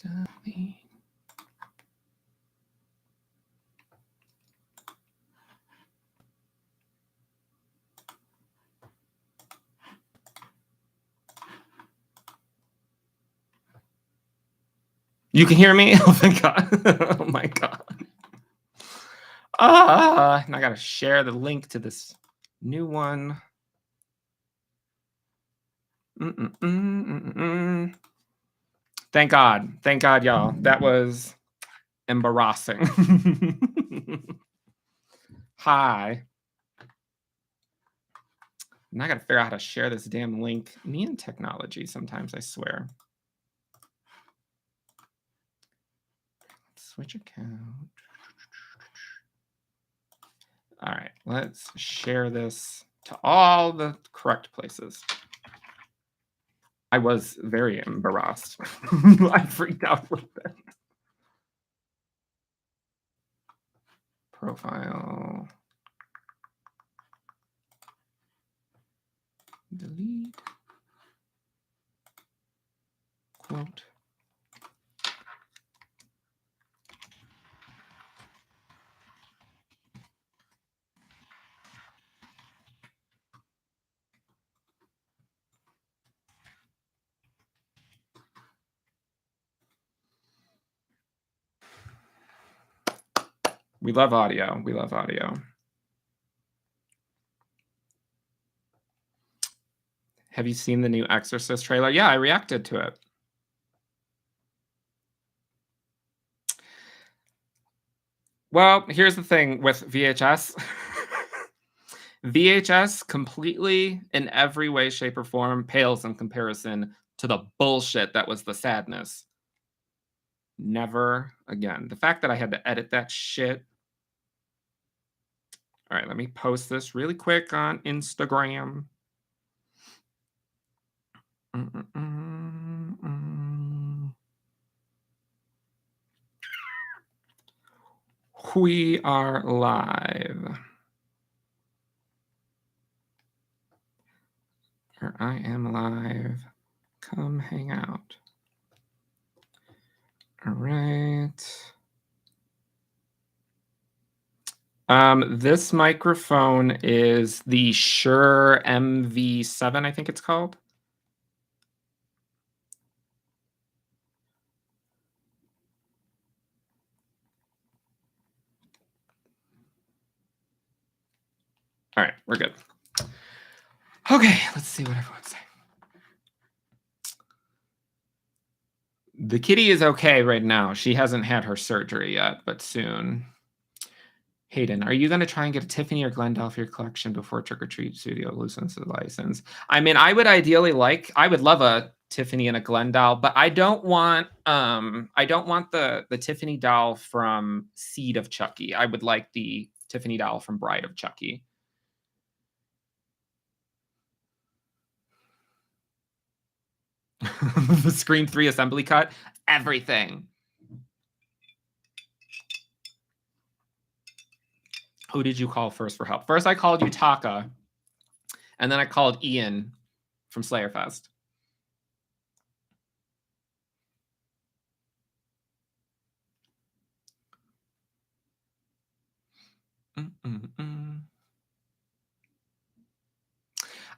Delete. You can hear me? Oh my god. Oh my god. And I gotta share the link to this new one. Thank God, y'all. That was embarrassing. Hi. And I gotta figure out how to share this damn link. Me and technology sometimes, I swear. Switch account. All right, let's share this to all the correct places. I was very embarrassed. I freaked out a little bit. Profile. Delete. Quote. We love audio. We love audio. Have you seen the new Exorcist trailer? Yeah, I reacted to it. Well, here's the thing with VHS. VHS completely, in every way, shape, or form, pales in comparison to the bullshit that was The Sadness. Never again. The fact that I had to edit that shit. All right, let me post this really quick on Instagram. We are live. Or I am live. Come hang out. All right. This microphone is the Shure MV7, I think it's called. All right, we're good. Okay, let's see what everyone's saying. The kitty is okay right now. She hasn't had her surgery yet, but soon. Hayden, are you going to try and get a Tiffany or Glendale for your collection before Trick or Treat Studio loosens the license? I mean, I would love a Tiffany and a Glendale, but I don't want the Tiffany doll from Seed of Chucky. I would like the Tiffany doll from Bride of Chucky. The Scream 3 assembly cut, everything. Who did you call first for help? First, I called you Taka, and then I called Ian from Slayerfest.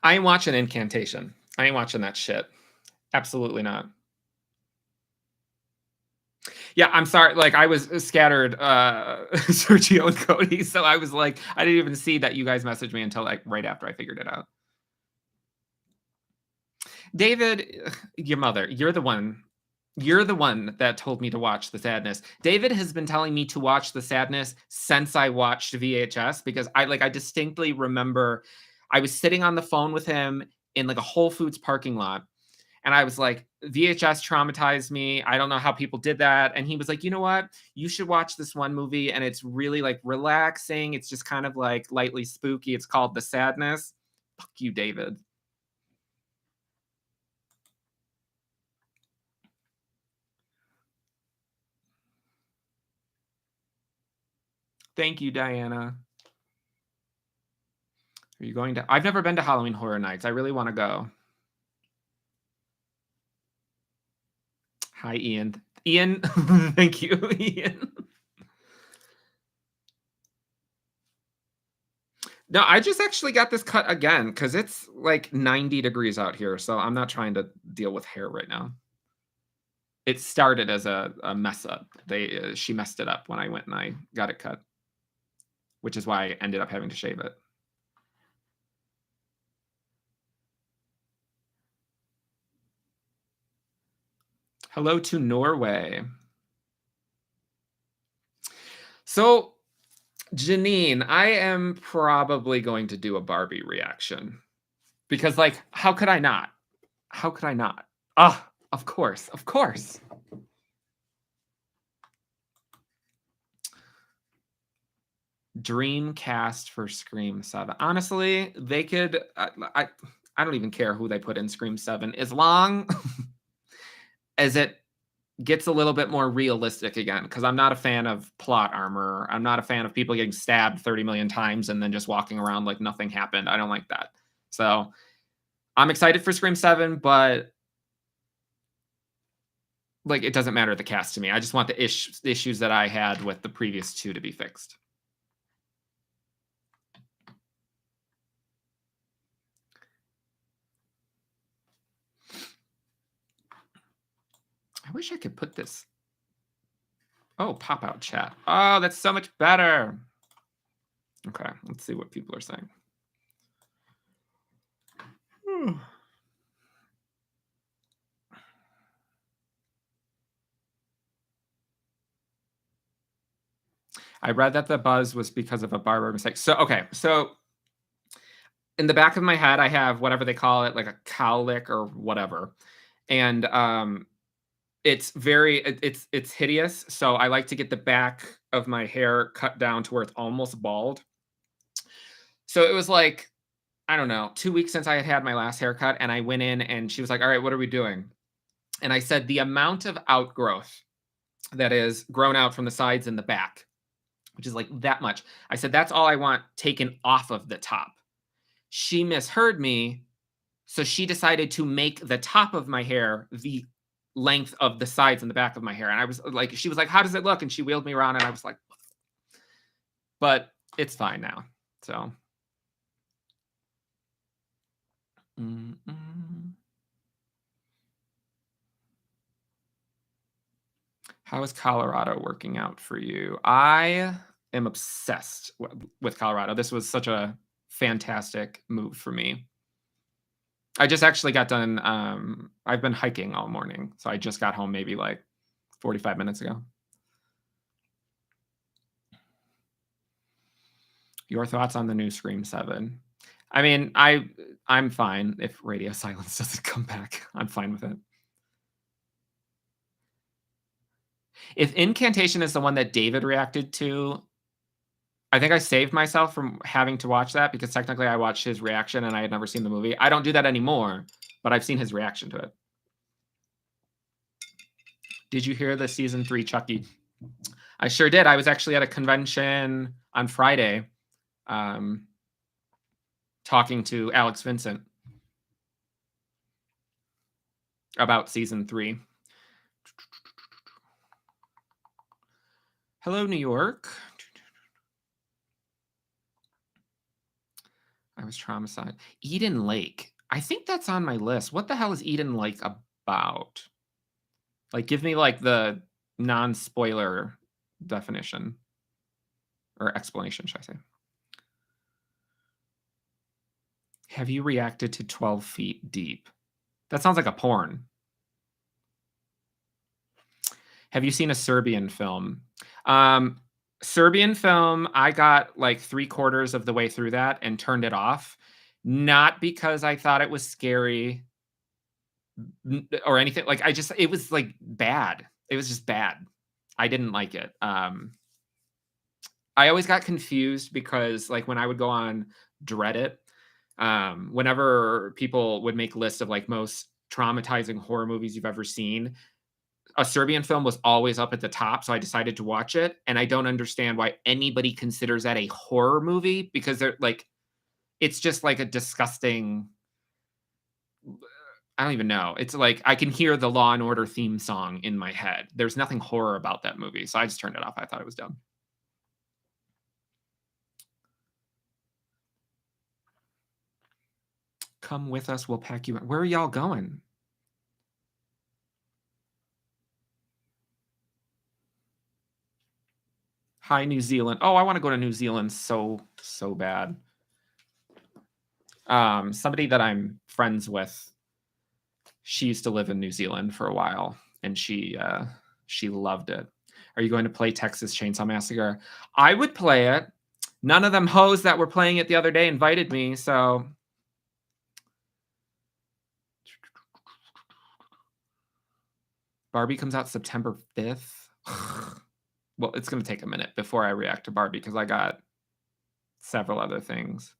I ain't watching Incantation. I ain't watching that shit. Absolutely not. Yeah, I'm sorry. Like, I was scattered, Sergio and Cody, so I was like, I didn't even see that you guys messaged me until like right after I figured it out. David, your mother, you're the one that told me to watch The Sadness. David has been telling me to watch The Sadness since I watched VHS, because I distinctly remember I was sitting on the phone with him in like a Whole Foods parking lot. And I was like, VHS traumatized me. I don't know how people did that. And he was like, you know what? You should watch this one movie. And it's really like relaxing. It's just kind of like lightly spooky. It's called The Sadness. Fuck you, David. Thank you, Diana. Are you going to? I've never been to Halloween Horror Nights. I really want to go. Hi, Ian. Ian, thank you, Ian. No, I just actually got this cut again because it's like 90 degrees out here, so I'm not trying to deal with hair right now. It started as a mess up. She messed it up when I went and I got it cut, which is why I ended up having to shave it. Hello to Norway. So, Janine, I am probably going to do a Barbie reaction because, like, how could I not? How could I not? Ah, of course, of course. Dream cast for Scream 7. Honestly, they could. I don't even care who they put in Scream 7, as long as it gets a little bit more realistic again. Because I'm not a fan of plot armor. I'm not a fan of people getting stabbed 30 million times and then just walking around like nothing happened. I don't like that. So I'm excited for Scream 7, but like it doesn't matter the cast to me. I just want the issues that I had with the previous two to be fixed. I wish I could put this. Oh, pop out chat. Oh, that's so much better. Okay, let's see what people are saying. I read that the buzz was because of a barber mistake. So, okay, so in the back of my head, I have whatever they call it, like a cowlick or whatever. And it's it's hideous. So I like to get the back of my hair cut down to where it's almost bald. So it was like, I don't know, 2 weeks since I had my last haircut, and I went in and she was like, "All right, what are we doing?" And I said, "The amount of outgrowth that is grown out from the sides and the back, which is like that much." I said, "That's all I want taken off of the top." She misheard me, so she decided to make the top of my hair the length of the sides and the back of my hair. And I was like, she was like, "How does it look?" And she wheeled me around, and I was like, but it's fine now. So. How is Colorado working out for you? I am obsessed with Colorado. This was such a fantastic move for me. I just actually got done. I've been hiking all morning, so I just got home maybe like 45 minutes ago. Your thoughts on the new Scream 7? I mean, I'm fine if Radio Silence doesn't come back. I'm fine with it. If Incantation is the one that David reacted to, I think I saved myself from having to watch that because technically I watched his reaction and I had never seen the movie. I don't do that anymore, but I've seen his reaction to it. Did you hear the season 3 Chucky? I sure did. I was actually at a convention on Friday talking to Alex Vincent about season 3. Hello, New York. I was traumatized. Eden Lake. I think that's on my list. What the hell is Eden Lake about? Like, give me like the non-spoiler definition or explanation, should I say. Have you reacted to 12 Feet Deep? That sounds like a porn. Have you seen a Serbian film? Serbian film, I got like 3/4 of the way through that and turned it off. Not because I thought it was scary or anything. Like, it was like bad. It was just bad. I didn't like it. I always got confused because like when I would go on Reddit, whenever people would make lists of like most traumatizing horror movies you've ever seen, a Serbian film was always up at the top, so I decided to watch it, and I don't understand why anybody considers that a horror movie because they're like, it's just like a disgusting. I don't even know. It's like I can hear the Law and Order theme song in my head. There's nothing horror about that movie, so I just turned it off. I thought it was dumb. Come with us, we'll pack you in. Where are y'all going? Hi, New Zealand. Oh, I want to go to New Zealand so bad. Somebody that I'm friends with, she used to live in New Zealand for a while, and she loved it. Are you going to play Texas Chainsaw Massacre? I would play it. None of them hoes that were playing it the other day invited me, so Barbie comes out September 5th. Well, it's going to take a minute before I react to Barbie because I got several other things.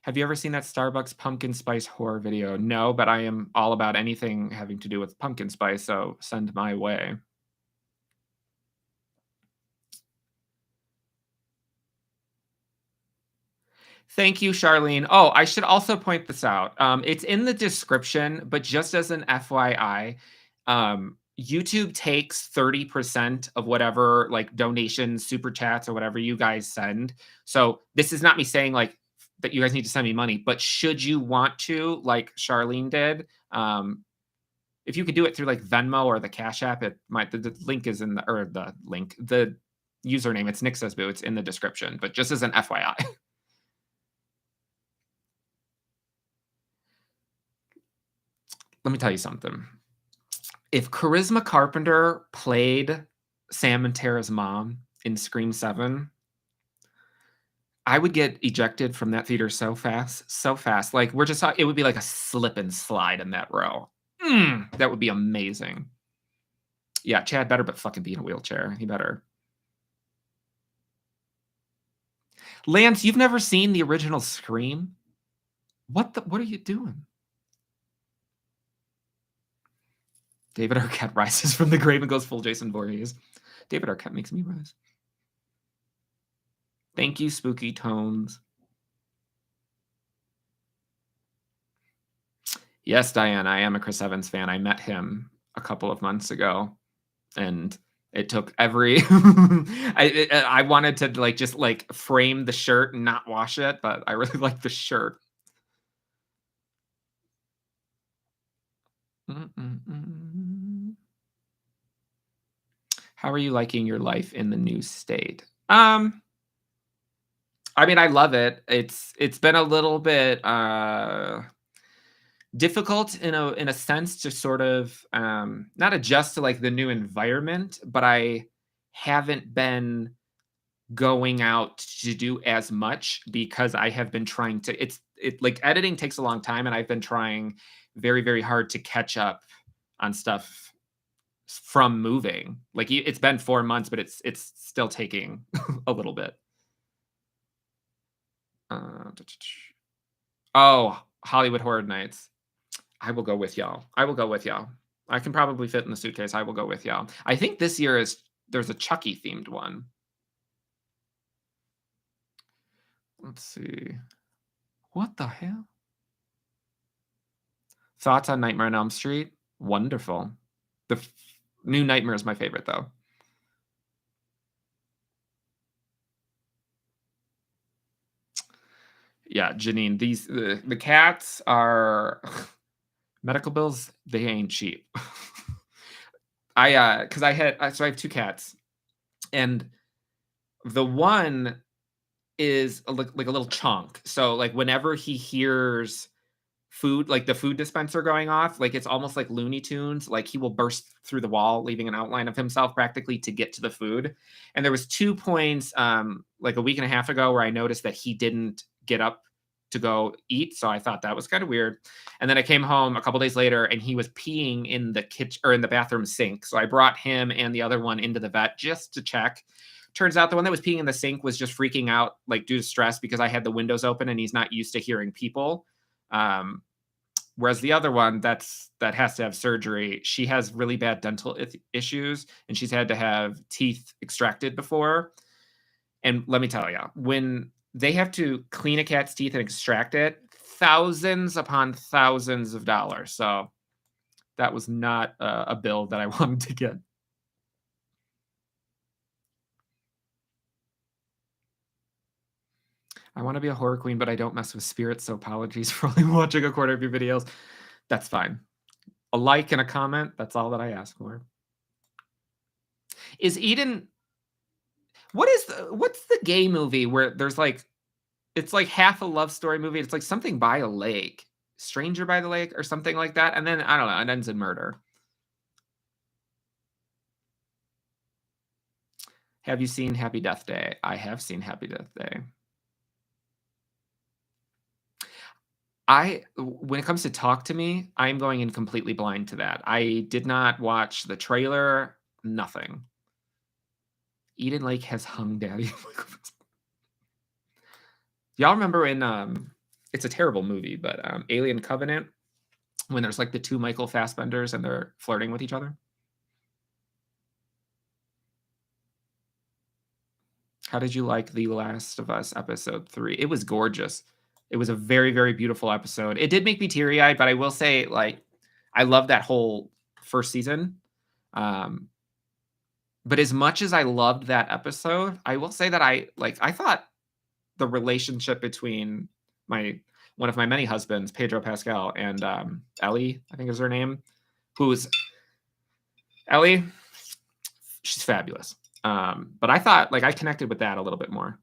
Have you ever seen that Starbucks pumpkin spice horror video? No, but I am all about anything having to do with pumpkin spice, so send my way. Thank you, Charlene. Oh, I should also point this out. It's in the description, but just as an FYI, YouTube takes 30% of whatever like donations, super chats, or whatever you guys send. So this is not me saying like that you guys need to send me money, but should you want to, like Charlene did, if you could do it through like Venmo or the Cash App, it might the link is in the or the link, the username, it's Nick Says Boo, it's in the description, but just as an FYI. Let me tell you something. If Charisma Carpenter played Sam and Tara's mom in Scream 7, I would get ejected from that theater so fast, so fast. Like we're just, it would be like a slip and slide in that row. That would be amazing. Yeah, Chad better but fucking be in a wheelchair. He better. Lance, you've never seen the original Scream? What are you doing? David Arquette rises from the grave and goes full Jason Voorhees. David Arquette makes me rise. Thank you, Spooky Tones. Yes, Diane, I am a Chris Evans fan. I met him a couple of months ago, and it took every I wanted to like just like frame the shirt and not wash it, but I really like the shirt. How are you liking your life in the new state? I mean, I love it. It's been a little bit difficult in a sense to sort of not adjust to like the new environment, but I haven't been going out to do as much because I have been trying to it like editing takes a long time, and I've been trying very hard to catch up on stuff from moving. Like it's been 4 months, but it's still taking a little bit. Oh, Hollywood Horror Nights. I will go with y'all. I will go with y'all. I can probably fit in the suitcase. I will go with y'all. I think this year there's a Chucky themed one. Let's see. What the hell? Thoughts on Nightmare on Elm Street? Wonderful. The new Nightmare is my favorite, though. Yeah, Janine, these the cats are medical bills. They ain't cheap. Because I have 2 cats, and the one is like a little chunk. So like whenever he hears food, like the food dispenser going off, like it's almost like Looney Tunes, like he will burst through the wall leaving an outline of himself practically to get to the food. And there was 2 points like a week and a half ago where I noticed that he didn't get up to go eat, so I thought that was kind of weird. And then I came home a couple days later and he was peeing in the kitchen or in the bathroom sink, so I brought him and the other one into the vet just to check. Turns out the one that was peeing in the sink was just freaking out like due to stress because I had the windows open and he's not used to hearing people. Whereas the other one that has to have surgery, she has really bad dental issues and she's had to have teeth extracted before. And let me tell you, when they have to clean a cat's teeth and extract it, thousands upon thousands of dollars. So that was not a bill that I wanted to get. I want to be a horror queen, but I don't mess with spirits. So apologies for only watching a quarter of your videos. That's fine. A like and a comment. That's all that I ask for. Is Eden? What's the gay movie where there's like it's like half a love story movie? It's like something by a lake, Stranger by the Lake, or something like that. And then I don't know. It ends in murder. Have you seen Happy Death Day? I have seen Happy Death Day. When it comes to Talk to Me, I'm going in completely blind to that. I did not watch the trailer, nothing. Eden Lake has hung daddy. Y'all remember in it's a terrible movie, but Alien Covenant, when there's like the two Michael Fassbenders and they're flirting with each other? How did you like The Last of Us episode 3? It was gorgeous. It was a very, very beautiful episode. It did make me teary-eyed, but I will say, like, I love that whole first season. But as much as I loved that episode, I will say that I thought the relationship between one of my many husbands, Pedro Pascal, and Ellie, I think is her name, who's Ellie. She's fabulous. But I thought, like, I connected with that a little bit more.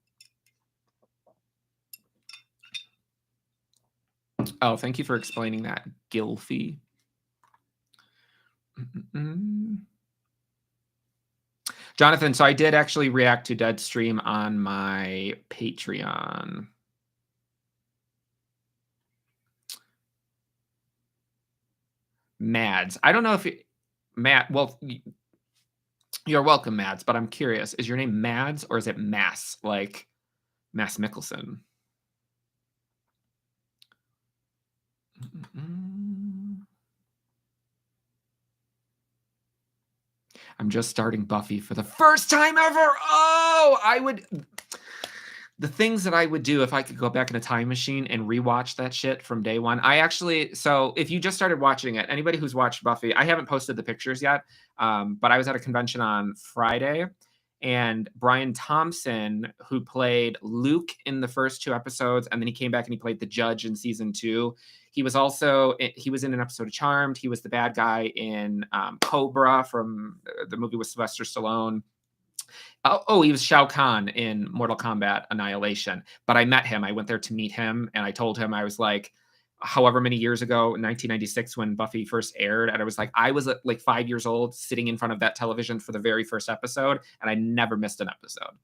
Oh, thank you for explaining that, Gilfy. Jonathan, so I did actually react to Deadstream on my Patreon. Mads. I don't know if Matt, well, you're welcome, Mads, but I'm curious. Is your name Mads or is it Mass, like Mass Mikkelsen? I'm just starting Buffy for the first time ever. Oh, the things that I would do if I could go back in a time machine and rewatch that shit from day one. So if you just started watching it, anybody who's watched Buffy, I haven't posted the pictures yet, but I was at a convention on Friday, and Brian Thompson, who played Luke in the first 2 episodes, and then he came back and he played the judge in season 2. He was in an episode of Charmed. He was the bad guy in Cobra from the movie with Sylvester Stallone. He was Shao Kahn in Mortal Kombat Annihilation. But I met him. I went there to meet him, and I told him, I was like, however many years ago, 1996, when Buffy first aired, and I was like 5 years old, sitting in front of that television for the very first episode, and I never missed an episode.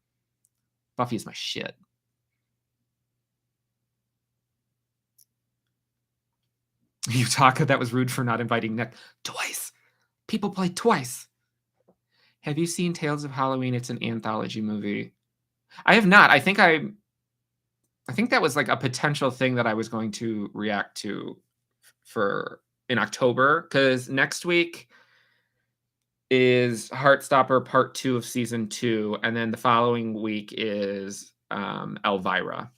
Buffy is my shit. Utaka, that was rude for not inviting Nick. Twice. People play twice. Have you seen Tales of Halloween? It's an anthology movie. I have not. I think that was like a potential thing that I was going to react to for in October, because next week is Heartstopper Part 2 of Season 2, and then the following week is Elvira.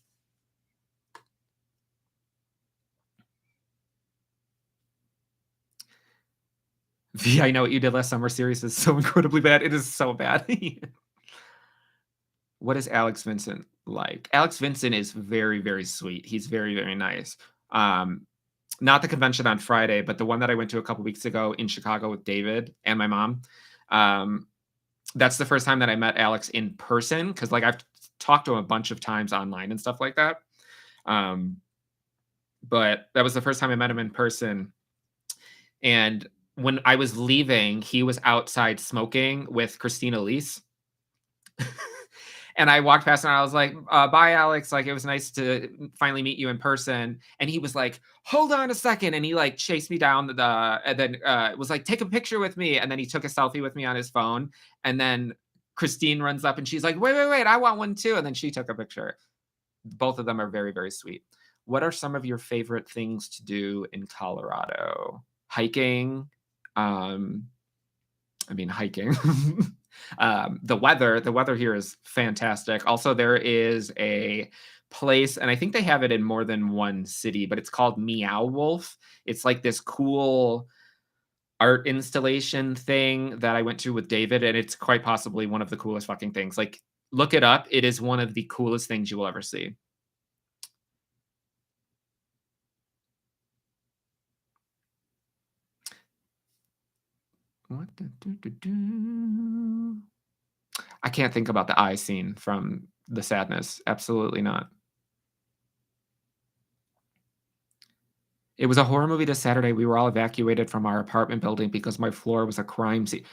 V, I know what you did last summer series is so incredibly bad. It is so bad. What is Alex Vincent like? Alex Vincent is very, very sweet. He's very, very nice. Not the convention on Friday, but the one that I went to a couple weeks ago in Chicago with David and my mom. That's the first time that I met Alex in person, because like I've talked to him a bunch of times online and stuff like that. But that was the first time I met him in person. And when I was leaving, he was outside smoking with Christina Elise. And I walked past and I was like, bye, Alex. Like, it was nice to finally meet you in person. And he was like, hold on a second. And he like chased me down and then was like, take a picture with me. And then he took a selfie with me on his phone. And then Christine runs up and she's like, wait, I want one too. And then she took a picture. Both of them are very, very sweet. What are some of your favorite things to do in Colorado? Hiking. Hiking. The weather here is fantastic. Also, there is a place, and I think they have it in more than one city, but it's called Meow Wolf. It's like this cool art installation thing that I went to with David, and it's quite possibly one of the coolest fucking things. Like, look it up. It is one of the coolest things you will ever see. What the I can't think about the eye scene from The Sadness. Absolutely not. It was a horror movie this Saturday. We were all evacuated from our apartment building because my floor was a crime scene.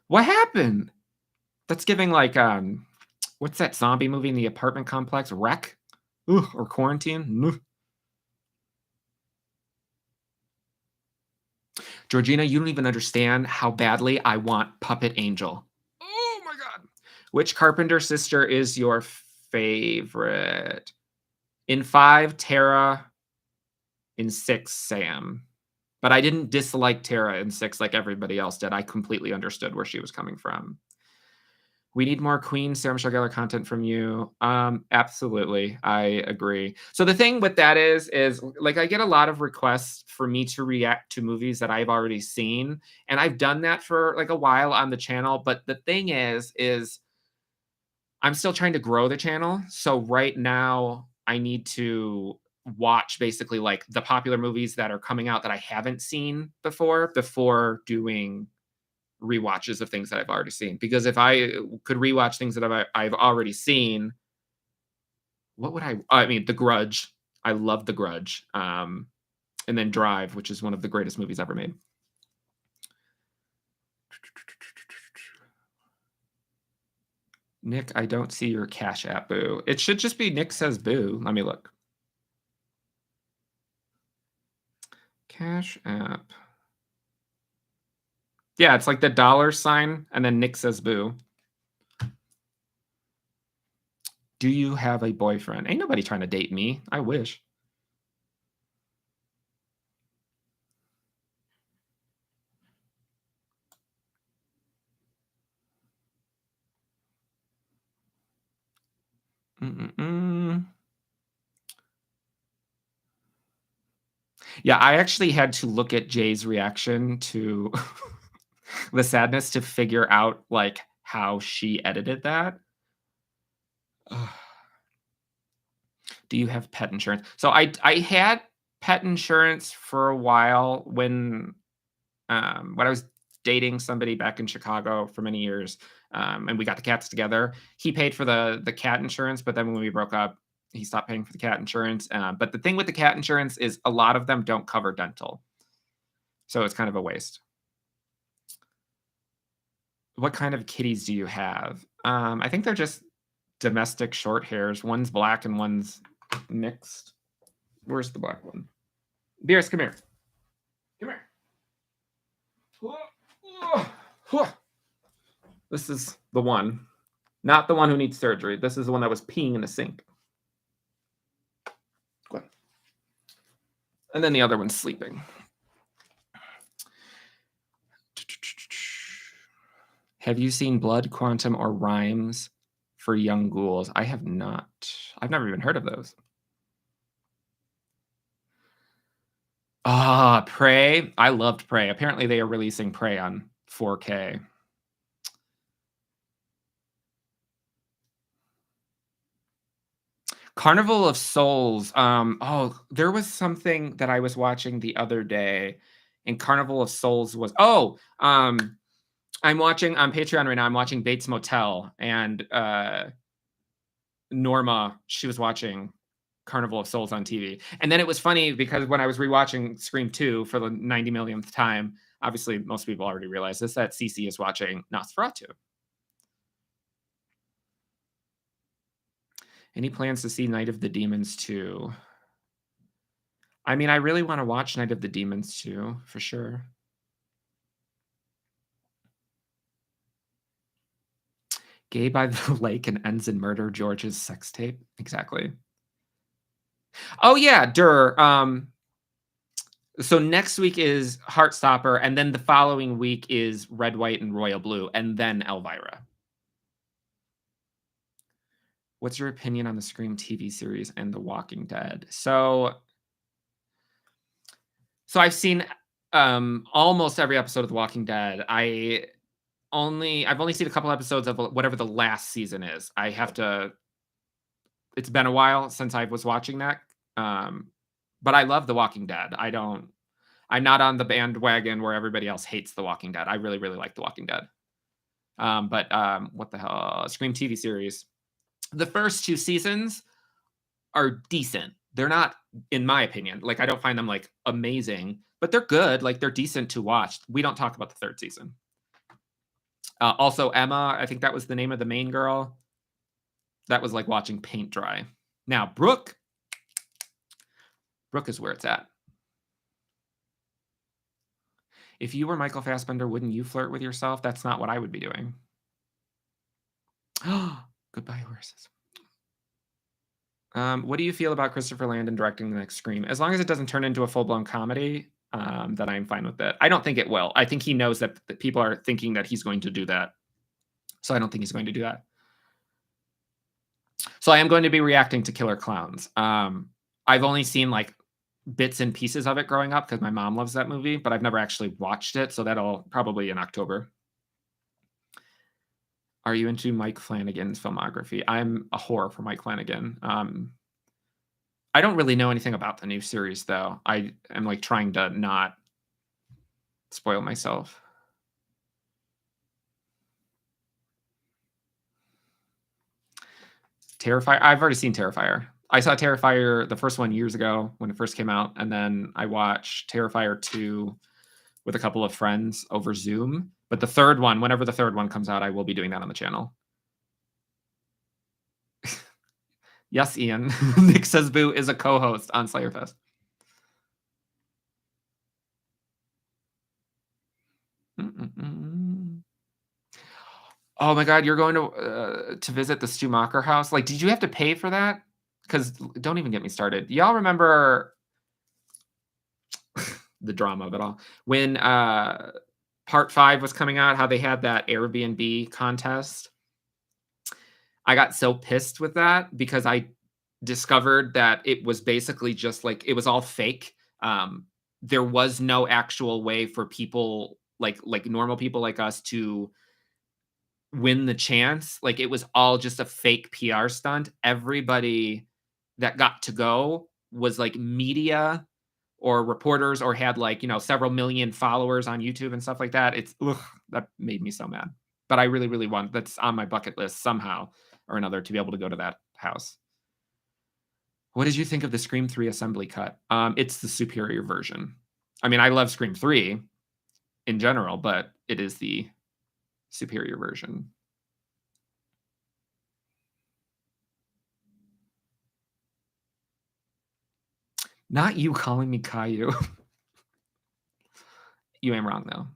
What happened? That's giving like what's that zombie movie in the apartment complex? Wreck? Ugh, or Quarantine? Ugh. Georgina, you don't even understand how badly I want Puppet Angel. Oh my god. Which Carpenter sister is your favorite? In 5, Tara. In 6, Sam. But I didn't dislike Tara in 6 like everybody else did. I completely understood where she was coming from. We need more Queen Sarah Michelle Gellar content from you. Absolutely, I agree. So the thing with that is like I get a lot of requests for me to react to movies that I've already seen, and I've done that for like a while on the channel. But the thing is I'm still trying to grow the channel. So right now I need to watch basically like the popular movies that are coming out that I haven't seen before doing rewatches of things that I've already seen. Because if I could rewatch things that I've already seen, what would I mean, The Grudge. I love The Grudge. And then Drive, which is one of the greatest movies ever made. Nick, I don't see your Cash App, boo. It should just be Nick says boo. Let me look. Cash App. Yeah, it's like the $ and then Nick says boo. Do you have a boyfriend? Ain't nobody trying to date me. I wish. Yeah, I actually had to look at Jay's reaction to The Sadness to figure out like how she edited that. Do you have pet insurance? So I had pet insurance for a while when I was dating somebody back in Chicago for many years, and we got the cats together. He paid for the cat insurance, but then when we broke up, he stopped paying for the cat insurance. But the thing with the cat insurance is a lot of them don't cover dental, so it's kind of a waste. What kind of kitties do you have? I think they're just domestic short hairs. One's black and one's mixed. Where's the black one? Beers, come here. Come here. This is the one. Not the one who needs surgery. This is the one that was peeing in the sink. Go ahead. And then the other one's sleeping. Have you seen Blood, Quantum, or Rhymes for Young Ghouls? I have not. I've never even heard of those. Prey. I loved Prey. Apparently they are releasing Prey on 4K. Carnival of Souls. There was something that I was watching the other day, and Carnival of Souls was I'm watching on Patreon right now. I'm watching Bates Motel, and Norma, she was watching Carnival of Souls on TV. And then it was funny because when I was rewatching Scream 2 for the 90 millionth time, obviously most people already realize this, that Cece is watching Nosferatu. Any plans to see Night of the Demons 2? I mean, I really want to watch Night of the Demons 2, for sure. Gay by the lake and ends in murder, George's sex tape. Exactly. Oh, yeah, so next week is Heartstopper, and then the following week is Red, White, and Royal Blue, and then Elvira. What's your opinion on the Scream TV series and The Walking Dead? So I've seen, almost every episode of The Walking Dead. I've only seen a couple episodes of whatever the last season is. It's been a while since I was watching that, um, but I love The Walking Dead. I'm not on the bandwagon where everybody else hates The Walking Dead. I really, really like The Walking Dead. What the hell? Scream TV series. The first 2 seasons are decent. They're not, in my opinion, like, I don't find them, like, amazing, but they're good, like, they're decent to watch. We don't talk about the 3rd season. Also, Emma, I think that was the name of the main girl. That was like watching paint dry. Now, Brooke is where it's at. If you were Michael Fassbender, wouldn't you flirt with yourself? That's not what I would be doing. Goodbye, horses. What do you feel about Christopher Landon directing the next Scream? As long as it doesn't turn into a full-blown comedy, then I'm fine with it. I don't think it will. I think he knows that people are thinking that he's going to do that. So I don't think he's going to do that. So I am going to be reacting to Killer Clowns. I've only seen like bits and pieces of it growing up because my mom loves that movie, but I've never actually watched it. So that'll probably in October. Are you into Mike Flanagan's filmography? I'm a whore for Mike Flanagan. I don't really know anything about the new series, though. I am like trying to not spoil myself. Terrifier. I've already seen Terrifier. I saw Terrifier, the first one, years ago when it first came out, and then I watched Terrifier 2 with a couple of friends over Zoom. But the third one, whenever the third one comes out, I will be doing that on the channel. Yes, Ian. Nick says Boo is a co-host on Slayerfest. Oh my God, you're going to visit the Stu Macher house? Like, did you have to pay for that? Because don't even get me started. Y'all remember the drama of it all when Part 5 was coming out? How they had that Airbnb contest. I got so pissed with that because I discovered that it was basically just like it was all fake. There was no actual way for people like normal people like us to win the chance. Like it was all just a fake PR stunt. Everybody that got to go was like media or reporters or had like, several million followers on YouTube and stuff like that. That made me so mad. But I really, really want, that's on my bucket list somehow or another to be able to go to that house. What did you think of the Scream 3 assembly cut? It's the superior version. I mean, I love Scream 3 in general, but it is the superior version. Not you calling me Caillou. You ain't wrong, though.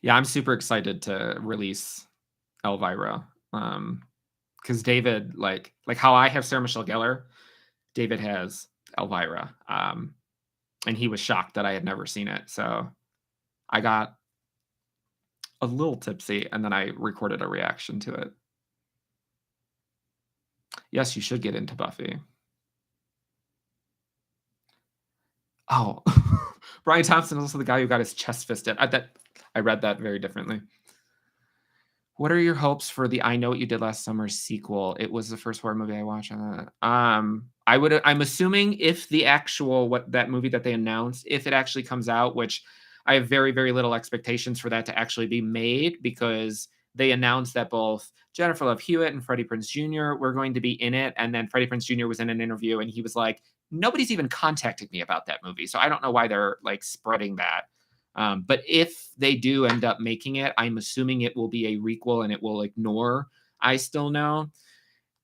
Yeah, I'm super excited to release Elvira. Because David, like how I have Sarah Michelle Gellar, David has Elvira. And he was shocked that I had never seen it. So I got a little tipsy and then I recorded a reaction to it. Yes, you should get into Buffy. Oh, Brian Thompson is also the guy who got his chest fisted. I read that very differently. What are your hopes for the I Know What You Did Last Summer sequel? It was the first horror movie I watched. I'm assuming if that movie that they announced, if it actually comes out, which I have very, very little expectations for that to actually be made because they announced that both Jennifer Love Hewitt and Freddie Prinze Jr. were going to be in it. And then Freddie Prinze Jr. was in an interview and he was like, nobody's even contacted me about that movie. So I don't know why they're like spreading that. But if they do end up making it, I'm assuming it will be a requel and it will ignore I Still Know.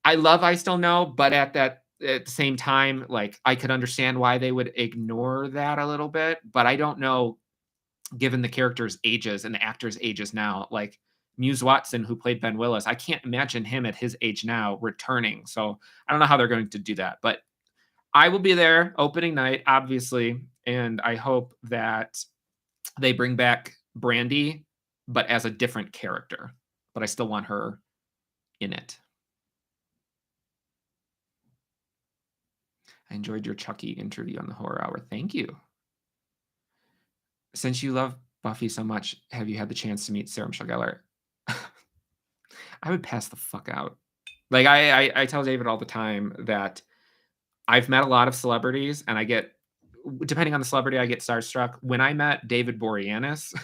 I love I Still Know, but at the same time, like I could understand why they would ignore that a little bit, but I don't know, given the characters' ages and the actors' ages now, like Muse Watson, who played Ben Willis, I can't imagine him at his age now returning. So I don't know how they're going to do that, but I will be there opening night, obviously, and I hope that they bring back Brandy but as a different character. But I still want her in it. I enjoyed your Chucky interview on the Horror Hour. Thank you. Since you love Buffy so much, have you had the chance to meet Sarah Michelle Gellar? I would pass the fuck out. Like I tell David all the time that I've met a lot of celebrities, and I get, depending on the celebrity, I get starstruck. When I met David Boreanaz,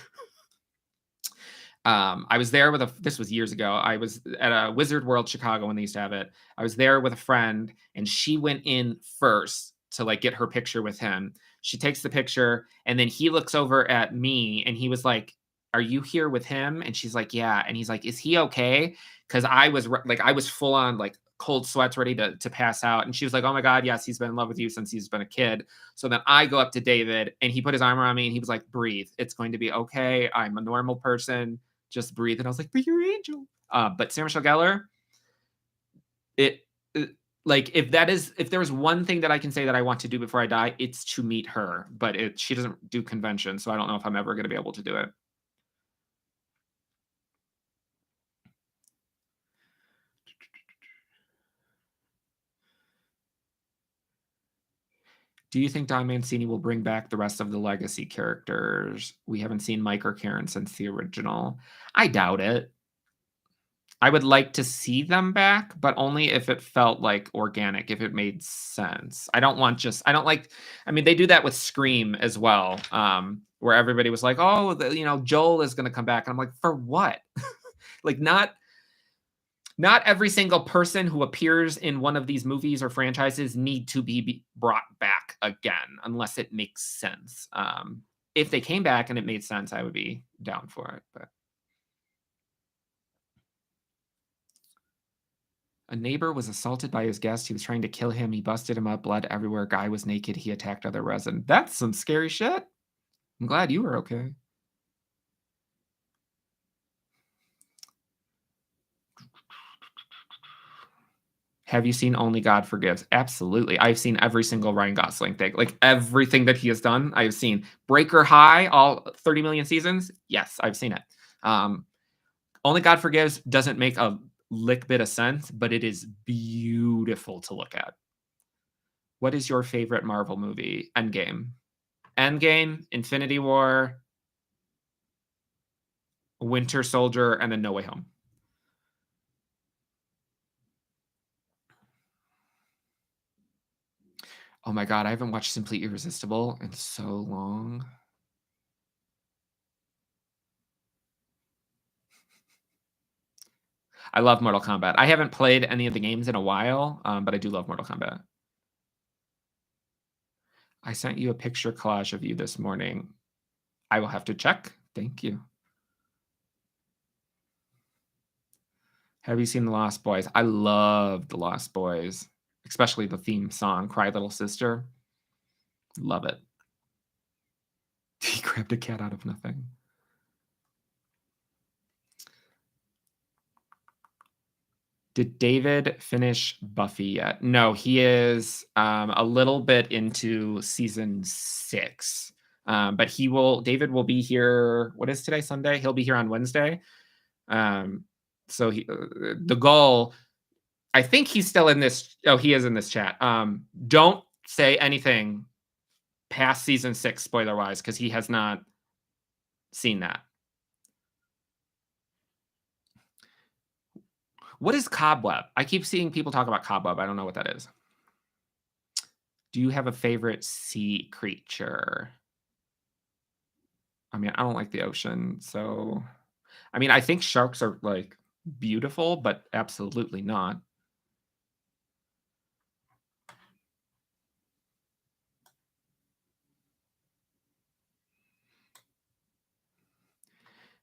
I was there with this was years ago. I was at a Wizard World Chicago when they used to have it. I was there with a friend, and she went in first to like get her picture with him. She takes the picture, and then he looks over at me, and he was like, "Are you here with him?" And she's like, "Yeah." And he's like, "Is he okay?" Because I was like, I was full on like cold sweats, ready to pass out. And she was like, "Oh my God, yes, he's been in love with you since he's been a kid." So then I go up to David, and he put his arm around me, and he was like, "Breathe. It's going to be okay. I'm a normal person. Just breathe." And I was like, "But you're Angel." But Sarah Michelle Gellar, it, like if there was one thing that I can say that I want to do before I die, it's to meet her. But she doesn't do conventions, so I don't know if I'm ever going to be able to do it. Do you think Don Mancini will bring back the rest of the legacy characters? We haven't seen Mike or Karen since the original. I doubt it. I would like to see them back, but only if it felt like organic, if it made sense. I don't like, I mean, they do that with Scream as well, where everybody was like, oh, Joel is going to come back. And I'm like, for what? Like, not every single person who appears in one of these movies or franchises need to be brought back again, unless it makes sense. If they came back and it made sense, I would be down for it. But a neighbor was assaulted by his guest. He was trying to kill him. He busted him up, blood everywhere. Guy was naked. He attacked other residents. That's some scary shit. I'm glad you were okay. Have you seen Only God Forgives? Absolutely. I've seen every single Ryan Gosling thing. Like everything that he has done, I've seen. Breaker High, all 30 million seasons. Yes, I've seen it. Only God Forgives doesn't make a lick bit of sense, but it is beautiful to look at. What is your favorite Marvel movie? Endgame. Endgame, Infinity War, Winter Soldier, and then No Way Home. Oh my God, I haven't watched Simply Irresistible in so long. I love Mortal Kombat. I haven't played any of the games in a while, but I do love Mortal Kombat. I sent you a picture collage of you this morning. I will have to check. Thank you. Have you seen The Lost Boys? I love The Lost Boys, especially the theme song, Cry Little Sister. Love it. He grabbed a cat out of nothing. Did David finish Buffy yet? No, he is a little bit into season 6. But David will be here. What is today? Sunday? He'll be here on Wednesday. So the goal, I think he's still in this. Oh, he is in this chat. Don't say anything past season 6, spoiler wise, because he has not seen that. What is Cobweb? I keep seeing people talk about Cobweb. I don't know what that is. Do you have a favorite sea creature? I mean, I don't like the ocean, so I mean, I think sharks are like beautiful, but absolutely not.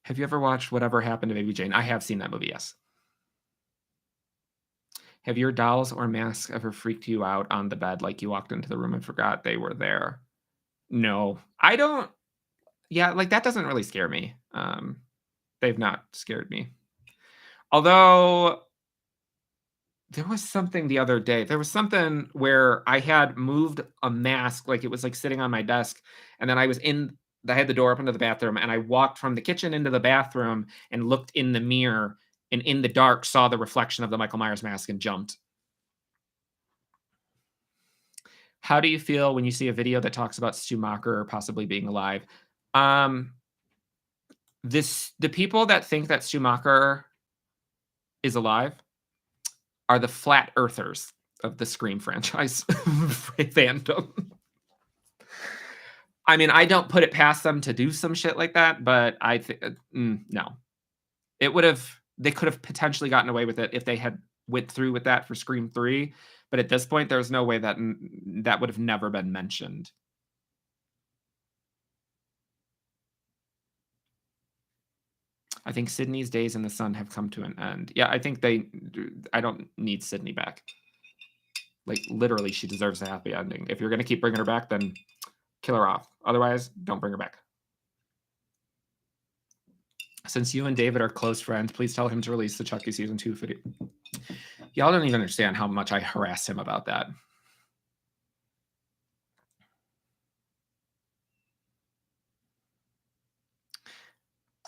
Have you ever watched Whatever Happened to Baby Jane? I have seen that movie, yes. Have your dolls or masks ever freaked you out on the bed, like you walked into the room and forgot they were there? No, I don't. Yeah, like that doesn't really scare me. They've not scared me. Although there was something the other day. There was something where I had moved a mask, like it was like sitting on my desk, and then I was in I had the door open to the bathroom, and I walked from the kitchen into the bathroom and looked in the mirror, and in the dark saw the reflection of the Michael Myers mask and jumped. How do you feel when you see a video that talks about Schumacher possibly being alive? Um, the people that think that Schumacher is alive are the flat earthers of the Scream franchise fandom. I mean, I don't put it past them to do some shit like that, but I think no. It would have they could have potentially gotten away with it if they had went through with that for Scream 3, but at this point, there's no way that that would have never been mentioned. I think Sydney's days in the sun have come to an end. Yeah, I don't need Sydney back. Like, literally, she deserves a happy ending. If you're gonna keep bringing her back, then kill her off. Otherwise, don't bring her back. Since you and David are close friends, please tell him to release the Chucky season 2 video. Y'all don't even understand how much I harassed him about that.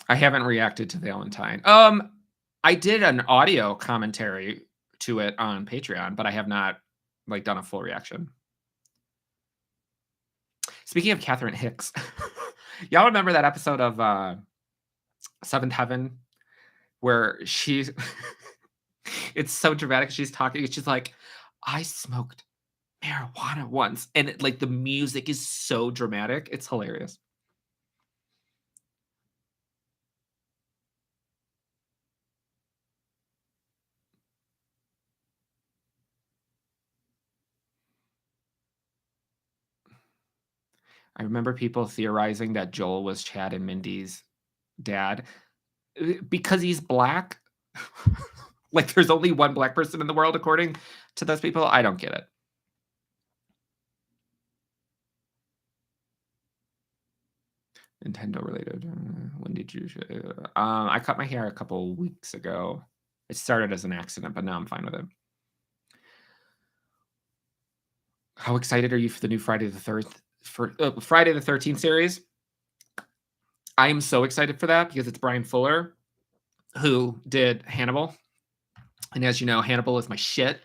I haven't reacted to Valentine. I did an audio commentary to it on Patreon, but I have not like done a full reaction. Speaking of Catherine Hicks, y'all remember that episode of Seventh Heaven where she's it's so dramatic. She's talking, she's like, I smoked marijuana once, and like the music is so dramatic. It's hilarious. I remember people theorizing that Joel was Chad and Mindy's dad because he's black. Like, there's only one black person in the world, according to those people. I don't get it. Nintendo related. When did you? I cut my hair a couple weeks ago. It started as an accident, but now I'm fine with it. How excited are you for the new Friday the 13th series? I am so excited for that because it's Brian Fuller who did Hannibal. And as you know, Hannibal is my shit.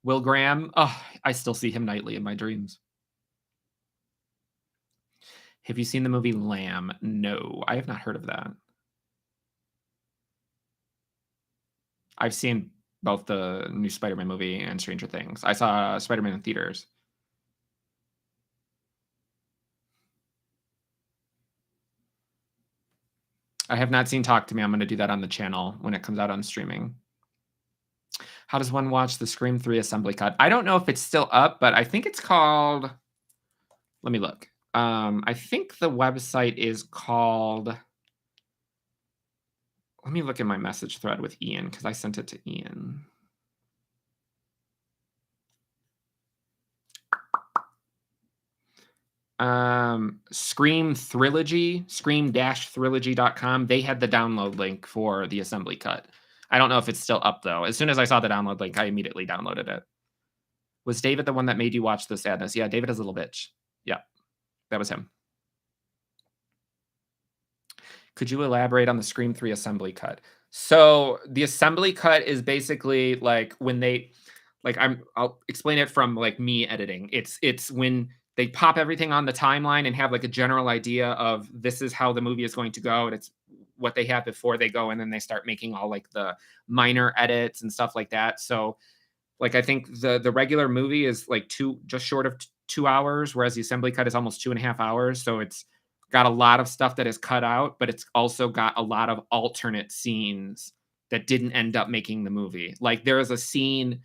Will Graham, oh, I still see him nightly in my dreams. Have you seen the movie Lamb? No, I have not heard of that. I've seen both the new Spider-Man movie and Stranger Things. I saw Spider-Man in theaters. I have not seen Talk to Me. I'm going to do that on the channel when it comes out on streaming. How does one watch the Scream 3 assembly cut? I don't know if it's still up, but I think it's called... Let me look. I think the website is called... Let me look in my message thread with Ian, because I sent it to Ian. Scream Trilogy, scream-trilogy.com. They had the download link for the assembly cut. I don't know if it's still up, though. As soon as I saw the download link, I immediately downloaded it. Was David the one that made you watch The Sadness? Yeah, David is a little bitch. Yeah, that was him. Could you elaborate on the Scream 3 assembly cut? So the assembly cut is basically like when they, like I'll explain it from like me editing. It's when they pop everything on the timeline and have like a general idea of this is how the movie is going to go, and it's what they have before they go, and then they start making all like the minor edits and stuff like that. So like I think the regular movie is like just short of 2 hours, whereas the assembly cut is almost 2.5 hours. So it's got a lot of stuff that is cut out, but it's also got a lot of alternate scenes that didn't end up making the movie. Like there is a scene,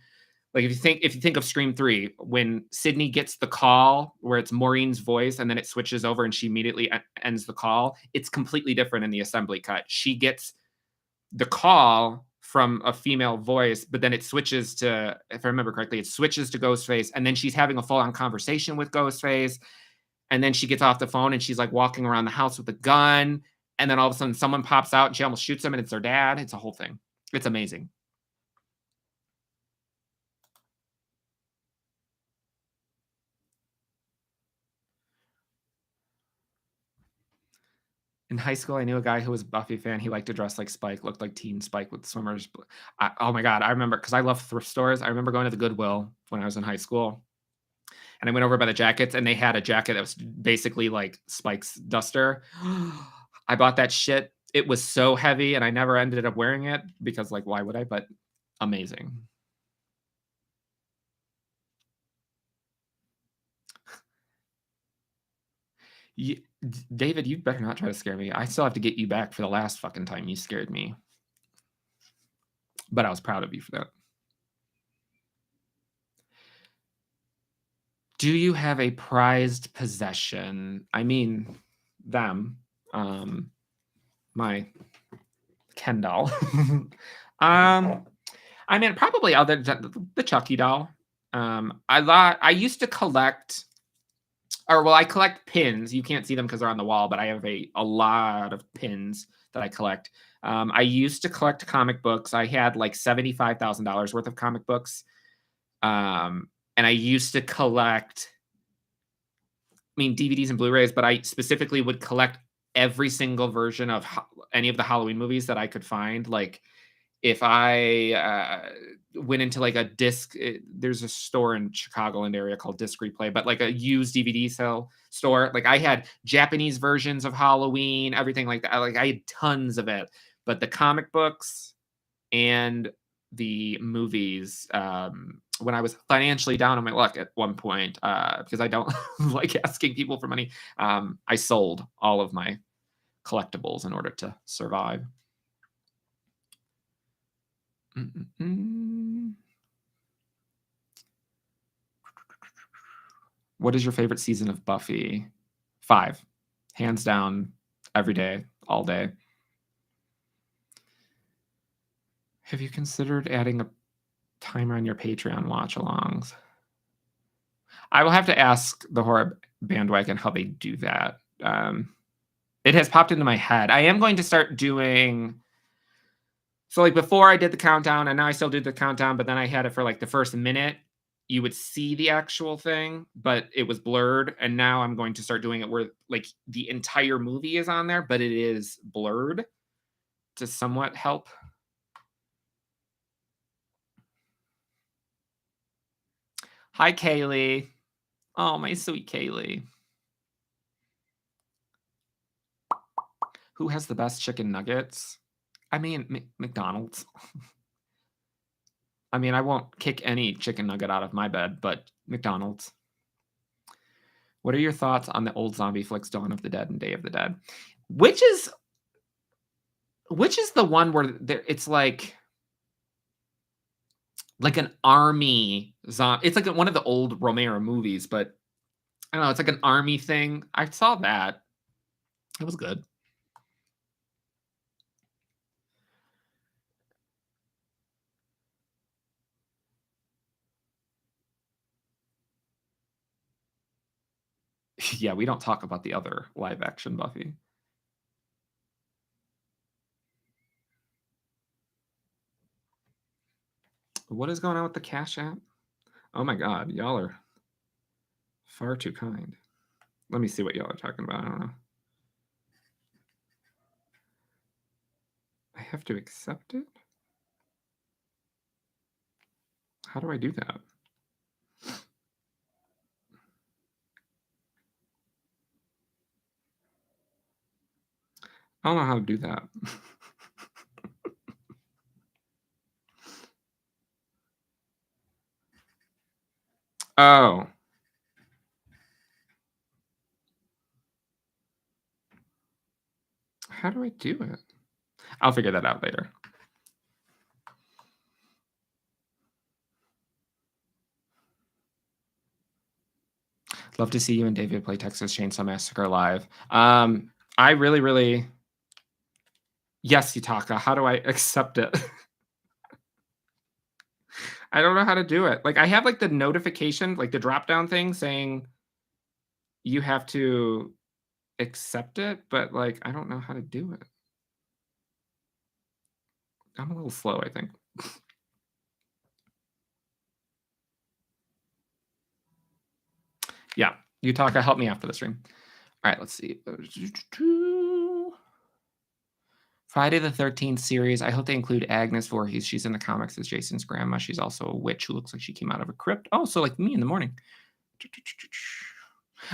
like if you think of Scream 3, when Sydney gets the call where it's Maureen's voice and then it switches over and she immediately ends the call, it's completely different in the assembly cut. She gets the call from a female voice, but then it switches to, if I remember correctly, it switches to Ghostface, and then she's having a full-on conversation with Ghostface, and then she gets off the phone and she's like walking around the house with a gun, and then all of a sudden someone pops out and she almost shoots him, and it's their dad. It's a whole thing. It's amazing. In high school, I knew a guy who was a Buffy fan. He liked to dress like Spike, looked like Teen Spike with swimmers. Oh my god, I remember because I love thrift stores. I remember going to the Goodwill when I was in high school, and I went over by the jackets, and they had a jacket that was basically like Spike's duster. I bought that shit. It was so heavy, and I never ended up wearing it because, like, why would I? But amazing. David, you better not try to scare me. I still have to get you back for the last fucking time you scared me. But I was proud of you for that. Do you have a prized possession? I mean, them. My Ken doll. I mean, probably other than the Chucky doll. I used to collect, or well, I collect pins. You can't see them because they're on the wall, but I have a lot of pins that I collect. I used to collect comic books. I had like $75,000 worth of comic books. And I used to collect, I mean, DVDs and Blu-rays, but I specifically would collect every single version of any of the Halloween movies that I could find. Like, if I went into like a disc, there's a store in Chicagoland area called Disc Replay, but like a used DVD sale store. Like, I had Japanese versions of Halloween, everything like that. Like, I had tons of it. But the comic books and the movies, when I was financially down on my luck at one point, because I don't like asking people for money, I sold all of my collectibles in order to survive. What is your favorite season of Buffy? 5. Hands down, every day, all day. Have you considered adding a timer on your Patreon watch-alongs? I will have to ask the horror bandwagon how they do that. It has popped into my head. I am going to start doing. So, like, before I did the countdown, and now I still do the countdown, but then I had it for like the first minute. You would see the actual thing, but it was blurred. And now I'm going to start doing it where like the entire movie is on there, but it is blurred to somewhat help. Hi, Kaylee. Oh, my sweet Kaylee. Who has the best chicken nuggets? I mean, McDonald's. I mean, I won't kick any chicken nugget out of my bed, but McDonald's. What are your thoughts on the old zombie flicks Dawn of the Dead and Day of the Dead? Which is the one where it's like an army zombie. It's like one of the old Romero movies, but I don't know. It's like an army thing. I saw that. It was good. Yeah, we don't talk about the other live action Buffy. What is going on with the Cash App? Oh my God, y'all are far too kind. Let me see what y'all are talking about. I don't know. I have to accept it? How do I do that? I don't know how to do that. Oh. How do I do it? I'll figure that out later. Love to see you and David play Texas Chainsaw Massacre live. I really. Yes, Yutaka. How do I accept it? I don't know how to do it. Like, I have like the notification, like the drop down thing saying you have to accept it, but like I don't know how to do it. I'm a little slow, I think. Yeah, Yutaka, help me out for the stream. All right, let's see. Friday the 13th series. I hope they include Agnes Voorhees. She's in the comics as Jason's grandma. She's also a witch who looks like she came out of a crypt. Oh, so like me in the morning.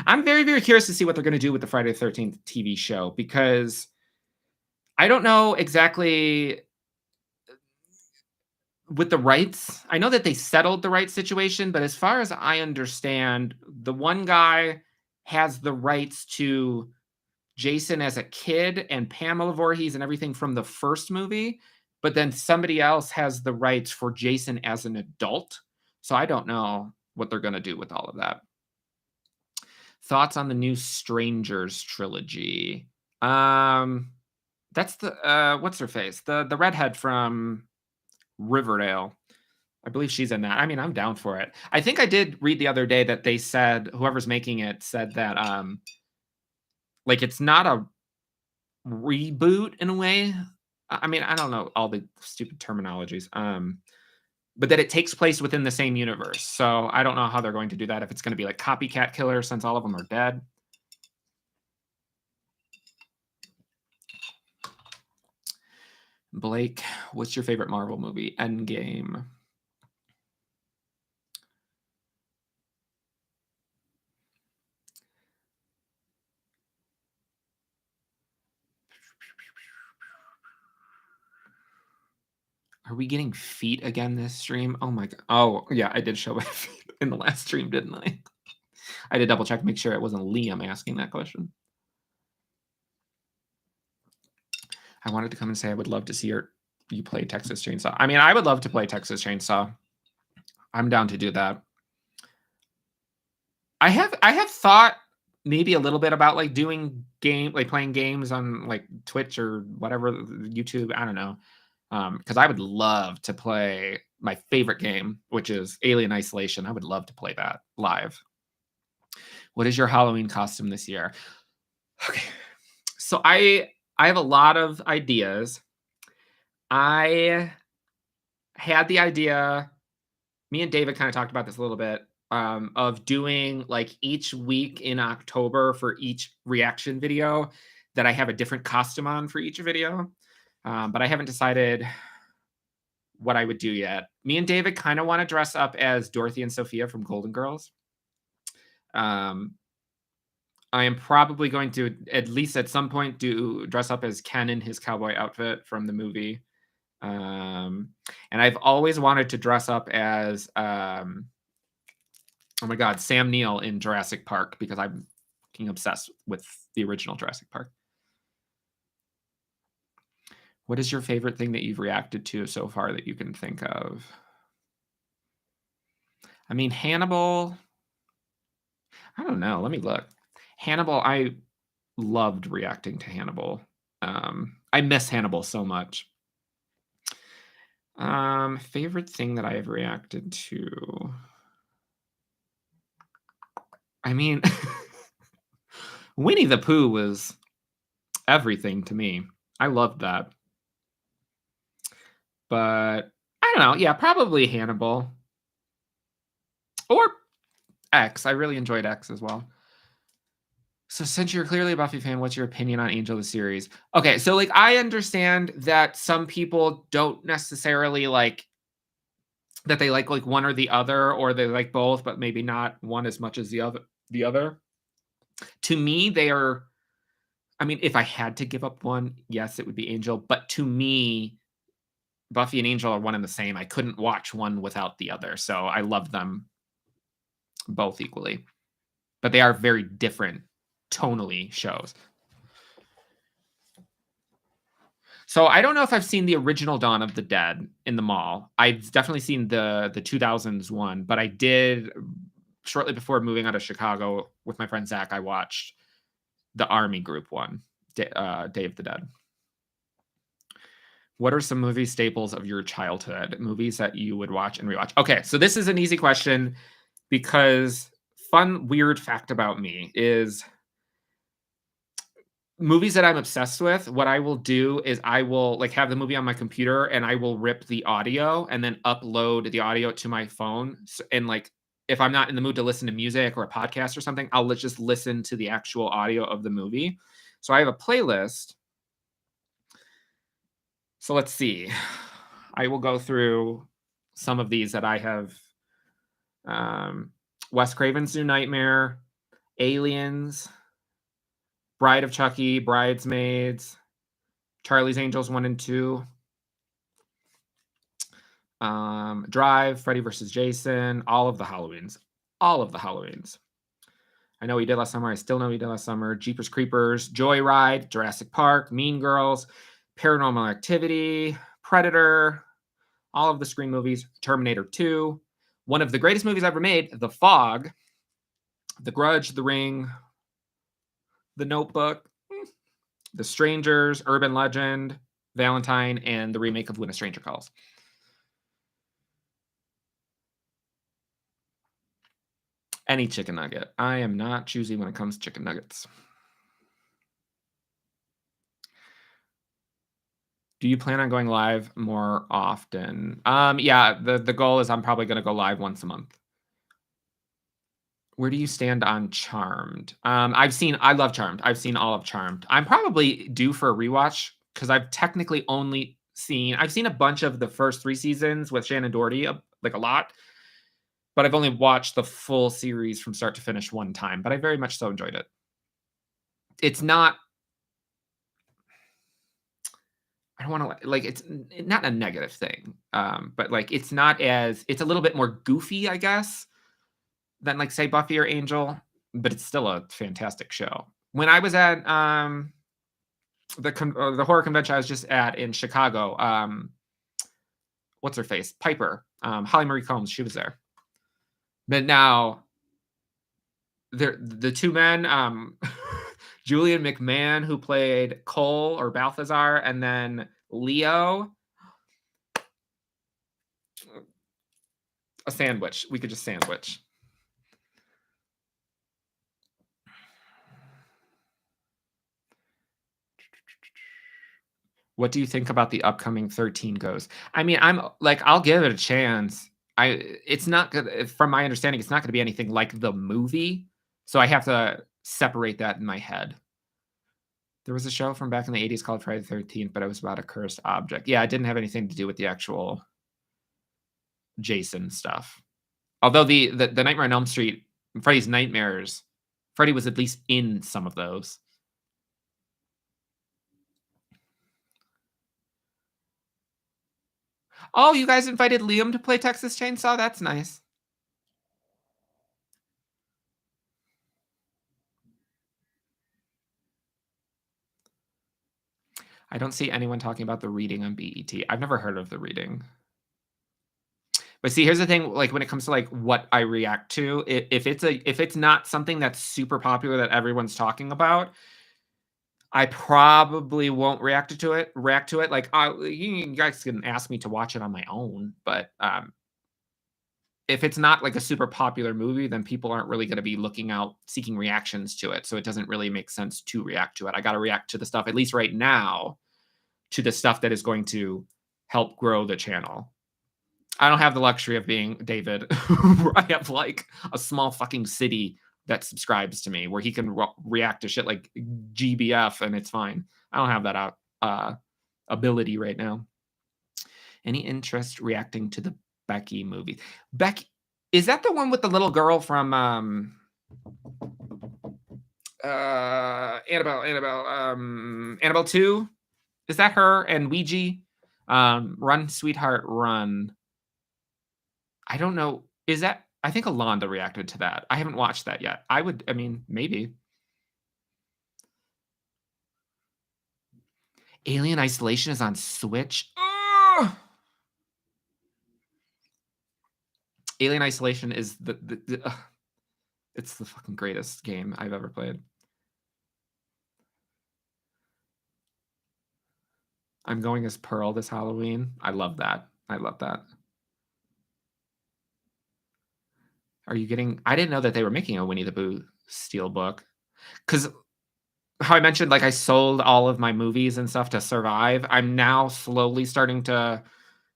I'm very, very curious to see what they're going to do with the Friday the 13th TV show because I don't know exactly with the rights. I know that they settled the rights situation, but as far as I understand, the one guy has the rights to Jason as a kid and Pamela Voorhees and everything from the first movie, but then somebody else has the rights for Jason as an adult. So I don't know what they're going to do with all of that. Thoughts on the new Strangers trilogy? That's the what's her face? The redhead from Riverdale. I believe she's in that. I mean, I'm down for it. I think I did read the other day that they said whoever's making it said that like it's not a reboot in a way. I mean, I don't know all the stupid terminologies. But that it takes place within the same universe. So I don't know how they're going to do that. If it's going to be like copycat killer since all of them are dead. Blake, what's your favorite Marvel movie? Endgame. Are we getting feet again this stream? Oh my god. Oh, yeah, I did show my feet in the last stream, didn't I? I did double check to make sure it wasn't Liam asking that question. I wanted to come and say I would love to see you play Texas Chainsaw. I mean, I would love to play Texas Chainsaw. I'm down to do that. I have thought maybe a little bit about like doing playing games on like Twitch or whatever, YouTube. I don't know. Because I would love to play my favorite game, which is Alien Isolation. I would love to play that live. What is your Halloween costume this year? Okay. So I have a lot of ideas. I had the idea, me and David kind of talked about this a little bit, of doing like each week in October for each reaction video that I have a different costume on for each video. But I haven't decided what I would do yet. Me and David kind of want to dress up as Dorothy and Sophia from Golden Girls. I am probably going to, at least at some point, dress up as Ken in his cowboy outfit from the movie. And I've always wanted to dress up as, oh my God, Sam Neill in Jurassic Park because I'm fucking obsessed with the original Jurassic Park. What is your favorite thing that you've reacted to so far that you can think of? I mean, Hannibal, I don't know. Let me look. Hannibal, I loved reacting to Hannibal. I miss Hannibal so much. Favorite thing that I have reacted to. I mean, Winnie the Pooh was everything to me. I loved that. But I don't know. Yeah, probably Hannibal. Or X. I really enjoyed X as well. So since you're clearly a Buffy fan, what's your opinion on Angel the series? Okay, so like I understand that some people don't necessarily like that they like one or the other, or they like both, but maybe not one as much as the other. To me, they are, I mean, if I had to give up one, yes, it would be Angel. But to me, Buffy and Angel are one and the same. I couldn't watch one without the other. So I love them both equally. But they are very different tonally shows. So I don't know if I've seen the original Dawn of the Dead in the mall. I've definitely seen the 2000s one, but I did shortly before moving out of Chicago with my friend Zach, I watched the Army Group one, Day of the Dead. What are some movie staples of your childhood? Movies that you would watch and rewatch? Okay, so this is an easy question because fun, weird fact about me is movies that I'm obsessed with, what I will do is I will like have the movie on my computer and I will rip the audio and then upload the audio to my phone. And like, if I'm not in the mood to listen to music or a podcast or something, I'll just listen to the actual audio of the movie. So I have a playlist So let's see. I will go through some of these that I have. Um, Wes Craven's New Nightmare, Aliens, Bride of Chucky, Bridesmaids, Charlie's Angels 1 and 2, Drive, Freddy vs. Jason, all of the Halloweens. All of the Halloweens. I know he did last summer. I still know he did last summer. Jeepers Creepers, Joyride, Jurassic Park, Mean Girls, Paranormal Activity, Predator, all of the Scream movies, Terminator 2, one of the greatest movies ever made, The Fog, The Grudge, The Ring, The Notebook, The Strangers, Urban Legend, Valentine, and the remake of When a Stranger Calls. Any chicken nugget. I am not choosy when it comes to chicken nuggets. Do you plan on going live more often? Yeah, the goal is I'm probably going to go live once a month. Where do you stand on Charmed? I love Charmed. I've seen all of Charmed. I'm probably due for a rewatch because I've technically only I've seen a bunch of the first 3 seasons with Shannon Doherty, like a lot, but I've only watched the full series from start to finish one time, but I very much so enjoyed it. It's not, I don't want to like, it's not a negative thing, but like it's not as, it's a little bit more goofy, I guess, than like say Buffy or Angel, but it's still a fantastic show. When I was at the horror convention I was just at in Chicago, what's her face? Piper, Holly Marie Combs, she was there. But now the two men, Julian McMahon, who played Cole or Balthazar, and then Leo, a sandwich. We could just sandwich. What do you think about the upcoming 13 goes? I mean, I'm like, I'll give it a chance. It's not good. From my understanding, it's not going to be anything like the movie. So I have to separate that in my head. There was a show from back in the 80s called Friday the 13th, but it was about a cursed object. Yeah, it didn't have anything to do with the actual Jason stuff. Although the Nightmare on Elm Street, Freddy's Nightmares, Freddy was at least in some of those. Oh, you guys invited Liam to play Texas Chainsaw? That's nice. I don't see anyone talking about the reading on BET. I've never heard of the reading. But see, here's the thing, like when it comes to like what I react to, if it's not something that's super popular that everyone's talking about, I probably won't react to it. Like, you guys can ask me to watch it on my own, but if it's not like a super popular movie, then people aren't really going to be looking out, seeking reactions to it. So it doesn't really make sense to react to it. I got to react to the stuff, at least right now, to the stuff that is going to help grow the channel. I don't have the luxury of being David, where I have like a small fucking city that subscribes to me, where he can react to shit like GBF and it's fine. I don't have that ability right now. Any interest reacting to the Becky movie? Becky, is that the one with the little girl from Annabelle 2? Is that her and Ouija? Run, Sweetheart, Run. I don't know. Is that, I think Alonda reacted to that. I haven't watched that yet. I mean, maybe. Alien Isolation is on Switch. Ugh! Alien Isolation is it's the fucking greatest game I've ever played. I'm going as Pearl this Halloween. I love that. I love that. Are you getting, I didn't know that they were making a Winnie the Pooh steelbook. Because how I mentioned, like I sold all of my movies and stuff to survive. I'm now slowly starting to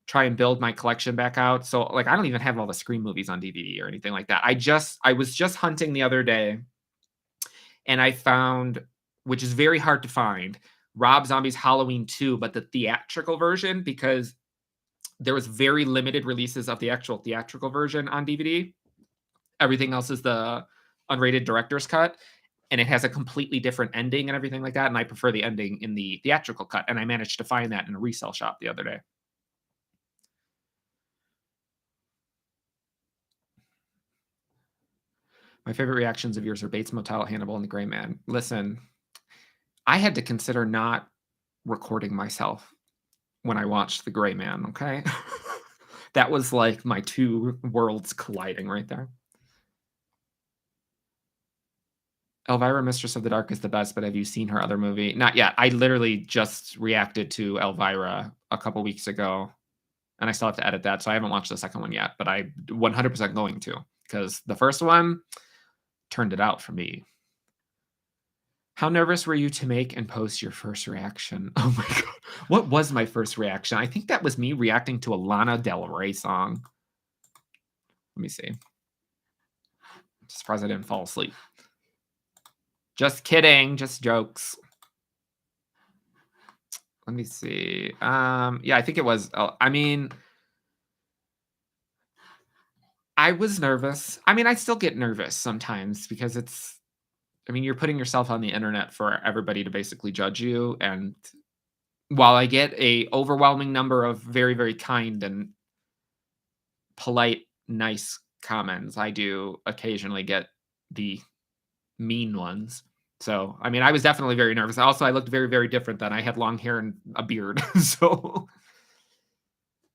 try and build my collection back out. So like I don't even have all the Scream movies on DVD or anything like that. I was just hunting the other day and I found, which is very hard to find, Rob Zombie's Halloween 2, but the theatrical version, because there was very limited releases of the actual theatrical version on DVD. Everything else is the unrated director's cut, and it has a completely different ending and everything like that, and I prefer the ending in the theatrical cut, and I managed to find that in a resale shop the other day. My favorite reactions of yours are Bates Motel, Hannibal, and The Gray Man. Listen, I had to consider not recording myself when I watched The Gray Man, okay? That was like my two worlds colliding right there. Elvira, Mistress of the Dark is the best, but have you seen her other movie? Not yet. I literally just reacted to Elvira a couple weeks ago, and I still have to edit that, so I haven't watched the second one yet, but I 100% going to, because the first one turned it out for me. How nervous were you to make and post your first reaction? Oh my god. What was my first reaction? I think that was me reacting to a Lana Del Rey song. Let me see. Surprised I didn't fall asleep. Just kidding. Just jokes. Let me see. Yeah, I think it was. I mean, I was nervous. I mean, I still get nervous sometimes because it's. I mean, you're putting yourself on the internet for everybody to basically judge you, and while I get a overwhelming number of very, very kind and polite, nice comments, I do occasionally get the mean ones. So, I mean, I was definitely very nervous. Also, I looked very, very different then. I had long hair and a beard. So,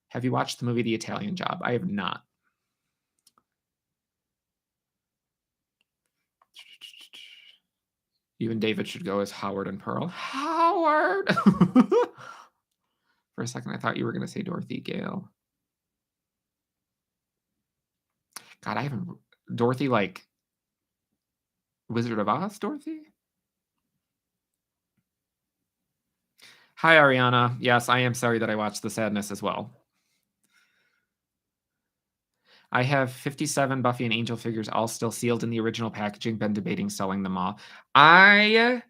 have you watched the movie The Italian Job? I have not. You and David should go as Howard and Pearl. Howard! For a second, I thought you were going to say Dorothy Gale. God, I haven't. Dorothy, like Wizard of Oz, Dorothy? Hi, Ariana. Yes, I am sorry that I watched The Sadness as well. I have 57 Buffy and Angel figures, all still sealed in the original packaging. Been debating selling them all. I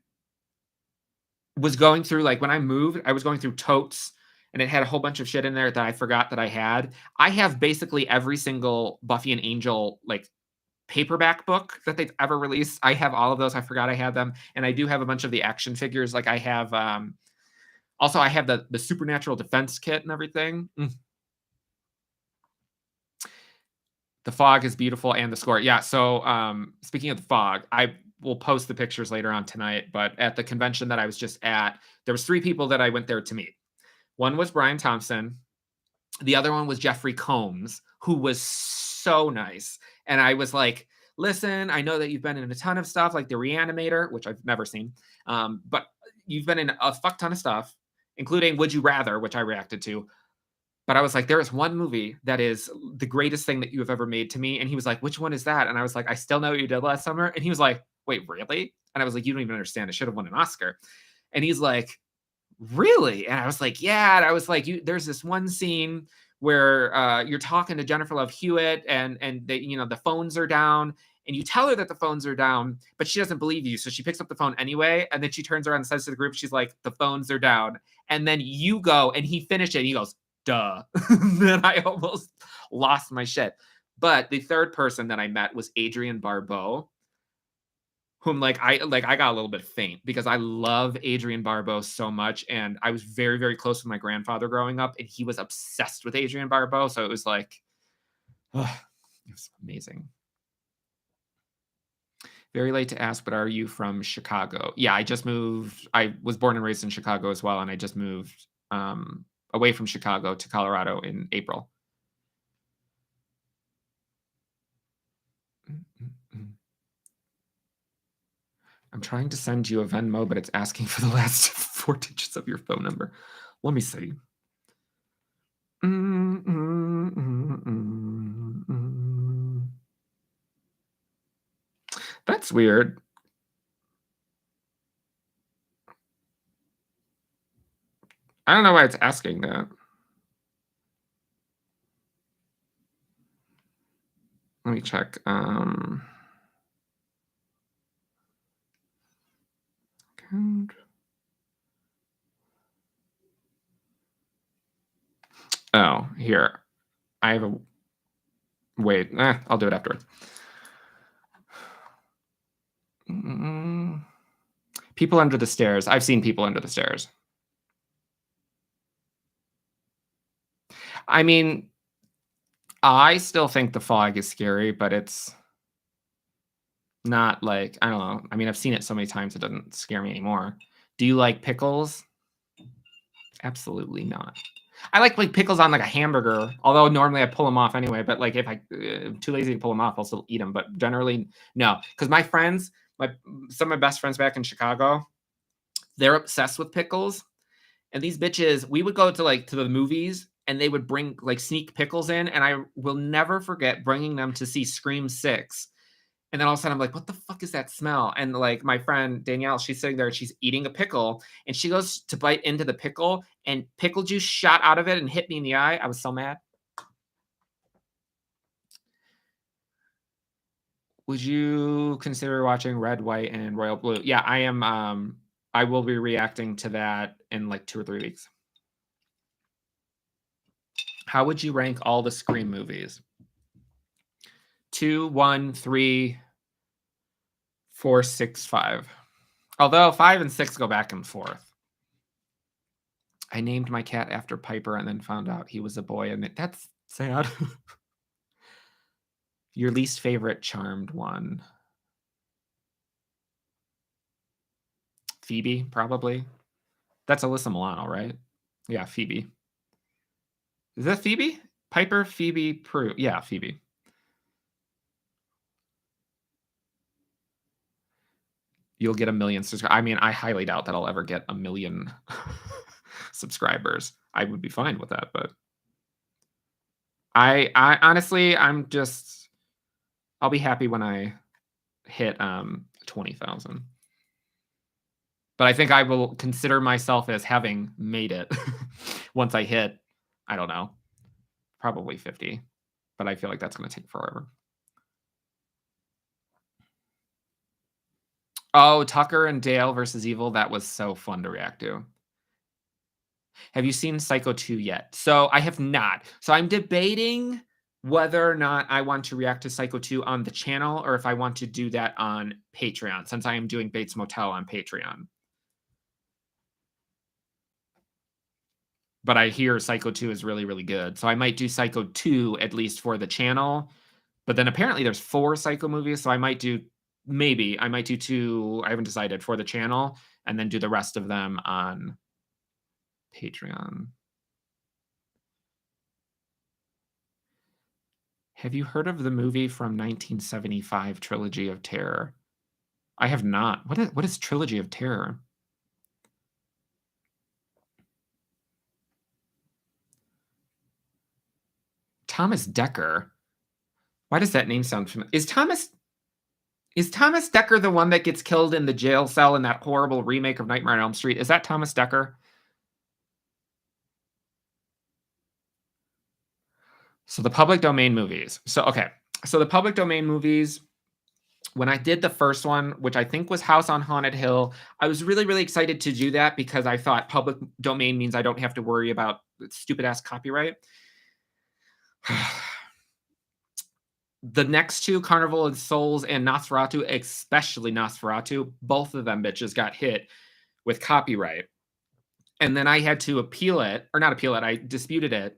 was going through, like, when I moved, I was going through totes, and it had a whole bunch of shit in there that I forgot that I had. I have basically every single Buffy and Angel, like, paperback book that they've ever released. I have all of those. I forgot I had them, and I do have a bunch of the action figures. Like, I have, also, I have the Supernatural Defense Kit and everything. The fog is beautiful, and the score. Yeah, so, speaking of the fog, I will post the pictures later on tonight, but at the convention that I was just at, there was 3 people that I went there to meet. One was Brian Thompson, the other one was Jeffrey Combs, who was so nice, and I was like, "Listen, I know that you've been in a ton of stuff, like The Reanimator," which I've never seen, but you've been in a fuck ton of stuff, including Would You Rather, which I reacted to. But I was like, there is one movie that is the greatest thing that you have ever made to me. And he was like, which one is that? And I was like, I Still Know What You Did Last Summer. And he was like, wait, really? And I was like, you don't even understand. It should have won an Oscar. And he's like, really? And I was like, yeah. And I was like, there's this one scene where you're talking to Jennifer Love Hewitt, and they, the phones are down, and you tell her that the phones are down, but she doesn't believe you. So she picks up the phone anyway. And then she turns around and says to the group, she's like, the phones are down. And then you go, and he finished it. And he goes, duh. Then I almost lost my shit. But the third person that I met was Adrienne Barbeau, whom I got a little bit faint because I love Adrienne Barbeau so much, and I was very, very close with my grandfather growing up, and he was obsessed with Adrienne Barbeau, so it was like, it was amazing. Very late to ask, but are you from Chicago? Yeah, I just moved. I was born and raised in Chicago as well, and I just moved away from Chicago to Colorado in April. I'm trying to send you a Venmo, but it's asking for the last 4 digits of your phone number. Let me see. That's weird. I don't know why it's asking that. Let me check. Account. Oh, here. I have a... Wait, I'll do it afterwards. People Under the Stairs. I've seen People Under the Stairs. I mean, I still think The Fog is scary, but it's not like, I don't know. I mean, I've seen it so many times, it doesn't scare me anymore. Do you like pickles? Absolutely not. I like pickles on like a hamburger, although normally I pull them off anyway. But like if I'm too lazy to pull them off, I'll still eat them. But generally, no, because my friends, some of my best friends back in Chicago, they're obsessed with pickles. And these bitches, we would go to the movies, and they would bring like sneak pickles in, and I will never forget bringing them to see Scream 6. And then all of a sudden I'm like, what the fuck is that smell? And like my friend Danielle, she's sitting there, she's eating a pickle, and she goes to bite into the pickle, and pickle juice shot out of it and hit me in the eye. I was so mad. Would you consider watching Red, White, and Royal Blue? Yeah, I am. I will be reacting to that in like 2 or 3 weeks. How would you rank all the Scream movies? 2, 1, 3, 4, 6, 5. Although 5 and 6 go back and forth. I named my cat after Piper and then found out he was a boy, and that's sad. Your least favorite Charmed one? Phoebe, probably. That's Alyssa Milano, right? Yeah, Phoebe. Is that Phoebe? Piper, Phoebe, Prue. Yeah, Phoebe. You'll get 1 million subscribers. I mean, I highly doubt that I'll ever get 1 million subscribers. I would be fine with that, but I honestly, I'll be happy when I hit 20,000. But I think I will consider myself as having made it once I hit, I don't know, probably 50. But I feel like that's going to take forever. Oh, Tucker and Dale versus Evil. That was so fun to react to. Have you seen Psycho 2 yet? So I have not. So I'm debating whether or not I want to react to Psycho 2 on the channel, or if I want to do that on Patreon, since I am doing Bates Motel on Patreon. But I hear Psycho 2 is really, really good. So I might do Psycho 2 at least for the channel. But then apparently there's 4 Psycho movies, so I might do 2, I haven't decided, for the channel, and then do the rest of them on Patreon. Have you heard of the movie from 1975, Trilogy of Terror? I have not. What is Trilogy of Terror? Thomas Dekker. Why does that name sound familiar? Is Thomas Dekker the one that gets killed in the jail cell in that horrible remake of Nightmare on Elm Street? Is that Thomas Dekker? So the public domain movies. So the public domain movies, when I did the first one, which I think was House on Haunted Hill, I was really, really excited to do that because I thought public domain means I don't have to worry about stupid ass copyright. The next 2, Carnival of Souls and Nosferatu, especially Nosferatu, both of them bitches got hit with copyright. And then I had to appeal it, or not appeal it, I disputed it.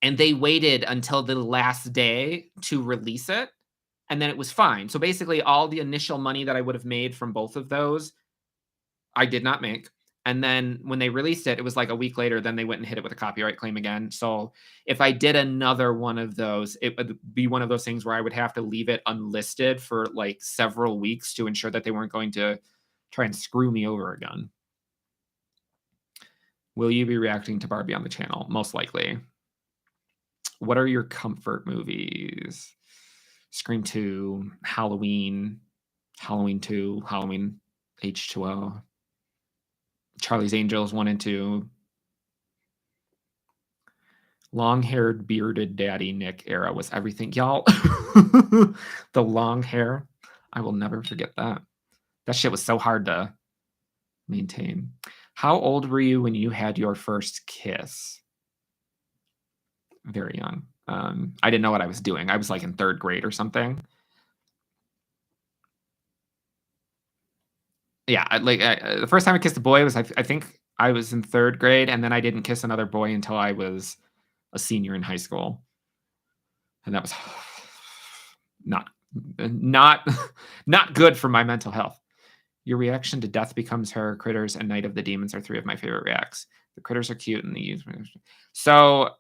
And they waited until the last day to release it, and then it was fine. So basically all the initial money that I would have made from both of those, I did not make. And then when they released it, it was like a week later, then they went and hit it with a copyright claim again. So if I did another one of those, it would be one of those things where I would have to leave it unlisted for like several weeks to ensure that they weren't going to try and screw me over again. Will you be reacting to Barbie on the channel? Most likely. What are your comfort movies? Scream 2, Halloween, Halloween 2, Halloween H2O, Charlie's Angels 1 and 2, long-haired, bearded daddy Nick era was everything. Y'all, the long hair, I will never forget that. That shit was so hard to maintain. How old were you when you had your first kiss? very young. I didn't know what I was doing. I was like in 3rd grade or something. Yeah, the first time I kissed a boy was I think I was in 3rd grade, and then I didn't kiss another boy until I was a senior in high school, and that was not not not good for my mental health. Your reaction to Death Becomes Her, Critters, and Night of the Demons are 3 of my favorite reacts. The critters are cute and the so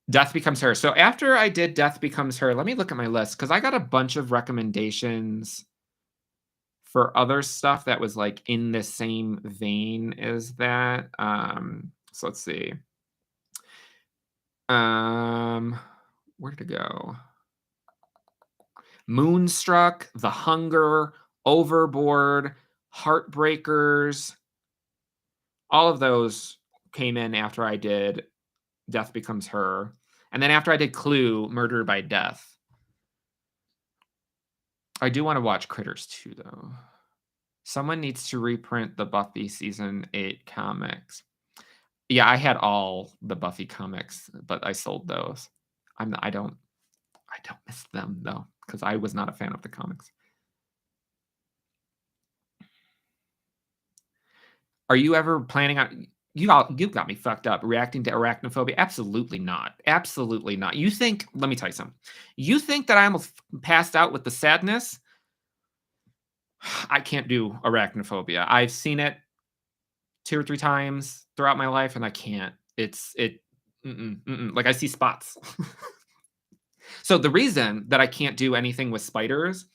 Death Becomes Her. So after I did Death Becomes Her, let me look at my list because I got a bunch of recommendations for other stuff that was like in the same vein as that. So let's see. Where did it go? Moonstruck, The Hunger, Overboard, Heartbreakers. All of those came in after I did Death Becomes Her. And then after I did Clue, Murder by Death. I do want to watch Critters too, though. Someone needs to reprint the Buffy season 8 comics. Yeah, I had all the Buffy comics, but I sold those. I don't miss them though, because I was not a fan of the comics. Are you ever planning on you got me fucked up reacting to arachnophobia? Absolutely not. Absolutely not. You think, let me tell you something. You think that I almost passed out with the sadness? I can't do arachnophobia. I've seen it 2 or 3 times throughout my life, and I can't. Like I see spots. So the reason that I can't do anything with spiders,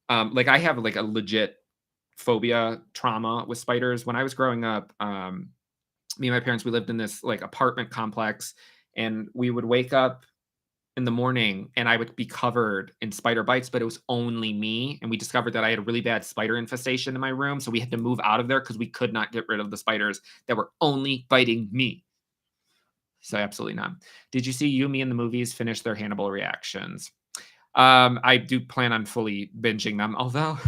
like I have like a legit phobia trauma with spiders. When I was growing up, me and my parents, we lived in this like apartment complex, and we would wake up in the morning and I would be covered in spider bites, but it was only me. And we discovered that I had a really bad spider infestation in my room. So we had to move out of there because we could not get rid of the spiders that were only biting me. So absolutely not. Did you see Yumi in the movies finish their Hannibal reactions? I do plan on fully binging them, although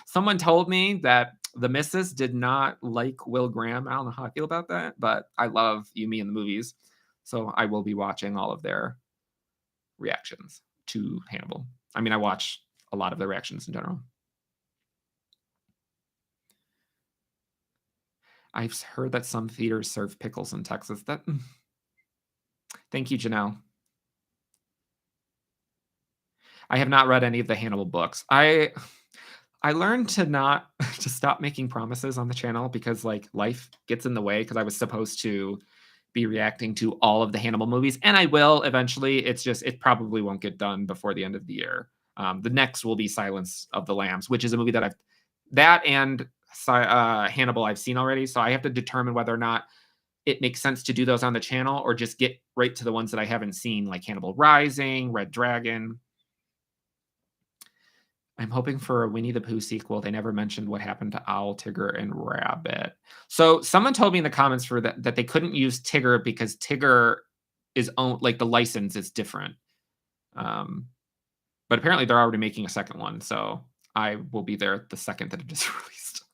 someone told me that the missus did not like Will Graham. I don't know how I feel about that, but I love Yumi in the movies. So I will be watching all of their reactions to Hannibal. I mean, I watch a lot of their reactions in general. I've heard that some theaters serve pickles in Texas. Thank you, Janelle. I have not read any of the Hannibal books. I learned to stop making promises on the channel because like life gets in the way because I was supposed to be reacting to all of the Hannibal movies, and I will eventually. It's just it probably won't get done before the end of the year. The next will be Silence of the Lambs, which is a movie that and Hannibal I've seen already, so I have to determine whether or not it makes sense to do those on the channel or just get right to the ones that I haven't seen, like Hannibal Rising, Red Dragon. I'm hoping for a Winnie the Pooh sequel. They never mentioned what happened to Owl, Tigger, and Rabbit. So someone told me in the comments for that they couldn't use Tigger because Tigger is like the license is different. But apparently they're already making a second one, so I will be there the second that it is released.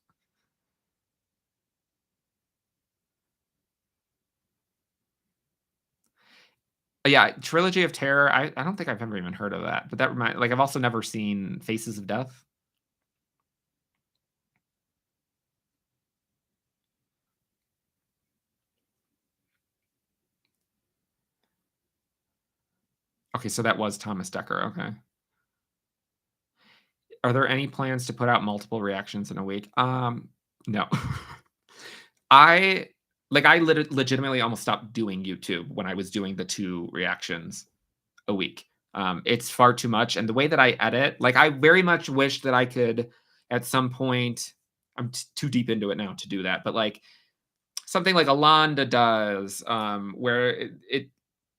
Yeah, Trilogy of Terror. I don't think I've ever even heard of that, but I've also never seen Faces of Death. Okay, so that was Thomas Dekker. Okay. Are there any plans to put out multiple reactions in a week? No. I legitimately almost stopped doing YouTube when I was doing the 2 reactions a week. It's far too much, and the way that I edit, like I very much wish that I could at some point. I'm too deep into it now to do that, but like something like Alonda does, where it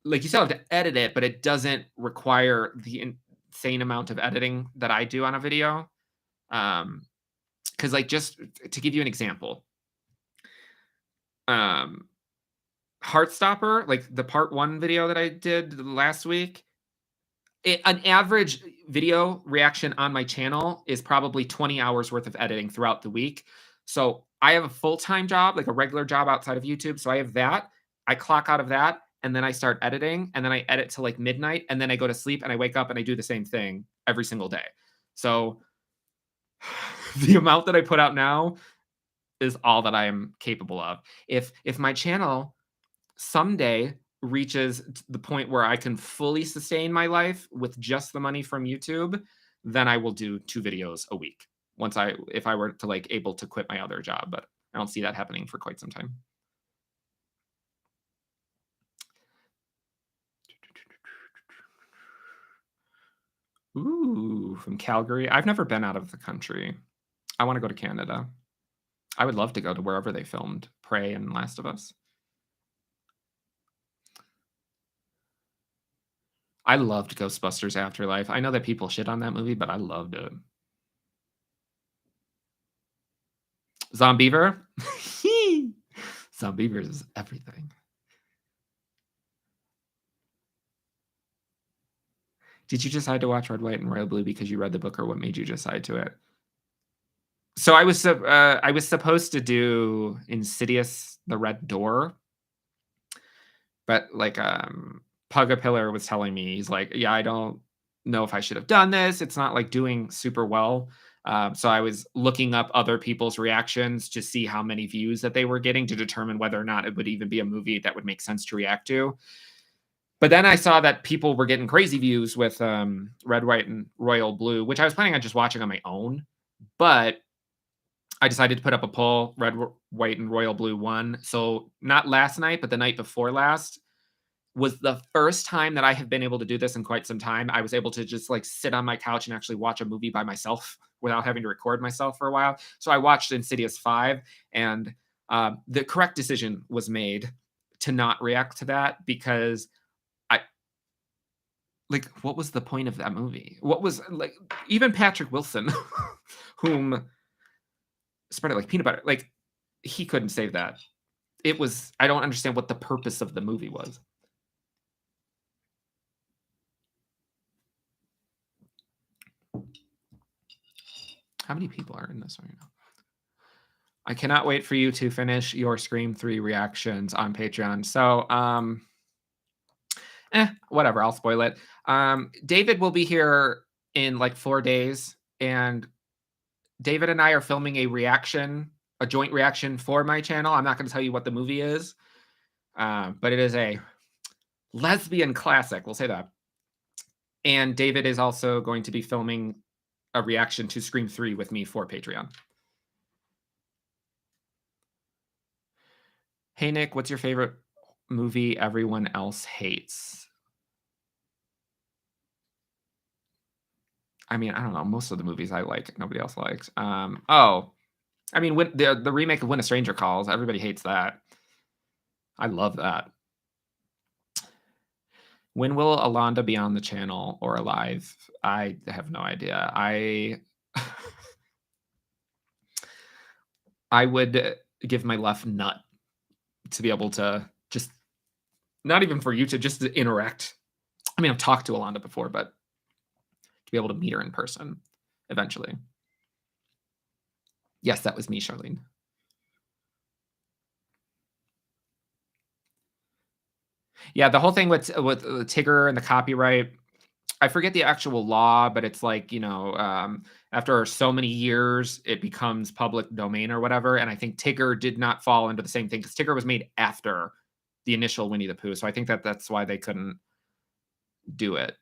like you still have to edit it, but it doesn't require the insane amount of editing that I do on a video. Because like just to give you an example, Heartstopper, like the part 1 video that I did last week, an average video reaction on my channel is probably 20 hours worth of editing throughout the week. So I have a full-time job, like a regular job outside of YouTube. So I have that. I clock out of that. and then I start editing, and then I edit till like midnight, and then I go to sleep, and I wake up and I do the same thing every single day. So the amount that I put out now is all that I am capable of. If my channel someday reaches the point where I can fully sustain my life with just the money from YouTube, then I will do 2 videos a week. If I were to like able to quit my other job, but I don't see that happening for quite some time. Ooh, from Calgary. I've never been out of the country. I want to go to Canada. I would love to go to wherever they filmed Prey and Last of Us. I loved Ghostbusters Afterlife. I know that people shit on that movie, but I loved it. Zombiever? Zombievers is everything. Did you decide to watch Red, White, and Royal Blue because you read the book, or what made you decide to it? So I was supposed to do Insidious: The Red Door, but like Pugapillar was telling me, he's like, yeah, I don't know if I should have done this. It's not like doing super well. So I was looking up other people's reactions to see how many views that they were getting to determine whether or not it would even be a movie that would make sense to react to. But then I saw that people were getting crazy views with Red, White, and Royal Blue, which I was planning on just watching on my own. But I decided to put up a poll. Red, White, and Royal Blue won. So not last night, but the night before last was the first time that I have been able to do this in quite some time. I was able to just like sit on my couch and actually watch a movie by myself without having to record myself for a while. So I watched Insidious 5, and the correct decision was made to not react to that, because what was the point of that movie? What was, like, even Patrick Wilson, whom spread it like peanut butter, like, he couldn't save that. I don't understand what the purpose of the movie was. How many people are in this right now? I cannot wait for you to finish your Scream 3 reactions on Patreon. So, whatever, I'll spoil it. David will be here in like 4 days, and David and I are filming a joint reaction for my channel. I'm not going to tell you what the movie is, but it is a lesbian classic. We'll say that. And David is also going to be filming a reaction to Scream 3 with me for Patreon. Hey, Nick, what's your favorite movie everyone else hates? I mean, I don't know. Most of the movies I like, nobody else likes. I mean, the remake of When a Stranger Calls, everybody hates that. I love that. When will Alonda be on the channel or alive? I have no idea. I would give my left nut to be able to just, not even for YouTube, just to interact. I mean, I've talked to Alonda before, but to be able to meet her in person eventually. Yes, that was me, Charlene. Yeah, the whole thing with Tigger and the copyright, I forget the actual law, but it's like, after so many years, it becomes public domain or whatever. And I think Tigger did not fall into the same thing, because Tigger was made after the initial Winnie the Pooh. So I think that's why they couldn't do it.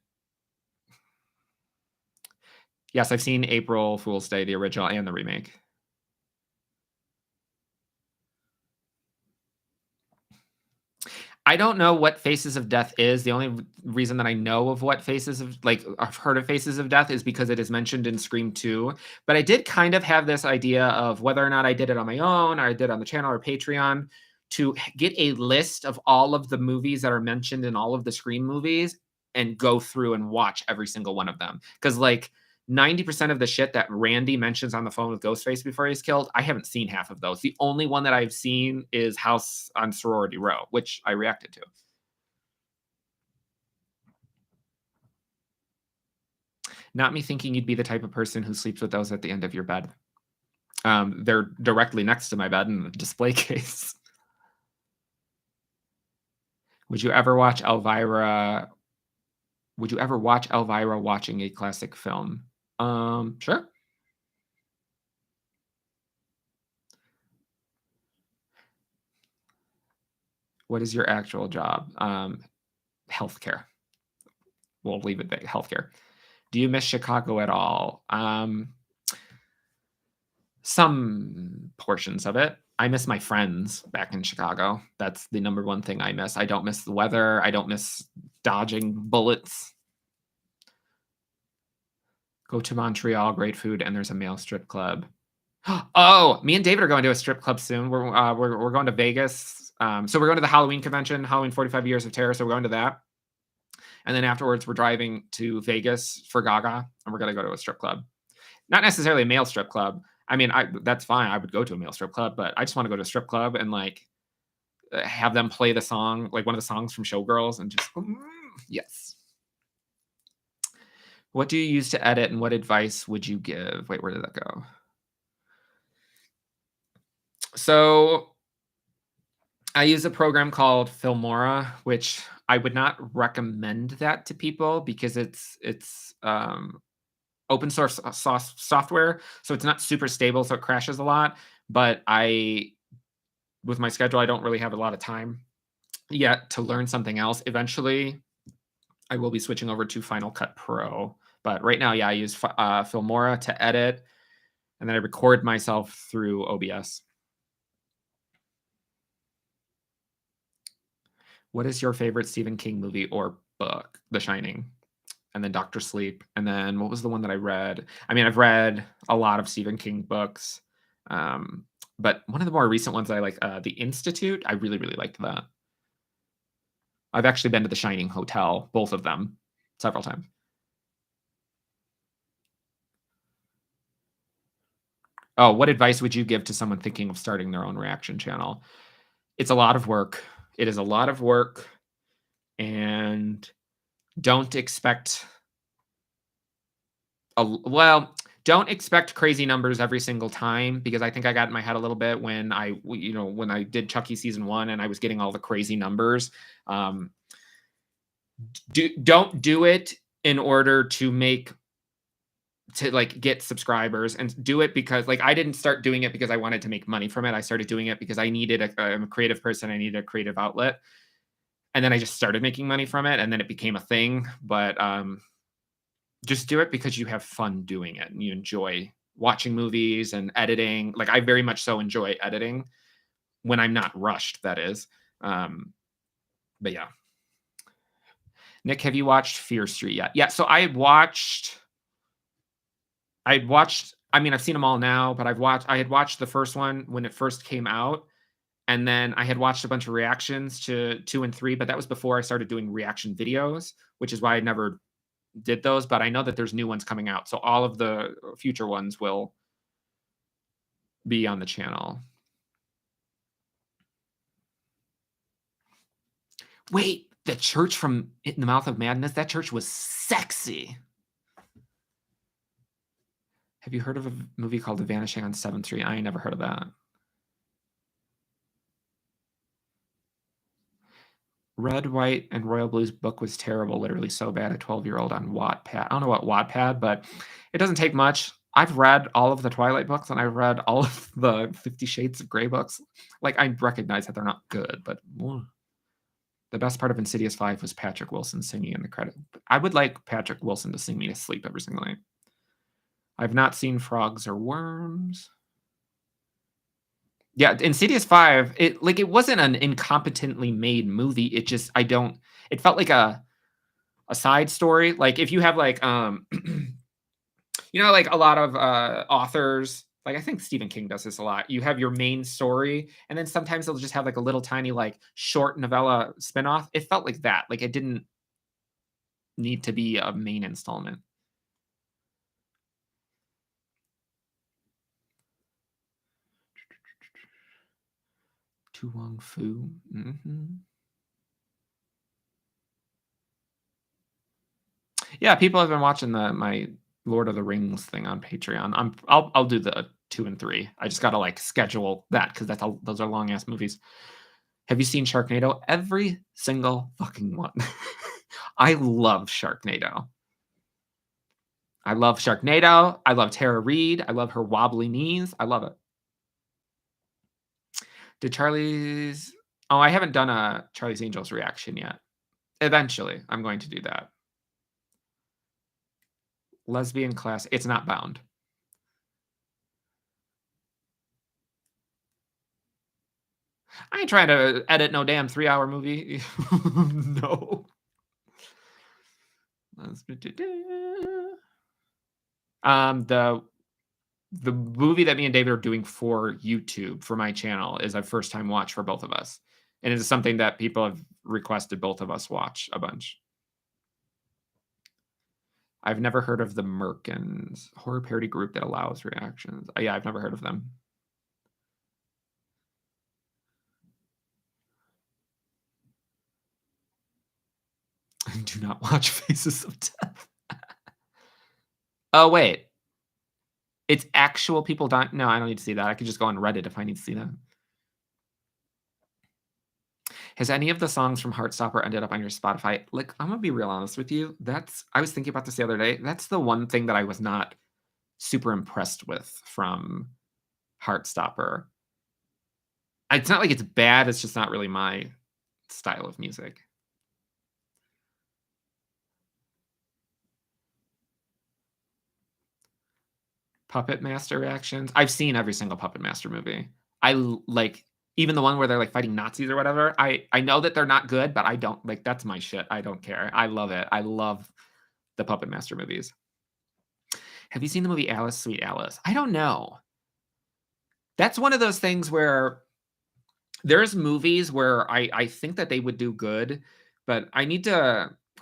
Yes, I've seen April Fool's Day, the original and the remake. I don't know what Faces of Death is. The only reason that I know of what I've heard of Faces of Death is because it is mentioned in Scream 2. But I did kind of have this idea of whether or not I did it on my own, or I did it on the channel or Patreon, to get a list of all of the movies that are mentioned in all of the Scream movies and go through and watch every single one of them. Because 90% of the shit that Randy mentions on the phone with Ghostface before he's killed, I haven't seen half of those. The only one that I've seen is House on Sorority Row, which I reacted to. Not me thinking you'd be the type of person who sleeps with those at the end of your bed. They're directly next to my bed in the display case. Would you ever watch Elvira would you ever watch Elvira watching a classic film? Sure. What is your actual job? Healthcare. We'll leave it vague. Healthcare. Do you miss Chicago at all? Some portions of it. I miss my friends back in Chicago. That's the number one thing I miss. I don't miss the weather. I don't miss dodging bullets. Go to Montreal, great food, and there's a male strip club. Oh, me and David are going to a strip club soon. We're going to Vegas. So we're going to the Halloween convention, Halloween 45 Years of Terror. So we're going to that. And then afterwards, we're driving to Vegas for Gaga, and we're going to go to a strip club. Not necessarily a male strip club. I mean, that's fine. I would go to a male strip club, but I just want to go to a strip club and like have them play the song, like one of the songs from Showgirls, and just yes. What do you use to edit, and what advice would you give? Wait, where did that go? So I use a program called Filmora, which I would not recommend that to people because it's open source software, so it's not super stable, so it crashes a lot. But with my schedule, I don't really have a lot of time yet to learn something else. Eventually, I will be switching over to Final Cut Pro. But right now, yeah, I use Filmora to edit, and then I record myself through OBS. What is your favorite Stephen King movie or book? The Shining, and then Doctor Sleep, and then what was the one that I read? I mean, I've read a lot of Stephen King books, but one of the more recent ones I like, The Institute. I really, really liked that. I've actually been to the Shining Hotel, both of them, several times. Oh, what advice would you give to someone thinking of starting their own reaction channel? It's a lot of work. It is a lot of work, and don't expect don't expect crazy numbers every single time, because I think I got in my head a little bit when I did Chucky season 1 and I was getting all the crazy numbers. Don't do it in order to get subscribers, and do it because I didn't start doing it because I wanted to make money from it. I started doing it because I'm a creative person. I needed a creative outlet. And then I just started making money from it, and then it became a thing. But just do it because you have fun doing it and you enjoy watching movies and editing. Like, I very much so enjoy editing when I'm not rushed, that is. But yeah. Nick, have you watched Fear Street yet? Yeah, so I've seen them all now, but I had watched the first one when it first came out. And then I had watched a bunch of reactions to 2 and 3, but that was before I started doing reaction videos, which is why I never did those. But I know that there's new ones coming out, so all of the future ones will be on the channel. Wait, the church from In the Mouth of Madness? That church was sexy. Have you heard of a movie called The Vanishing on 7th Street? I ain't never heard of that. Red, White, and Royal Blue's book was terrible, literally so bad. A 12-year-old on Wattpad. I don't know what Wattpad, but it doesn't take much. I've read all of the Twilight books, and I've read all of the 50 Shades of Grey books. I recognize that they're not good, but the best part of Insidious 5 was Patrick Wilson singing in the credit. I would like Patrick Wilson to sing me to sleep every single night. I've not seen Frogs or Worms. Yeah, Insidious 5, it wasn't an incompetently made movie. It felt like a side story. Like, if you have a lot of authors, I think Stephen King does this a lot. You have your main story, and then sometimes they'll just have a little tiny short novella spinoff. It felt like that. It didn't need to be a main installment. Tu Wong Fu. Yeah, people have been watching my Lord of the Rings thing on Patreon. I'll do the 2 and 3. I just gotta schedule that because those are long ass movies. Have you seen Sharknado? Every single fucking one. I love Sharknado. I love Sharknado. I love Tara Reid. I love her wobbly knees. I love it. Did Charlie's Oh, I haven't done a Charlie's Angels reaction yet. Eventually, I'm going to do that. Lesbian class. It's not bound. I ain't trying to edit no damn 3-hour movie. No. The movie that me and David are doing for YouTube for my channel is a first time watch for both of us. And it is something that people have requested both of us watch a bunch. I've never heard of the Merkins, horror parody group that allows reactions. Yeah, I've never heard of them. Do not watch Faces of Death. Oh, wait. It's actual people dying? No, I don't need to see that. I could just go on Reddit if I need to see that. Has any of the songs from Heartstopper ended up on your Spotify? Like, I'm gonna be real honest with you. I was thinking about this the other day. That's the one thing that I was not super impressed with from Heartstopper. It's not like it's bad, it's just not really my style of music. Puppet Master reactions. I've seen every single Puppet Master movie. Like even the one where they're like fighting Nazis or whatever. I know that they're not good, but I don't like that's my shit. I don't care. I love it. I love the Puppet Master movies. Have you seen the movie Alice, Sweet Alice? I don't know. That's one of those things where there's movies where I think that they would do good, but I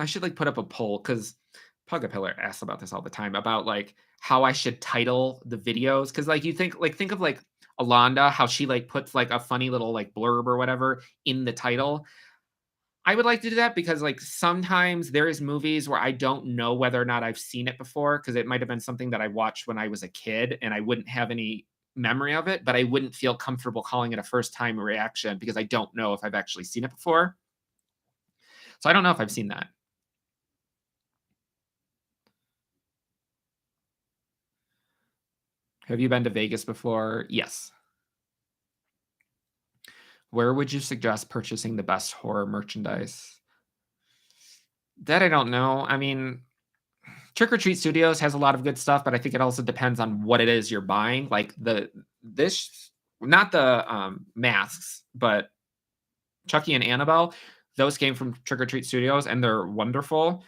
should like put up a poll because Pugapillar asks about this all the time about like how I should title the videos because like you think of like Alonda, how she like puts like a funny little like blurb or whatever in the title. I would like to do that because like sometimes there is movies where I don't know whether or not I've seen it before because it might have been something that I watched when I was a kid and I wouldn't have any memory of it, but I wouldn't feel comfortable calling it a first time reaction because I don't know if I've actually seen it before. So I don't know if I've seen that. Have you been to Vegas before? Yes. Where would you suggest purchasing the best horror merchandise? That I don't know. I mean, Trick or Treat Studios has a lot of good stuff, but I think it also depends on what it is you're buying. Like not the masks, but Chucky and Annabelle, those came from Trick or Treat Studios and they're wonderful.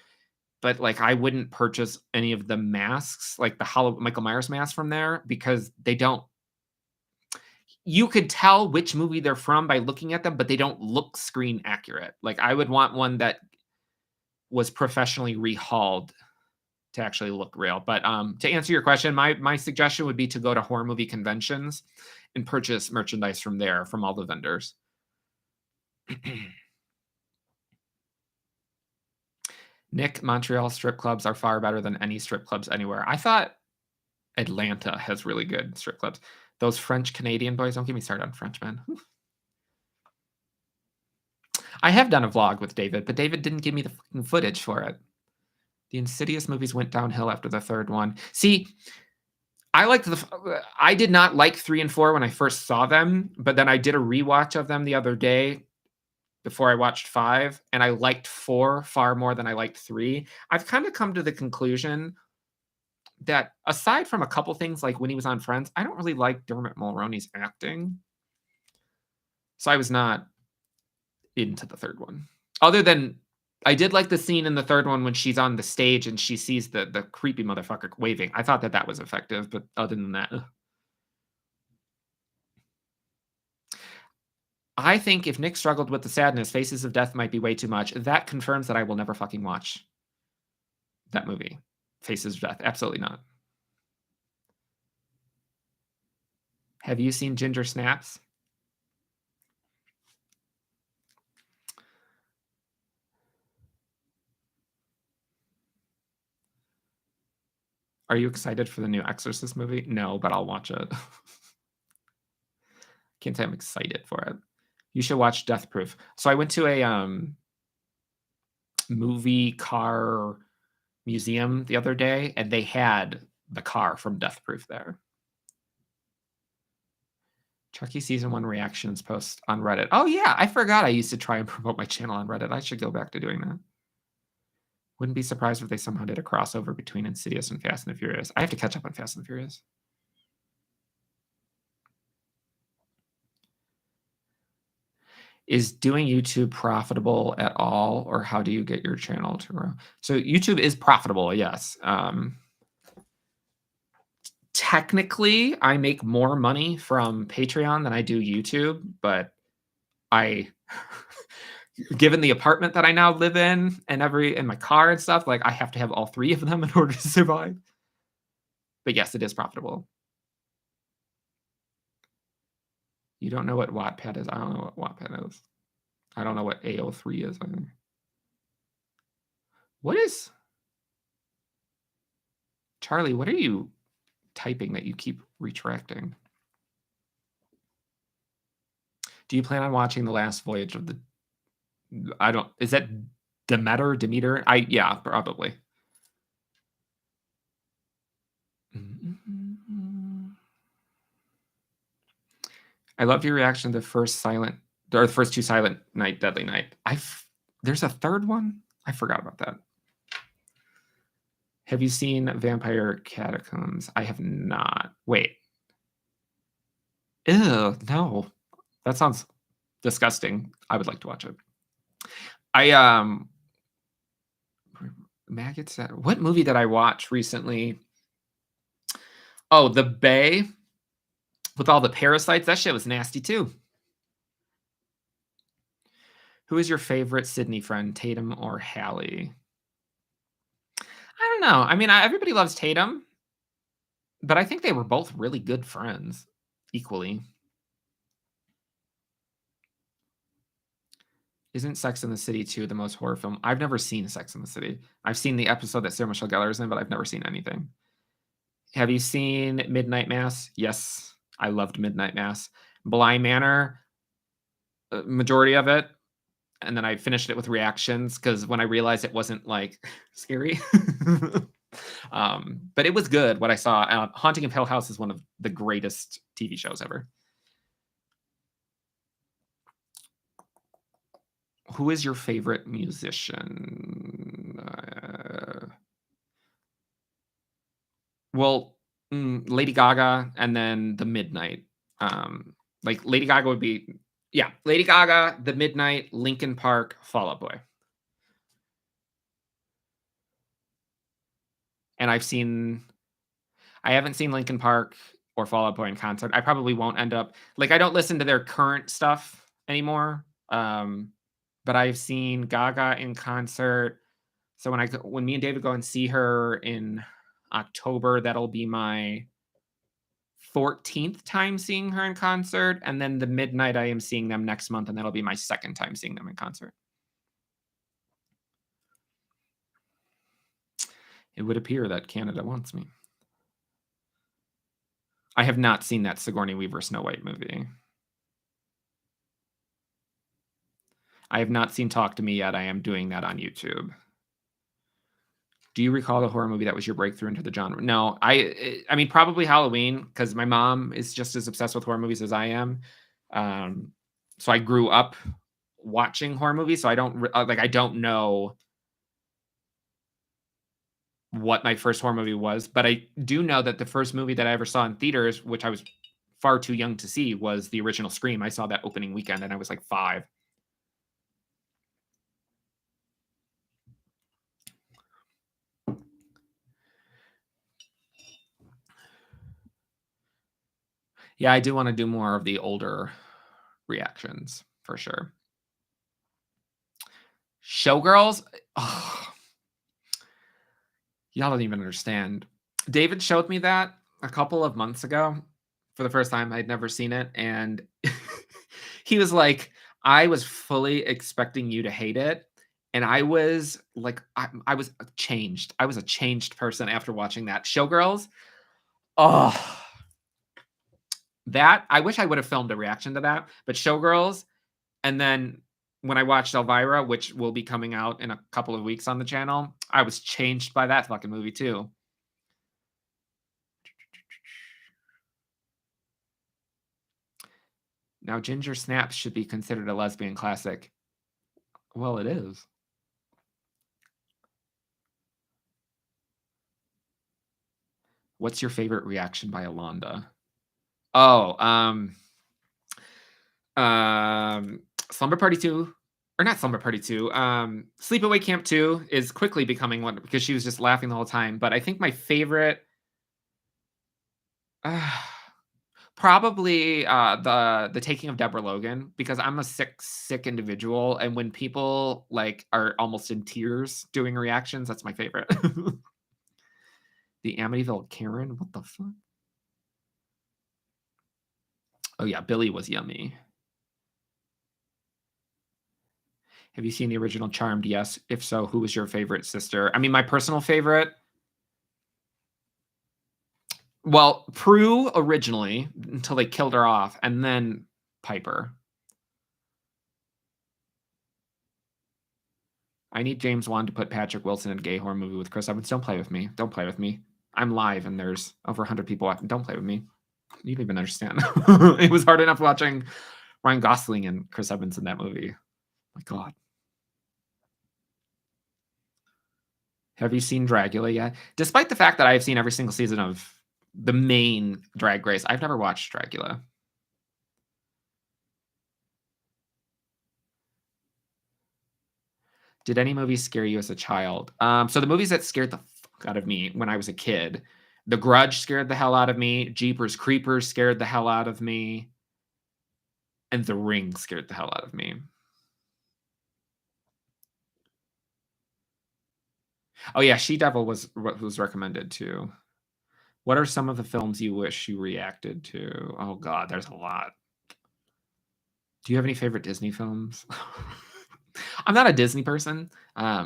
But like I wouldn't purchase any of the masks, like the Michael Myers mask from there, because you could tell which movie they're from by looking at them, but they don't look screen accurate. Like I would want one that was professionally rehauled to actually look real. But to answer your question, my suggestion would be to go to horror movie conventions and purchase merchandise from there from all the vendors. Nick, Montreal strip clubs are far better than any strip clubs anywhere. I thought Atlanta has really good strip clubs. Those French Canadian boys, don't get me started on Frenchmen. I have done a vlog with David, but David didn't give me the fucking footage for it. The Insidious movies went downhill after the third one. See, I did not like 3 and 4 when I first saw them, but then I did a rewatch of them the other day before I watched 5, and I liked 4 far more than I liked 3. I've kind of come to the conclusion that aside from a couple things like when he was on Friends, I don't really like Dermot Mulroney's acting. So I was not into the third one. Other than I did like the scene in the third one when she's on the stage and she sees the creepy motherfucker waving. I thought that was effective, but other than that, I think if Nick struggled with the sadness, Faces of Death might be way too much. That confirms that I will never fucking watch that movie. Faces of Death. Absolutely not. Have you seen Ginger Snaps? Are you excited for the new Exorcist movie? No, but I'll watch it. Can't say I'm excited for it. You should watch Death Proof. So I went to a movie car museum the other day, and they had the car from Death Proof there. Chucky season 1 reactions post on Reddit. Oh yeah, I forgot I used to try and promote my channel on Reddit. I should go back to doing that. Wouldn't be surprised if they somehow did a crossover between Insidious and Fast and the Furious. I have to catch up on Fast and the Furious. Is doing YouTube profitable at all, or how do you get your channel to grow? So YouTube is profitable, yes. Technically, I make more money from Patreon than I do YouTube, but I, given the apartment that I now live in and my car and stuff, like I have to have all 3 of them in order to survive. But yes, it is profitable. You don't know what Wattpad is. I don't know what Wattpad is. I don't know what AO3 is either. What is... Charlie, what are you typing that you keep retracting? Do you plan on watching The Last Voyage of the... I don't... Is that Demeter? Yeah, probably. I loved your reaction to the first 2 Silent Night, Deadly Night. There's a third one? I forgot about that. Have you seen Vampire Catacombs? I have not. Wait. Ew, no. That sounds disgusting. I would like to watch it. Maggots. What movie did I watch recently? Oh, The Bay with all the parasites. That shit was nasty too. Who is your favorite Sydney friend, Tatum or Hallie? I don't know. I mean, everybody loves Tatum, but I think they were both really good friends, equally. Isn't Sex and the City 2 the most horror film? I've never seen Sex and the City. I've seen the episode that Sarah Michelle Gellar is in, but I've never seen anything. Have you seen Midnight Mass? Yes, I loved Midnight Mass. Bly Manor, majority of it. And then I finished it with reactions because when I realized it wasn't like scary. But it was good what I saw. Haunting of Hill House is one of the greatest TV shows ever. Who is your favorite musician? Well, Lady Gaga and then The Midnight. Like Lady Gaga would be, yeah, Lady Gaga, The Midnight, Linkin Park, Fall Out Boy. And I haven't seen Linkin Park or Fall Out Boy in concert. I probably won't end up, like, I don't listen to their current stuff anymore. But I've seen Gaga in concert. So when me and David go and see her in October, that'll be my 14th time seeing her in concert. And then The Midnight, I am seeing them next month, and that'll be my 2nd time seeing them in concert. It would appear that Canada wants me. I have not seen that Sigourney Weaver Snow White movie. I have not seen Talk to Me yet. I am doing that on YouTube. Do you recall the horror movie that was your breakthrough into the genre? No, I mean, probably Halloween, because my mom is just as obsessed with horror movies as I am. So I grew up watching horror movies, so I don't know what my first horror movie was, but I do know that the first movie that I ever saw in theaters, which I was far too young to see, was the original Scream. I saw that opening weekend, and I was like 5. Yeah, I do want to do more of the older reactions for sure. Showgirls? Oh, y'all don't even understand. David showed me that a couple of months ago for the first time. I'd never seen it. And he was like, I was fully expecting you to hate it. And I was like, I was changed. I was a changed person after watching that. Showgirls? Oh, that, I wish I would have filmed a reaction to that. But Showgirls And then when I watched Elvira, which will be coming out in a couple of weeks on the channel, I was changed by that fucking movie too. Now, Ginger Snaps should be considered a lesbian classic. Well, it is. What's your favorite reaction by Alonda? Oh, Slumber Party 2, or not Slumber Party 2, Sleepaway Camp 2 is quickly becoming one because she was just laughing the whole time. But I think my favorite, probably the Taking of Deborah Logan, because I'm a sick individual, and when people like are almost in tears doing reactions, that's my favorite. The Amityville Karen, what the fuck? Oh yeah, Billy was yummy. Have you seen the original Charmed? Yes. If so, who was your favorite sister? I mean, my personal favorite. Well, Prue originally, until they killed her off, and then Piper. I need James Wan to put Patrick Wilson in a gay horror movie with Chris Evans. Don't play with me. Don't play with me. I'm live and there's over 100 people watching. Don't play with me. You don't even understand. It was hard enough watching Ryan Gosling and Chris Evans in that movie. My God. Have you seen Dragula yet? Despite the fact that I have seen every single season of the main Drag Race, I've never watched Dragula. Did any movies scare you as a child? So the movies that scared the fuck out of me when I was a kid, The Grudge scared the hell out of me. Jeepers Creepers scared the hell out of me. And The Ring scared the hell out of me. Oh yeah, She-Devil was recommended too. What are some of the films you wish you reacted to? Oh God, there's a lot. Do you have any favorite Disney films? I'm not a Disney person. I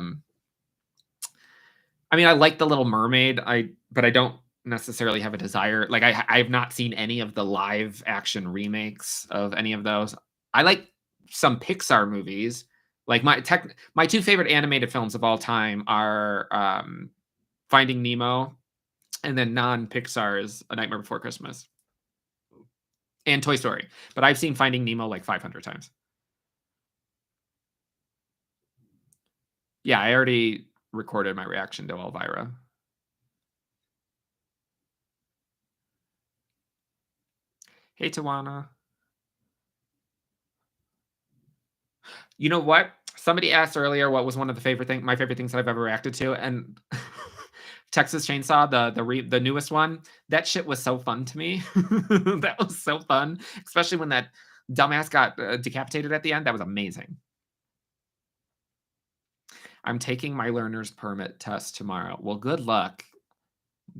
mean, I like The Little Mermaid. But I don't necessarily have a desire. Like I've not seen any of the live action remakes of any of those. I like some Pixar movies. Like my two favorite animated films of all time are Finding Nemo, and then non-Pixar's A Nightmare Before Christmas and Toy Story. But I've seen Finding Nemo like 500 times. Yeah, I already recorded my reaction to Elvira. Hey, Tawana. You know what? Somebody asked earlier what was one of my favorite things that I've ever reacted to, and Texas Chainsaw, the newest one. That shit was so fun to me. That was so fun, especially when that dumbass got decapitated at the end. That was amazing. I'm taking my learner's permit test tomorrow. Well, good luck.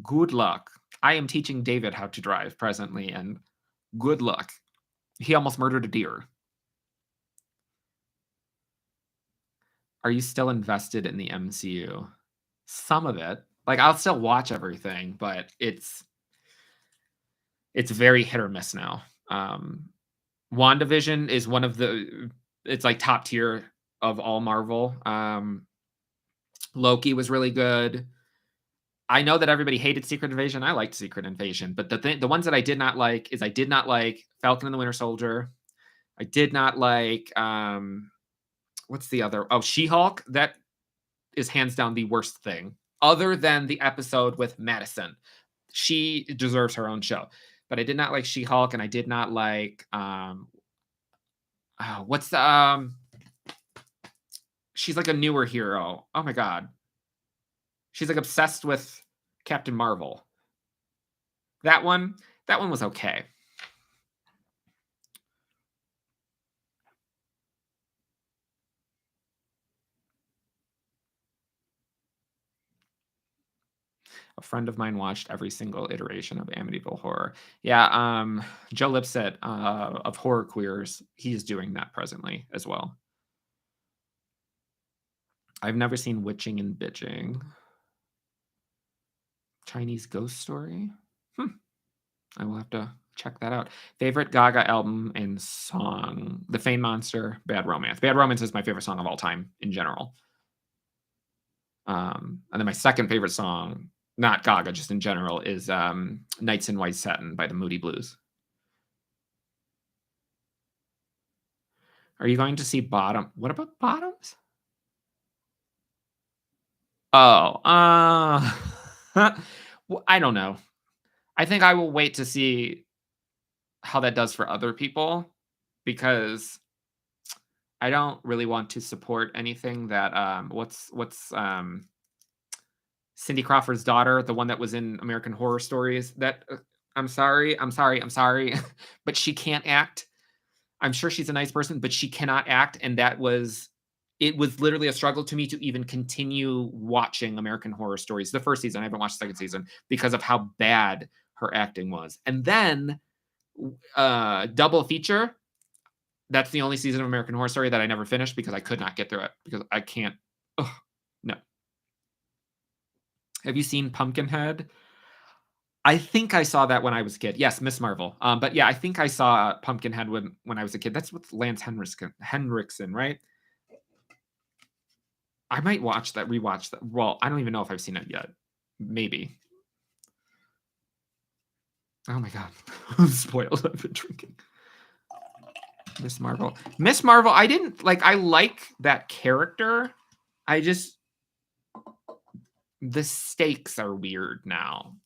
Good luck. I am teaching David how to drive presently, and good luck. He almost murdered a deer. Are you still invested in the MCU? Some of it. Like, I'll still watch everything, but it's very hit or miss now. WandaVision is one of it's like top tier of all Marvel. Loki was really good. I know that everybody hated Secret Invasion. I liked Secret Invasion, but the ones that I did not like is I did not like Falcon and the Winter Soldier. I did not like what's the other? Oh, She-Hulk. That is hands down the worst thing, other than the episode with Madison. She deserves her own show. But I did not like She-Hulk, and I did not like what's the she's like a newer hero. Oh my God. She's like obsessed with Captain Marvel. That one was okay. A friend of mine watched every single iteration of Amityville Horror. Yeah, Joe Lipset of Horror Queers, he's doing that presently as well. I've never seen Witching and Bitching. Chinese ghost story? I will have to check that out. Favorite Gaga album and song? The Fame Monster, Bad Romance. Bad Romance is my favorite song of all time in general. And then my second favorite song, not Gaga, just in general, is Nights in White Satin by the Moody Blues. Are you going to see Bottom? What about Bottoms? Oh, well, I don't know. I think I will wait to see how that does for other people because I don't really want to support anything that what's Cindy Crawford's daughter, the one that was in American Horror Stories. That I'm sorry, but she can't act. I'm sure she's a nice person, but she cannot act, and it was literally a struggle to me to even continue watching American Horror Stories. The first season, I haven't watched the second season because of how bad her acting was. And then double feature. That's the only season of American Horror Story that I never finished because I could not get through it because I can't. Ugh, no. Have you seen Pumpkinhead? I think I saw that when I was a kid. Yes, Miss Marvel. But yeah, I think I saw Pumpkinhead when I was a kid. That's with Lance Henriksen, right? I might rewatch that. Well, I don't even know if I've seen it yet. Maybe. Oh my god. Spoiled. I've been drinking. Miss Marvel. Miss Marvel, I didn't like I like that character. I just the stakes are weird now.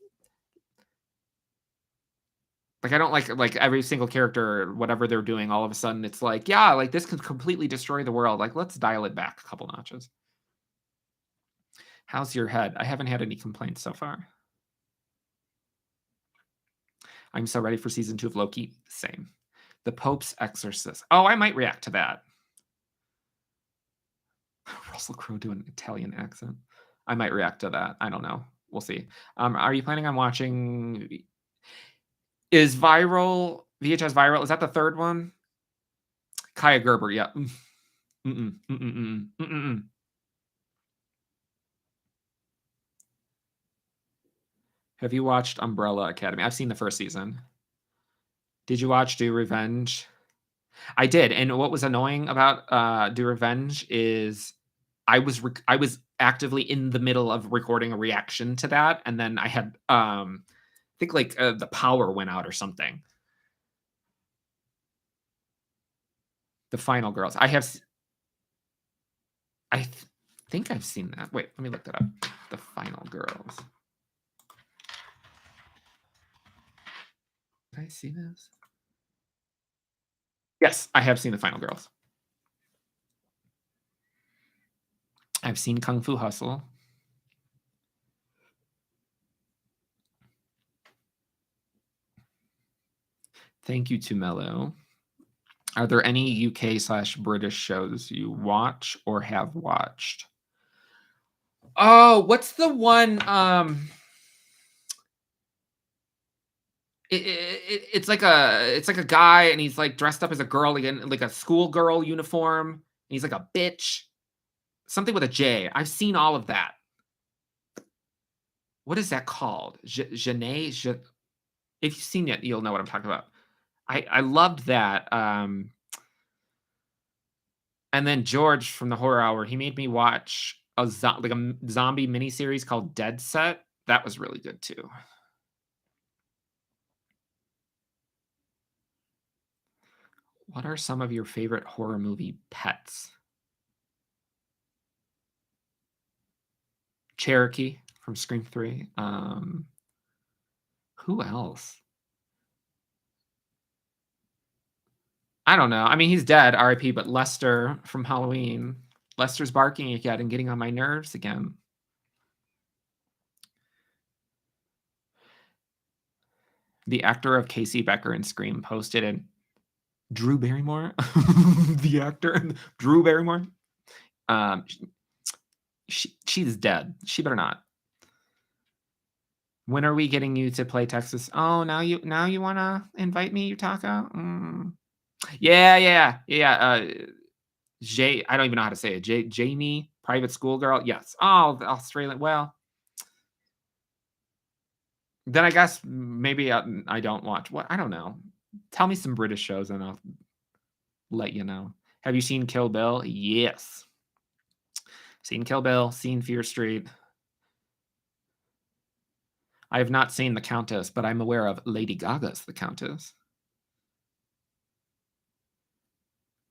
Like I don't like every single character, whatever they're doing, all of a sudden it's like, yeah, like this could completely destroy the world. Like let's dial it back a couple notches. How's your head? I haven't had any complaints so far. I'm so ready for season 2 of Loki. Same. The Pope's Exorcist. Oh, I might react to that. Russell Crowe doing an Italian accent. I might react to that. I don't know. We'll see. Are you planning on watching? Is Viral VHS Viral? Is that the third one? Kaya Gerber. Yeah. Have you watched Umbrella Academy? I've seen the first season. Did you watch Do Revenge? I did. And what was annoying about Do Revenge is I was actively in the middle of recording a reaction to that, and then I had I think like the power went out or something. The Final Girls. I think I've seen that. Wait, let me look that up. The Final Girls. Did I see this? Yes, I have seen The Final Girls. I've seen Kung Fu Hustle. Thank you to Mello. Are there any UK/British shows you watch or have watched? Oh, what's the one? It's like a guy and he's like dressed up as a girl again, like a schoolgirl uniform. And he's like a bitch. Something with a J. I've seen all of that. What is that called? If you've seen it, you'll know what I'm talking about. I loved that. And then George from the Horror Hour, he made me watch a zombie miniseries called Dead Set. That was really good too. What are some of your favorite horror movie pets? Cherokee from Scream 3. Who else? I don't know. I mean, he's dead, R.I.P., but Lester from Halloween. Lester's barking again and getting on my nerves again. The actor of Casey Becker in Scream posted in Drew Barrymore, the actor, Drew Barrymore. She's dead. She better not. When are we getting you to play Texas? Oh, now you want to invite me, Yutaka? Yeah. I don't even know how to say it. Jamie, private school girl. Yes. Oh, the Australian. Well, Then I guess maybe I don't watch what I don't know. Tell me some British shows and I'll let you know. Have you seen Kill Bill? Yes. Seen Kill Bill, seen Fear Street. I have not seen The Countess, but I'm aware of Lady Gaga's The Countess.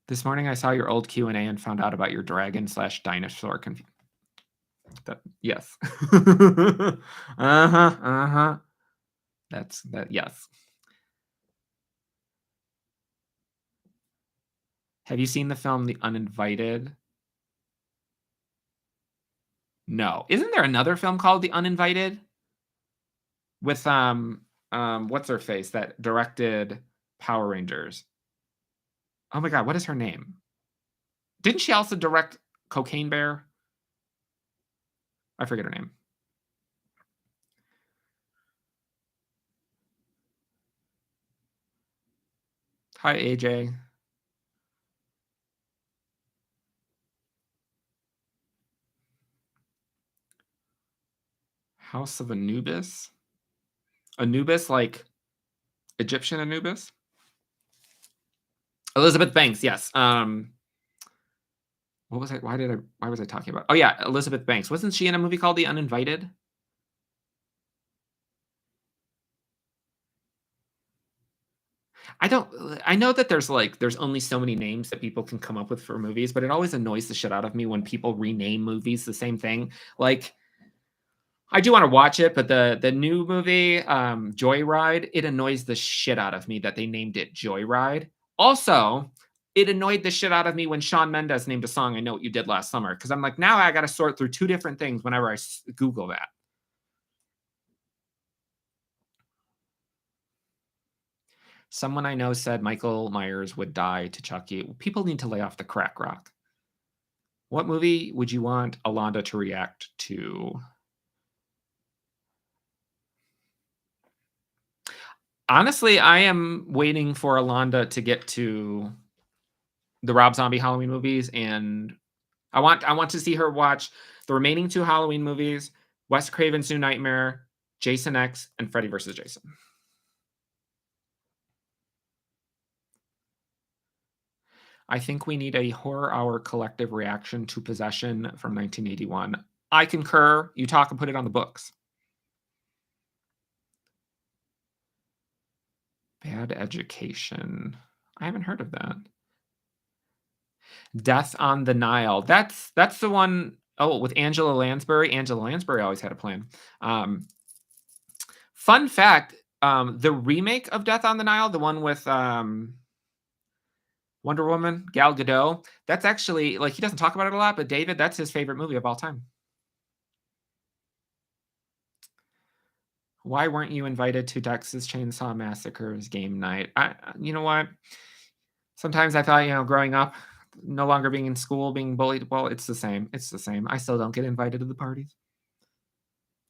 This morning I saw your old Q&A and found out about your dragon/dinosaur confusion. Yes. Uh-huh. That's that, yes. Have you seen the film The Uninvited? No. Isn't there another film called The Uninvited? With what's her face that directed Power Rangers? Oh my god, what is her name? Didn't she also direct Cocaine Bear? I forget her name. Hi, AJ. House of Anubis? Anubis, like Egyptian Anubis? Elizabeth Banks, yes. What was I? Why was I talking about? Oh yeah, Elizabeth Banks. Wasn't she in a movie called The Uninvited? I know that there's only so many names that people can come up with for movies, but it always annoys the shit out of me when people rename movies the same thing. Like I do want to watch it, but the new movie, Joyride, it annoys the shit out of me that they named it Joyride. Also, it annoyed the shit out of me when Shawn Mendes named a song "I Know What You Did Last Summer" because I'm like, now I got to sort through two different things whenever I Google that. Someone I know said Michael Myers would die to Chucky. People need to lay off the crack rock. What movie would you want Alonda to react to? Honestly, I am waiting for Alonda to get to the Rob Zombie Halloween movies, and I want to see her watch the remaining two Halloween movies, Wes Craven's New Nightmare, Jason X, and Freddy vs. Jason. I think we need a horror hour collective reaction to Possession from 1981. I concur. You talk and put it on the books. Bad Education. I haven't heard of that. Death on the Nile. That's the one. Oh, with Angela Lansbury. Angela Lansbury always had a plan. Fun fact: the remake of Death on the Nile, the one with Wonder Woman, Gal Gadot. That's actually like he doesn't talk about it a lot, but David, that's his favorite movie of all time. Why weren't you invited to Texas Chainsaw Massacre's game night? You know what? Sometimes I thought, growing up, no longer being in school, being bullied, well, it's the same. It's the same. I still don't get invited to the parties.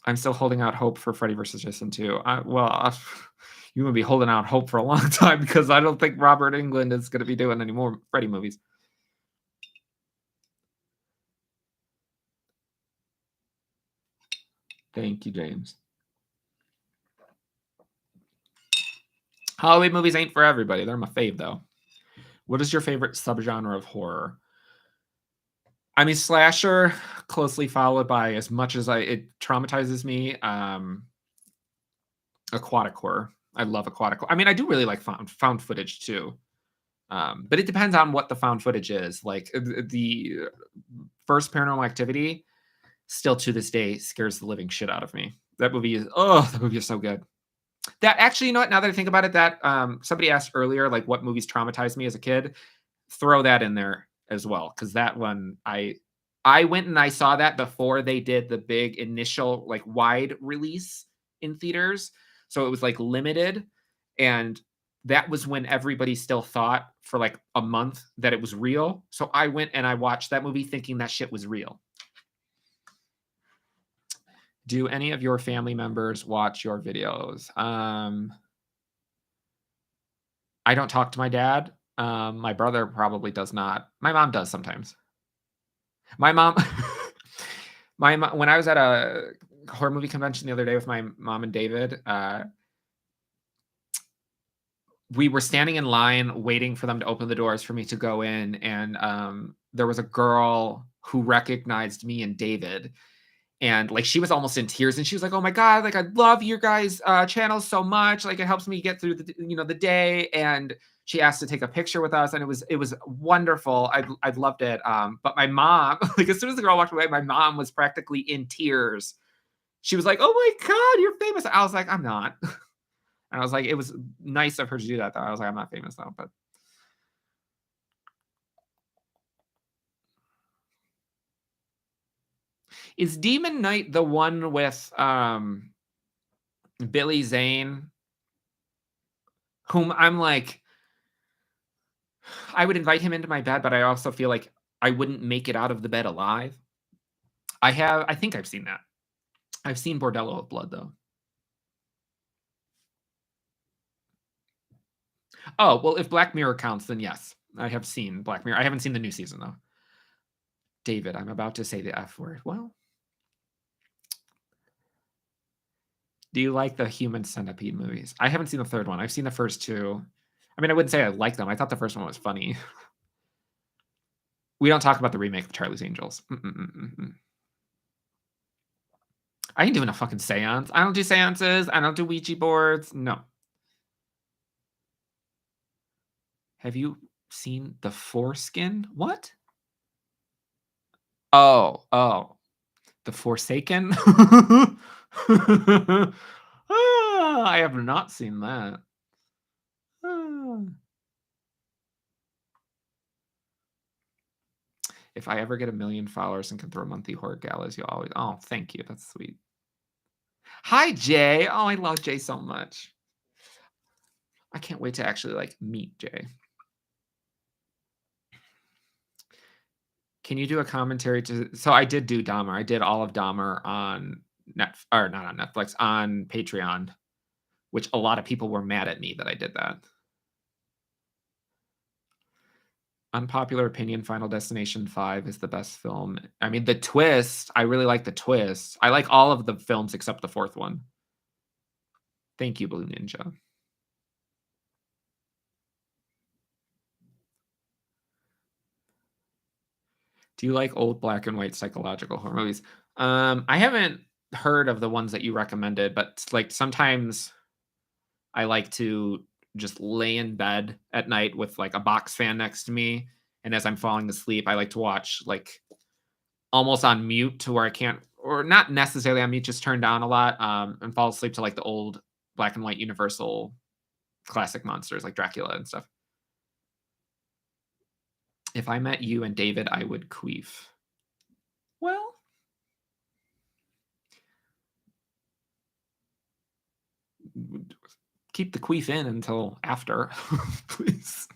I'm still holding out hope for Freddy vs. Jason 2. You would be holding out hope for a long time because I don't think Robert Englund is going to be doing any more Freddy movies. Thank you, James. Halloween movies ain't for everybody. They're my fave, though. What is your favorite subgenre of horror? I mean, slasher, closely followed by, as much as it traumatizes me, aquatic horror. I love aquatic horror. I mean, I do really like found footage too. But it depends on what the found footage is. Like the first Paranormal Activity, still to this day, scares the living shit out of me. That movie is so good. That actually, you know what? Now that I think about it, that somebody asked earlier, like what movies traumatized me as a kid. Throw that in there as well, because that one I went and I saw that before they did the big initial like wide release in theaters, so it was like limited, and that was when everybody still thought for like a month that it was real. So I went and I watched that movie thinking that shit was real. Do any of your family members watch your videos? I don't talk to my dad. My brother probably does not. My mom does sometimes. My mom When I was at a horror movie convention the other day with my mom and David, we were standing in line waiting for them to open the doors for me to go in, and, there was a girl who recognized me and David, and, like, she was almost in tears, and she was like, "Oh my god, like, I love your guys', channel so much, like, it helps me get through the day," and she asked to take a picture with us, and it was wonderful. I loved it, but my mom, like, as soon as the girl walked away, my mom was practically in tears. She was like, "Oh my god, you're famous." I was like, "I'm not." And I was like, it was nice of her to do that, though. I was like, "I'm not famous, though," but is Demon Knight the one with, Billy Zane, whom I'm like, I would invite him into my bed, but I also feel like I wouldn't make it out of the bed alive. I think I've seen that. I've seen Bordello of Blood, though. Oh, well, if Black Mirror counts, then yes. I have seen Black Mirror. I haven't seen the new season, though. David, I'm about to say the F word. Well, do you like the Human Centipede movies? I haven't seen the third one. I've seen the first two. I mean, I wouldn't say I like them. I thought the first one was funny. We don't talk about the remake of Charlie's Angels. Mm-mm-mm-mm. I ain't doing a fucking seance. I don't do seances. I don't do Ouija boards. No. Have you seen The Foreskin? What? Oh. The Forsaken? I have not seen that. Ah. If I ever get 1,000,000 followers and can throw monthly horror galas, you'll always. Oh, thank you. That's sweet. Hi, Jay. Oh, I love Jay so much. I can't wait to actually like meet Jay. Can you do a commentary to? So I did do Dahmer. I did all of Dahmer on or not on Netflix, on Patreon, which a lot of people were mad at me that I did that. Unpopular opinion, Final Destination 5 is the best film. I mean, the twist, I really like the twist. I like all of the films except the fourth one. Thank you, Blue Ninja. Do you like old black and white psychological horror movies? I haven't heard of the ones that you recommended, but like sometimes I like to just lay in bed at night with like a box fan next to me, and as I'm falling asleep, I like to watch like almost on mute to where I can't, or not necessarily on mute, just turn down a lot, and fall asleep to like the old black and white Universal classic monsters like Dracula and stuff. If I met you and David, I would queef. Well, keep the queef in until after, please.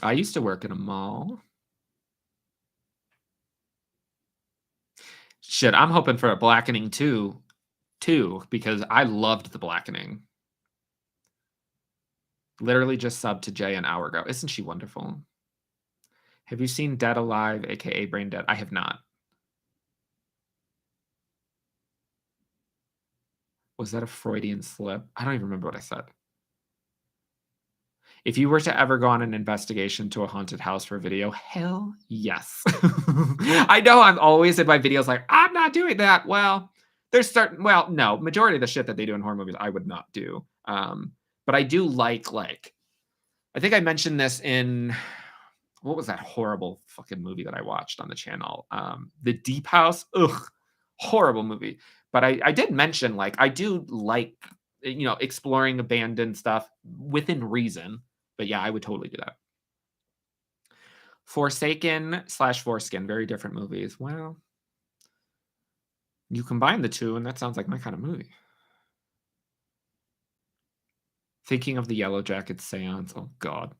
I used to work in a mall. Shit, I'm hoping for a Blackening 2 too, because I loved The Blackening. Literally just subbed to Jay an hour ago. Isn't she wonderful? Have you seen Dead Alive, aka Brain Dead? I have not. Was that a Freudian slip? I don't even remember what I said. If you were to ever go on an investigation to a haunted house for video, hell yes. I know I'm always in my videos like, I'm not doing that. Well, there's certain, well, no, majority of the shit that they do in horror movies, I would not do. But I do like, I think I mentioned this in, what was that horrible fucking movie that I watched on the channel? The Deep House. Ugh, horrible movie. But I did mention, like, I do like, exploring abandoned stuff within reason. But yeah, I would totally do that. Forsaken slash Foreskin, very different movies. Well, you combine the two, and that sounds like my kind of movie. Thinking of the Yellow Jacket seance. Oh, God.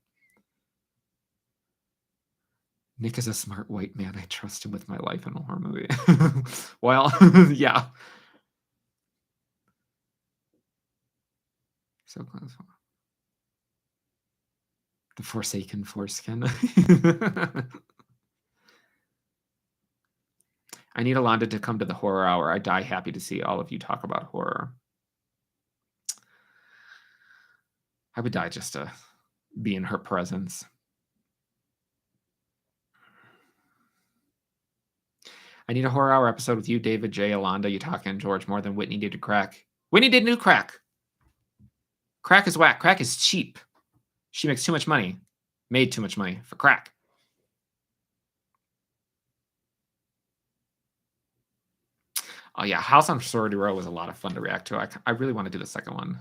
Nick is a smart white man. I trust him with my life in a horror movie. Well, yeah. So close. The Forsaken Foreskin. I need Alonda to come to the horror hour. I die happy to see all of you talk about horror. I would die just to be in her presence. I need a horror hour episode with you, David, Jay, Alonda, Utaka, and George more than Whitney did crack. Whitney did new crack. Crack is whack. Crack is cheap. She makes too much money. Made too much money for crack. Oh yeah, House on Sorority Row was a lot of fun to react to. I really want to do the second one.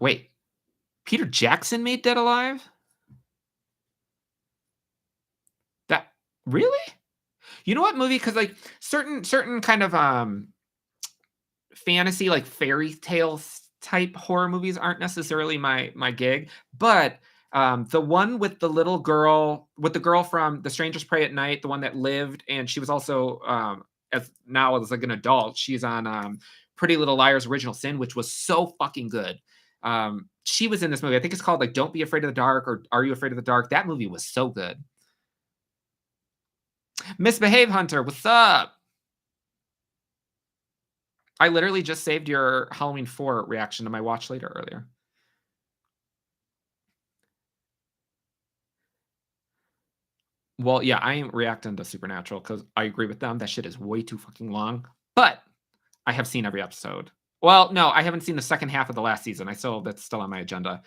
Wait, Peter Jackson made Dead Alive? That really? You know what movie? Because like certain kind of fantasy, like fairy tales type horror movies aren't necessarily my gig, but the one with the little girl, with the girl from The Strangers Pray at Night, the one that lived, and she was also as like an adult, she's on Pretty Little Liars Original Sin, which was so fucking good. She was in this movie. I think it's called like Don't Be Afraid of the Dark or Are You Afraid of the Dark? That movie was so good. Misbehave Hunter, what's up? I literally just saved your Halloween 4 reaction to my watch later earlier. Well, yeah, I ain't reacting to Supernatural because I agree with them. That shit is way too fucking long. But I have seen every episode. Well, no, I haven't seen the second half of the last season. That's still on my agenda.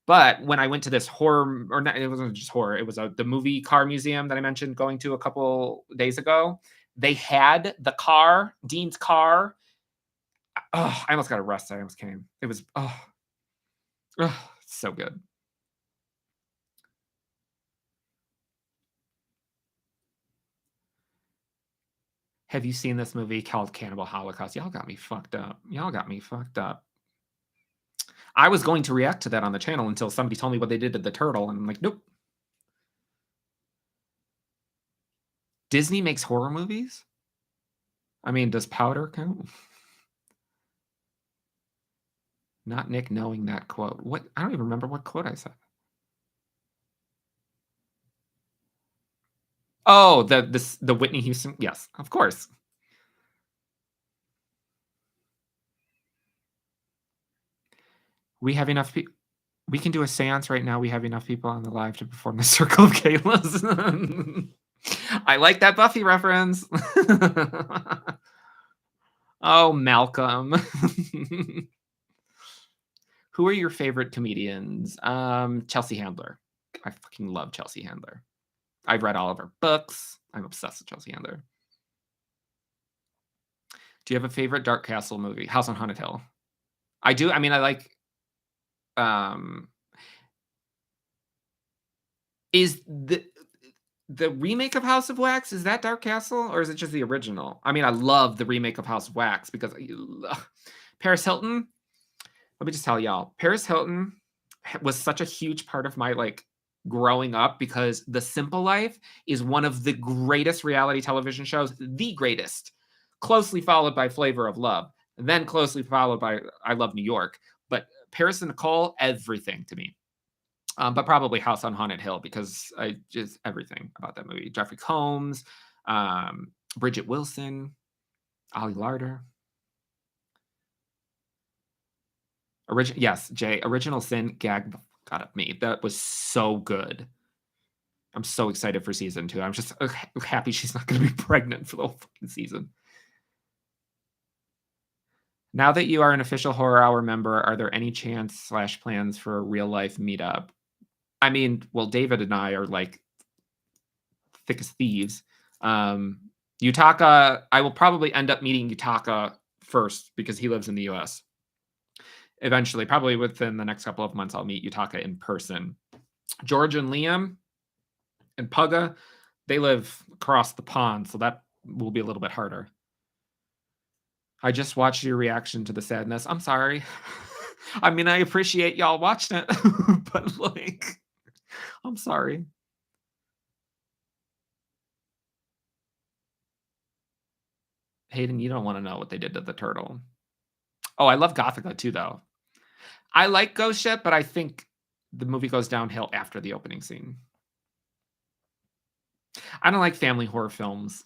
But when I went to this horror, or not, it wasn't just horror. It was the movie car museum that I mentioned going to a couple days ago. They had the car, Dean's car. Oh, I almost got arrested. I almost came. It was so good. Have you seen this movie called Cannibal Holocaust? Y'all got me fucked up. I was going to react to that on the channel until somebody told me what they did to the turtle, and I'm like, nope. Disney makes horror movies? I mean, does Powder count? Not Nick knowing that quote. What? I don't even remember what quote I said. Oh, the Whitney Houston. Yes, of course. We have enough people. We can do a seance right now. We have enough people on the live to perform the Circle of Kayla's. I like that Buffy reference. Oh, Malcolm. Who are your favorite comedians? Chelsea Handler. I fucking love Chelsea Handler. I've read all of her books. I'm obsessed with Chelsea Handler. Do you have a favorite Dark Castle movie? House on Haunted Hill. I do. I mean, I like. Is the remake of House of Wax, is that Dark Castle or is it just the original? I mean, I love the remake of House of Wax because Paris Hilton. Let me just tell y'all, Paris Hilton was such a huge part of my like growing up because The Simple Life is one of the greatest reality television shows, the greatest, closely followed by Flavor of Love, then closely followed by I Love New York. But Paris and Nicole, everything to me. But probably House on Haunted Hill because I just everything about that movie. Jeffrey Combs, Bridget Wilson, Ollie Larder. Yes, Jay. Original Sin gag got at me. That was so good. I'm so excited for season 2. I'm just happy she's not going to be pregnant for the whole fucking season. Now that you are an official Horror Hour member, are there any chance/plans for a real life meetup? I mean, well, David and I are like thick as thieves. Utaka, I will probably end up meeting Utaka first because he lives in the US. Eventually, probably within the next couple of months, I'll meet Utaka in person. George and Liam and Pugga, they live across the pond, so that will be a little bit harder. I just watched your reaction to the sadness. I'm sorry. I mean, I appreciate y'all watching it, but like, I'm sorry. Hayden, you don't want to know what they did to the turtle. Oh, I love Gothica too, though. I like Ghost Ship, but I think the movie goes downhill after the opening scene. I don't like family horror films.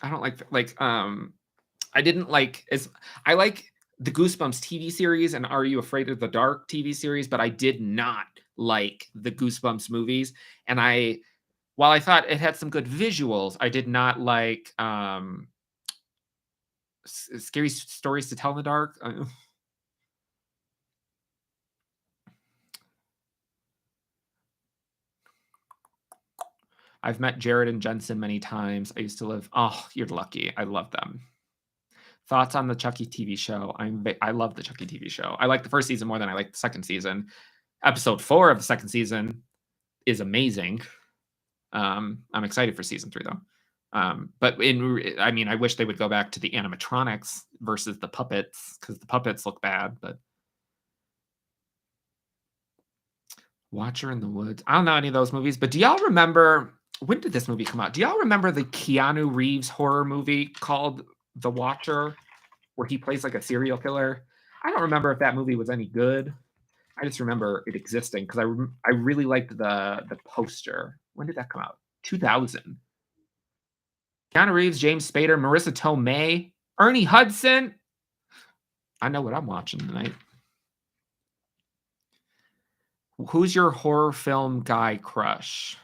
I don't like I didn't like as I like the Goosebumps TV series and Are You Afraid of the Dark TV series, but I did not like the Goosebumps movies. And while I thought it had some good visuals, I did not like scary stories to tell in the dark. I've met Jared and Jensen many times. I used to live. Oh, you're lucky. I love them. Thoughts on the Chucky TV show? I love the Chucky TV show. I like the first season more than I like the second season. Episode 4 of the second season is amazing. I'm excited for season 3 though. But I mean, I wish they would go back to the animatronics versus the puppets because the puppets look bad. But Watcher in the Woods. I don't know any of those movies, but do y'all remember when did this movie come out? Do y'all remember the Keanu Reeves horror movie called The Watcher, where he plays like a serial killer? I don't remember if that movie was any good. I just remember it existing because I really liked the poster. When did that come out? 2000. Keanu Reeves, James Spader, Marissa Tomei, Ernie Hudson. I know what I'm watching tonight. Who's your horror film guy crush?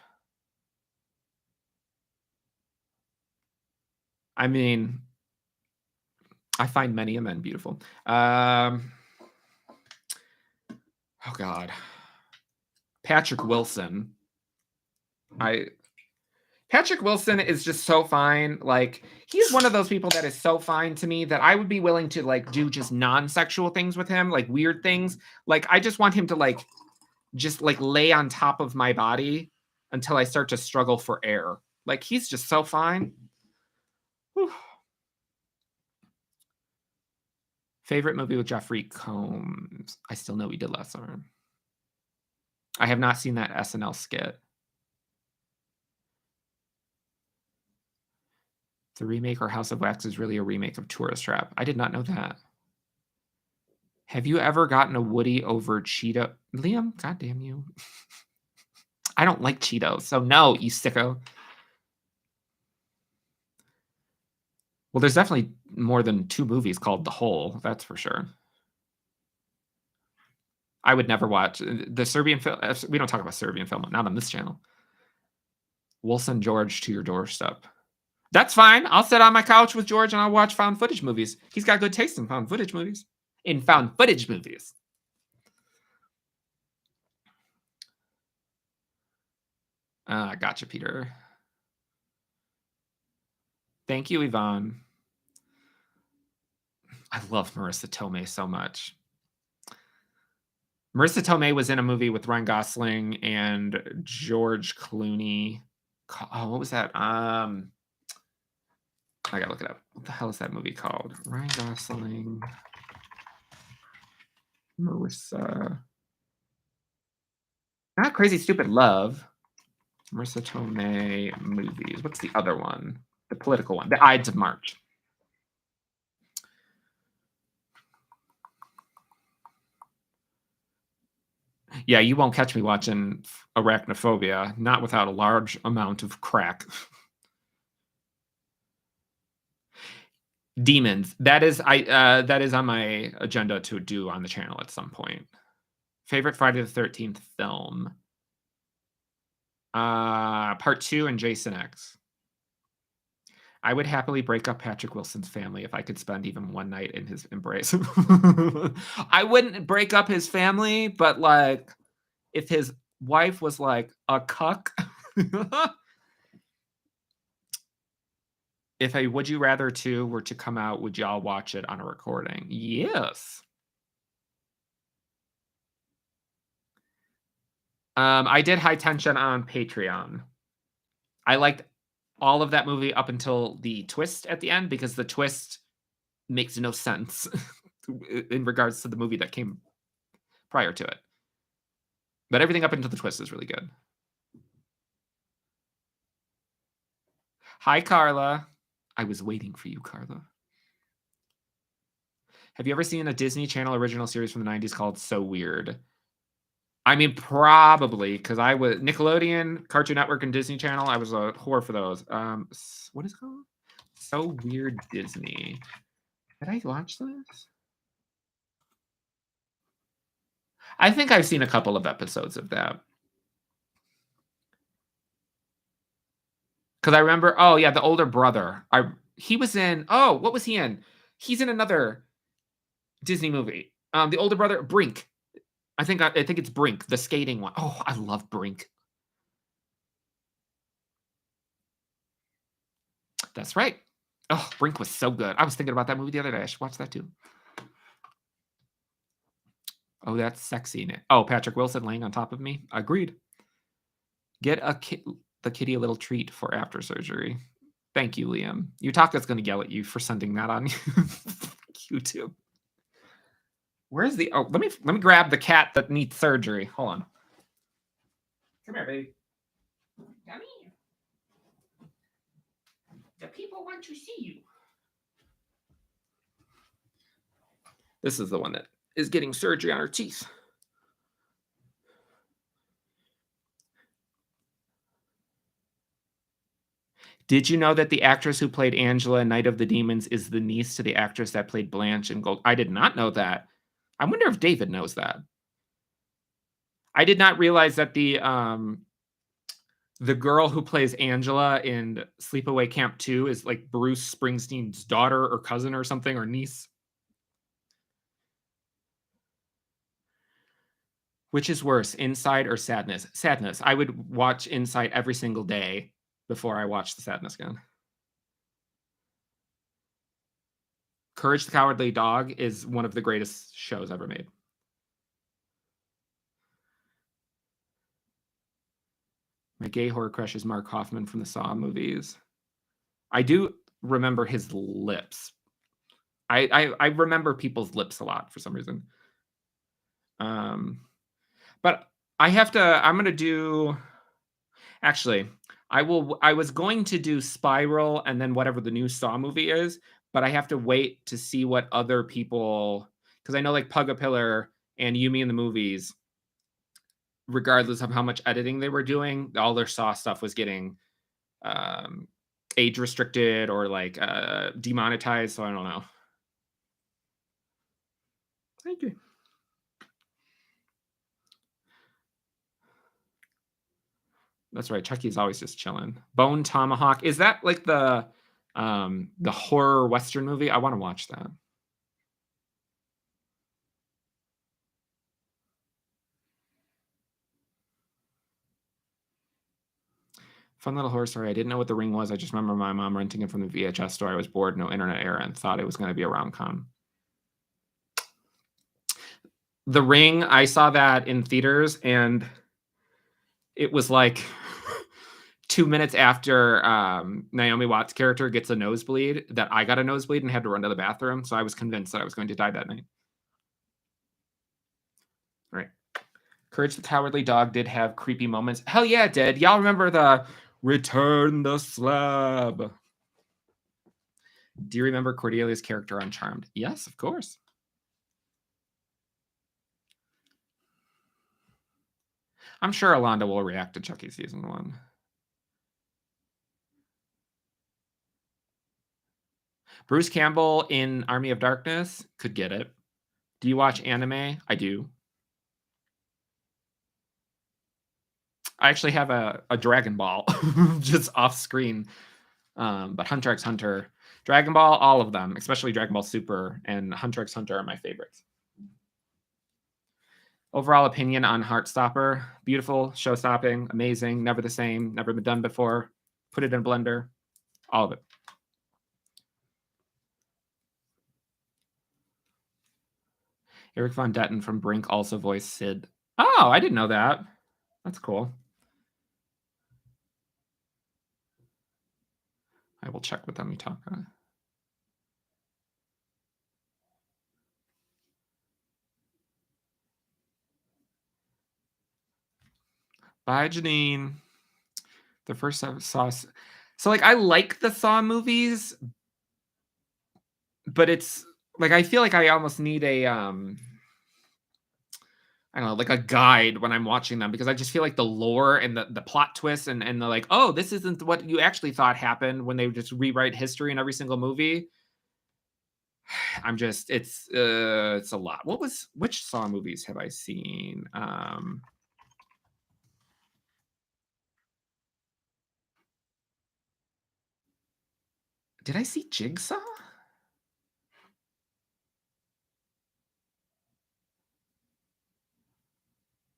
I mean, I find many of men beautiful. Oh God, Patrick Wilson. Patrick Wilson is just so fine. Like, he's one of those people that is so fine to me that I would be willing to like do just non-sexual things with him, like weird things. Like, I just want him to like just like lay on top of my body until I start to struggle for air. Like, he's just so fine. Whew. Favorite movie with Jeffrey Combs? I Still Know We Did Last Summer. I have not seen that SNL skit. The remake or House of Wax is really a remake of Tourist Trap. I did not know that. Have you ever gotten a Woody over Cheeto? Liam, goddamn you. I don't like Cheetos, so no, you sicko. Well, there's definitely more than 2 movies called The Hole, that's for sure. I would never watch the Serbian film. We don't talk about Serbian film, not on this channel. Wilson George to your doorstep. That's fine. I'll sit on my couch with George and I'll watch found footage movies. He's got good taste in found footage movies. Gotcha, Peter. Thank you, Yvonne. I love Marissa Tomei so much. Marissa Tomei was in a movie with Ryan Gosling and George Clooney. Oh, what was that? I gotta look it up. What the hell is that movie called? Ryan Gosling, Marissa. Not Crazy Stupid Love. Marissa Tomei movies. What's the other one? The political one. The Ides of March. Yeah, you won't catch me watching Arachnophobia, not without a large amount of crack. Demons. That is on my agenda to do on the channel at some point. Favorite Friday the 13th film. Part 2 and Jason X. I would happily break up Patrick Wilson's family if I could spend even one night in his embrace. I wouldn't break up his family, but like if his wife was like a cuck. If a Would You Rather 2 were to come out, would y'all watch it on a recording? Yes. I did High Tension on Patreon. I liked all of that movie up until the twist at the end because the twist makes no sense in regards to the movie that came prior to it. But everything up until the twist is really good. Hi, Carla. I was waiting for you, Carla. Have you ever seen a Disney Channel original series from the 90s called So Weird? I mean, probably because I was Nickelodeon, Cartoon Network, and Disney Channel. I was a whore for those. What is it called? So Weird Disney. Did I watch this? I think I've seen a couple of episodes of that. Because I remember, oh yeah, the older brother. He was in. Oh, what was he in? He's in another Disney movie. The older brother, Brink. I think it's Brink, the skating one. Oh, I love Brink. That's right. Oh, Brink was so good. I was thinking about that movie the other day. I should watch that too. Oh, that's sexy. Oh, Patrick Wilson laying on top of me. Agreed. Get the kitty a little treat for after surgery. Thank you, Liam. Utaka's going to yell at you for sending that on YouTube. Where's the? Oh, let me grab the cat that needs surgery. Hold on. Come here, baby. Come here. The people want to see you. This is the one that is getting surgery on her teeth. Did you know that the actress who played Angela in Night of the Demons is the niece to the actress that played Blanche in Gold? I did not know that. I wonder if David knows that. I did not realize that the girl who plays Angela in Sleepaway Camp 2 is like Bruce Springsteen's daughter or cousin or something, or niece. Which is worse, Inside or Sadness? Sadness. I would watch Inside every single day before I watch the Sadness again. Courage the Cowardly Dog is one of the greatest shows ever made. My gay horror crush is Mark Hoffman from the Saw movies. I do remember his lips. I remember people's lips a lot for some reason. But I'm gonna do. Actually, I was going to do Spiral and then whatever the new Saw movie is, but I have to wait to see what other people, because I know like Pug a Pillar and Yumi in the Movies, regardless of how much editing they were doing, all their Saw stuff was getting age restricted or like demonetized. So I don't know. Thank you. That's right. Chucky's always just chilling. Bone Tomahawk. Is that like the horror Western movie? I want to watch that. Fun little horror story. I didn't know what The Ring was. I just remember my mom renting it from the VHS store. I was bored, no internet era, and thought it was going to be a rom-com. The Ring, I saw that in theaters, and it was like 2 minutes after Naomi Watts' character gets a nosebleed that I got a nosebleed and had to run to the bathroom. So I was convinced that I was going to die that night. All right. Courage the Cowardly Dog did have creepy moments. Hell yeah, it did. Y'all remember the Return the Slab? Do you remember Cordelia's character on Charmed? Yes, of course. I'm sure Alonda will react to Chucky season 1. Bruce Campbell in Army of Darkness could get it. Do you watch anime? I do. I actually have a Dragon Ball just off screen. But Hunter x Hunter, Dragon Ball, all of them, especially Dragon Ball Super and Hunter x Hunter are my favorites. Overall opinion on Heartstopper: beautiful, show-stopping, amazing, never the same, never been done before. Put it in a blender, all of it. Eric Von Detten from Brink also voiced Sid. Oh, I didn't know that. That's cool. I will check with them. Utaka. Bye, Janine. The first Saw. So, like, I like the Saw movies, but it's like I feel like I almost need a I don't know, like a guide when I'm watching them because I just feel like the lore and the plot twists and the like, oh, this isn't what you actually thought happened when they just rewrite history in every single movie. I'm just it's a lot. Which Saw movies have I seen? Did I see Jigsaw?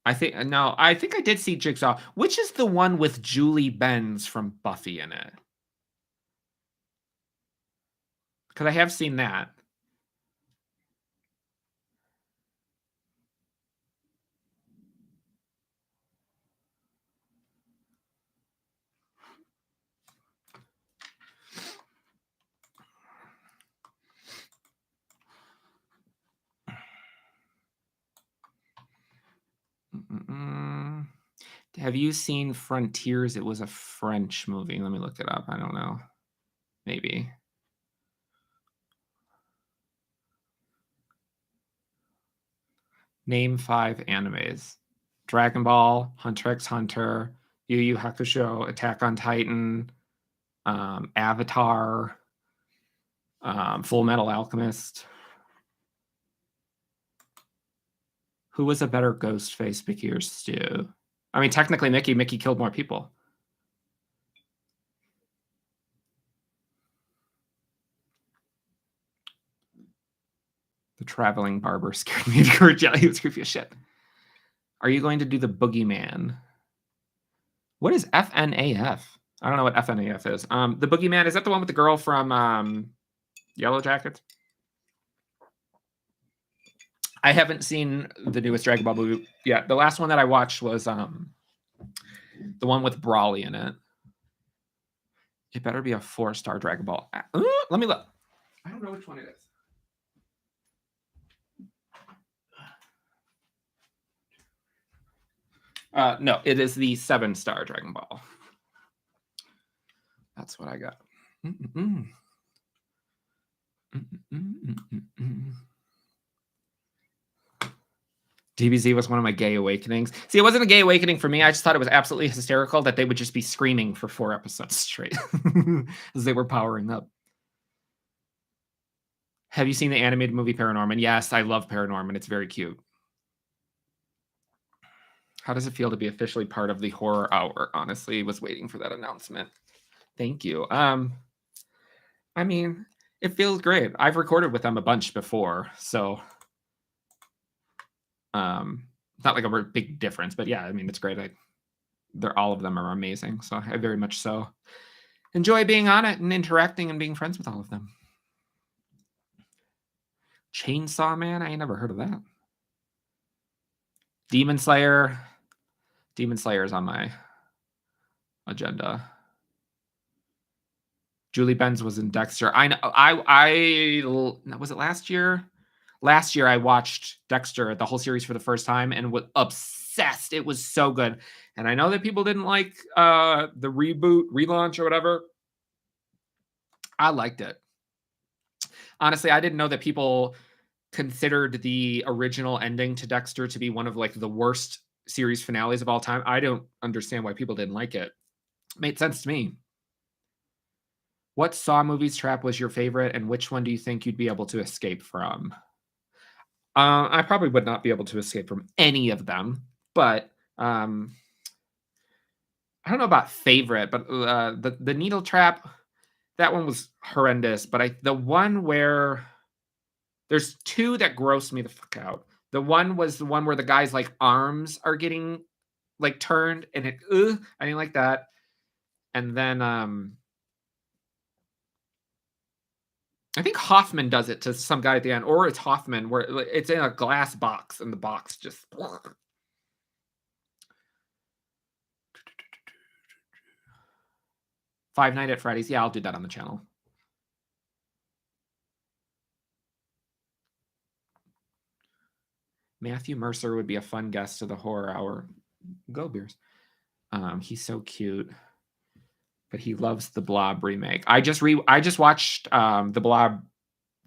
I think no, I think I did see Jigsaw. Which is the one with Julie Benz from Buffy in it? Because I have seen that. Mm-mm. Have you seen Frontiers? It was a French movie. Let me look it up. I don't know. Maybe. Name 5 animes. Dragon Ball, Hunter x Hunter, Yu Yu Hakusho, Attack on Titan, Avatar, Full Metal Alchemist. Who was a better Ghostface, Mickey or Stu? I mean, technically Mickey. Mickey killed more people. The traveling barber scared me to courage. Yeah, he was creepy as shit. Are you going to do the Boogeyman? What is FNAF? I don't know what FNAF is. The Boogeyman, is that the one with the girl from Yellow Jackets? I haven't seen the newest Dragon Ball movie yet. The last one that I watched was the one with Brawly in it. It better be a 4-star Dragon Ball. Let me look. I don't know which one it is. No, it is the 7-star Dragon Ball. That's what I got. DBZ was one of my gay awakenings. See, it wasn't a gay awakening for me. I just thought it was absolutely hysterical that they would just be screaming for 4 episodes straight as they were powering up. Have you seen the animated movie Paranorman? Yes, I love Paranorman. It's very cute. How does it feel to be officially part of the horror hour? Honestly, was waiting for that announcement. Thank you. I mean, it feels great. I've recorded with them a bunch before, so not like a big difference, but yeah, I mean, it's great. All of them are amazing, so I very much so enjoy being on it and interacting and being friends with all of them. Chainsaw Man? I ain't never heard of that. Demon Slayer. Demon Slayer is on my agenda. Julie Benz was in Dexter. I know. I was it last year? Last year I watched Dexter, the whole series for the first time, and was obsessed. It was so good. And I know that people didn't like the reboot, relaunch, or whatever. I liked it. Honestly, I didn't know that people considered the original ending to Dexter to be one of like the worst series finales of all time. I don't understand why people didn't like it. It made sense to me. What Saw movies trap was your favorite, and which one do you think you'd be able to escape from? I probably would not be able to escape from any of them, but I don't know about favorite, but the needle trap, that one was horrendous. But the one where there's 2 that grossed me the fuck out. The one was the one where the guy's like arms are getting like turned, and I didn't like that. And then I think Hoffman does it to some guy at the end, or it's Hoffman where it's in a glass box and the box just. Five Nights at Freddy's. Yeah, I'll do that on the channel. Matthew Mercer would be a fun guest to the horror hour. Go Beers. He's so cute, but he loves the Blob remake. I just watched the Blob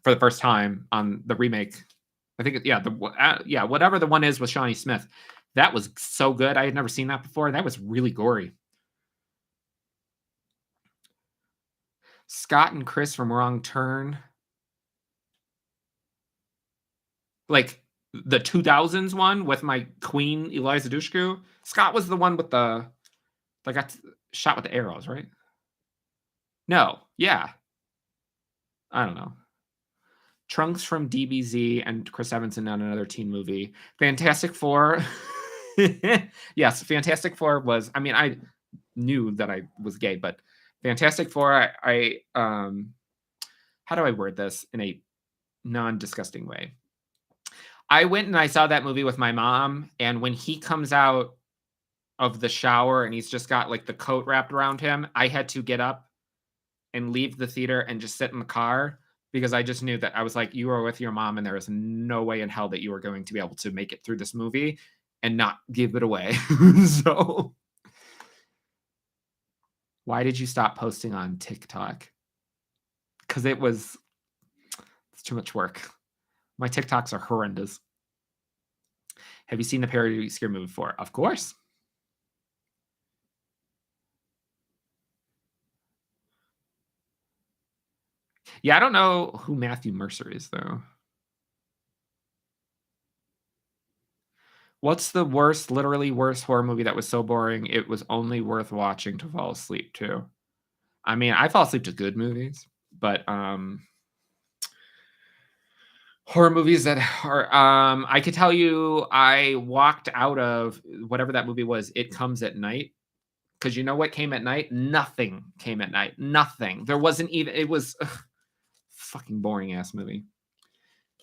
for the first time on the remake I think yeah, yeah, whatever the one is with Shawnee Smith. That was so good. I had never seen that before. That was really gory. Scott and Chris from Wrong Turn. Like the 2000s one with my queen Eliza Dushku. Scott was the one with the that got shot with the arrows, right? No, yeah. I don't know. Trunks from DBZ and Chris Evanson on another teen movie. Fantastic Four. Yes, Fantastic Four was. I mean, I knew that I was gay, but Fantastic Four. How do I word this in a non-disgusting way? I went and I saw that movie with my mom, and when he comes out of the shower and he's just got like the coat wrapped around him, I had to get up and leave the theater and just sit in the car because I just knew that I was like, you are with your mom, and there is no way in hell that you are going to be able to make it through this movie and not give it away. So, why did you stop posting on TikTok? Because it's too much work. My TikToks are horrendous. Have you seen the parody Scary Movie 4? Of course. Yeah, I don't know who Matthew Mercer is, though. What's the worst, literally worst horror movie that was so boring it was only worth watching to fall asleep to? I mean, I fall asleep to good movies, but horror movies that are I could tell you I walked out of whatever that movie was, It Comes at Night. Because you know what came at night? Nothing came at night. Nothing. There wasn't even it was fucking boring ass movie.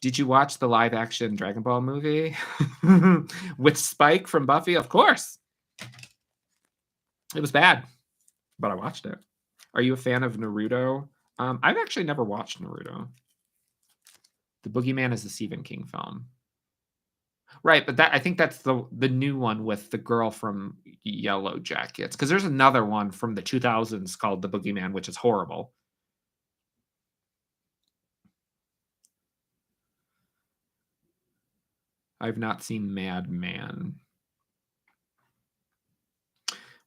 Did you watch the live action Dragon Ball movie with Spike from Buffy? Of course. It was bad, but I watched it. Are you a fan of Naruto? I've actually never watched Naruto. The Boogeyman is a Stephen King film. Right, but I think that's the new one with the girl from Yellow Jackets. Because there's another one from the 2000s called The Boogeyman, which is horrible. I've not seen Mad Man.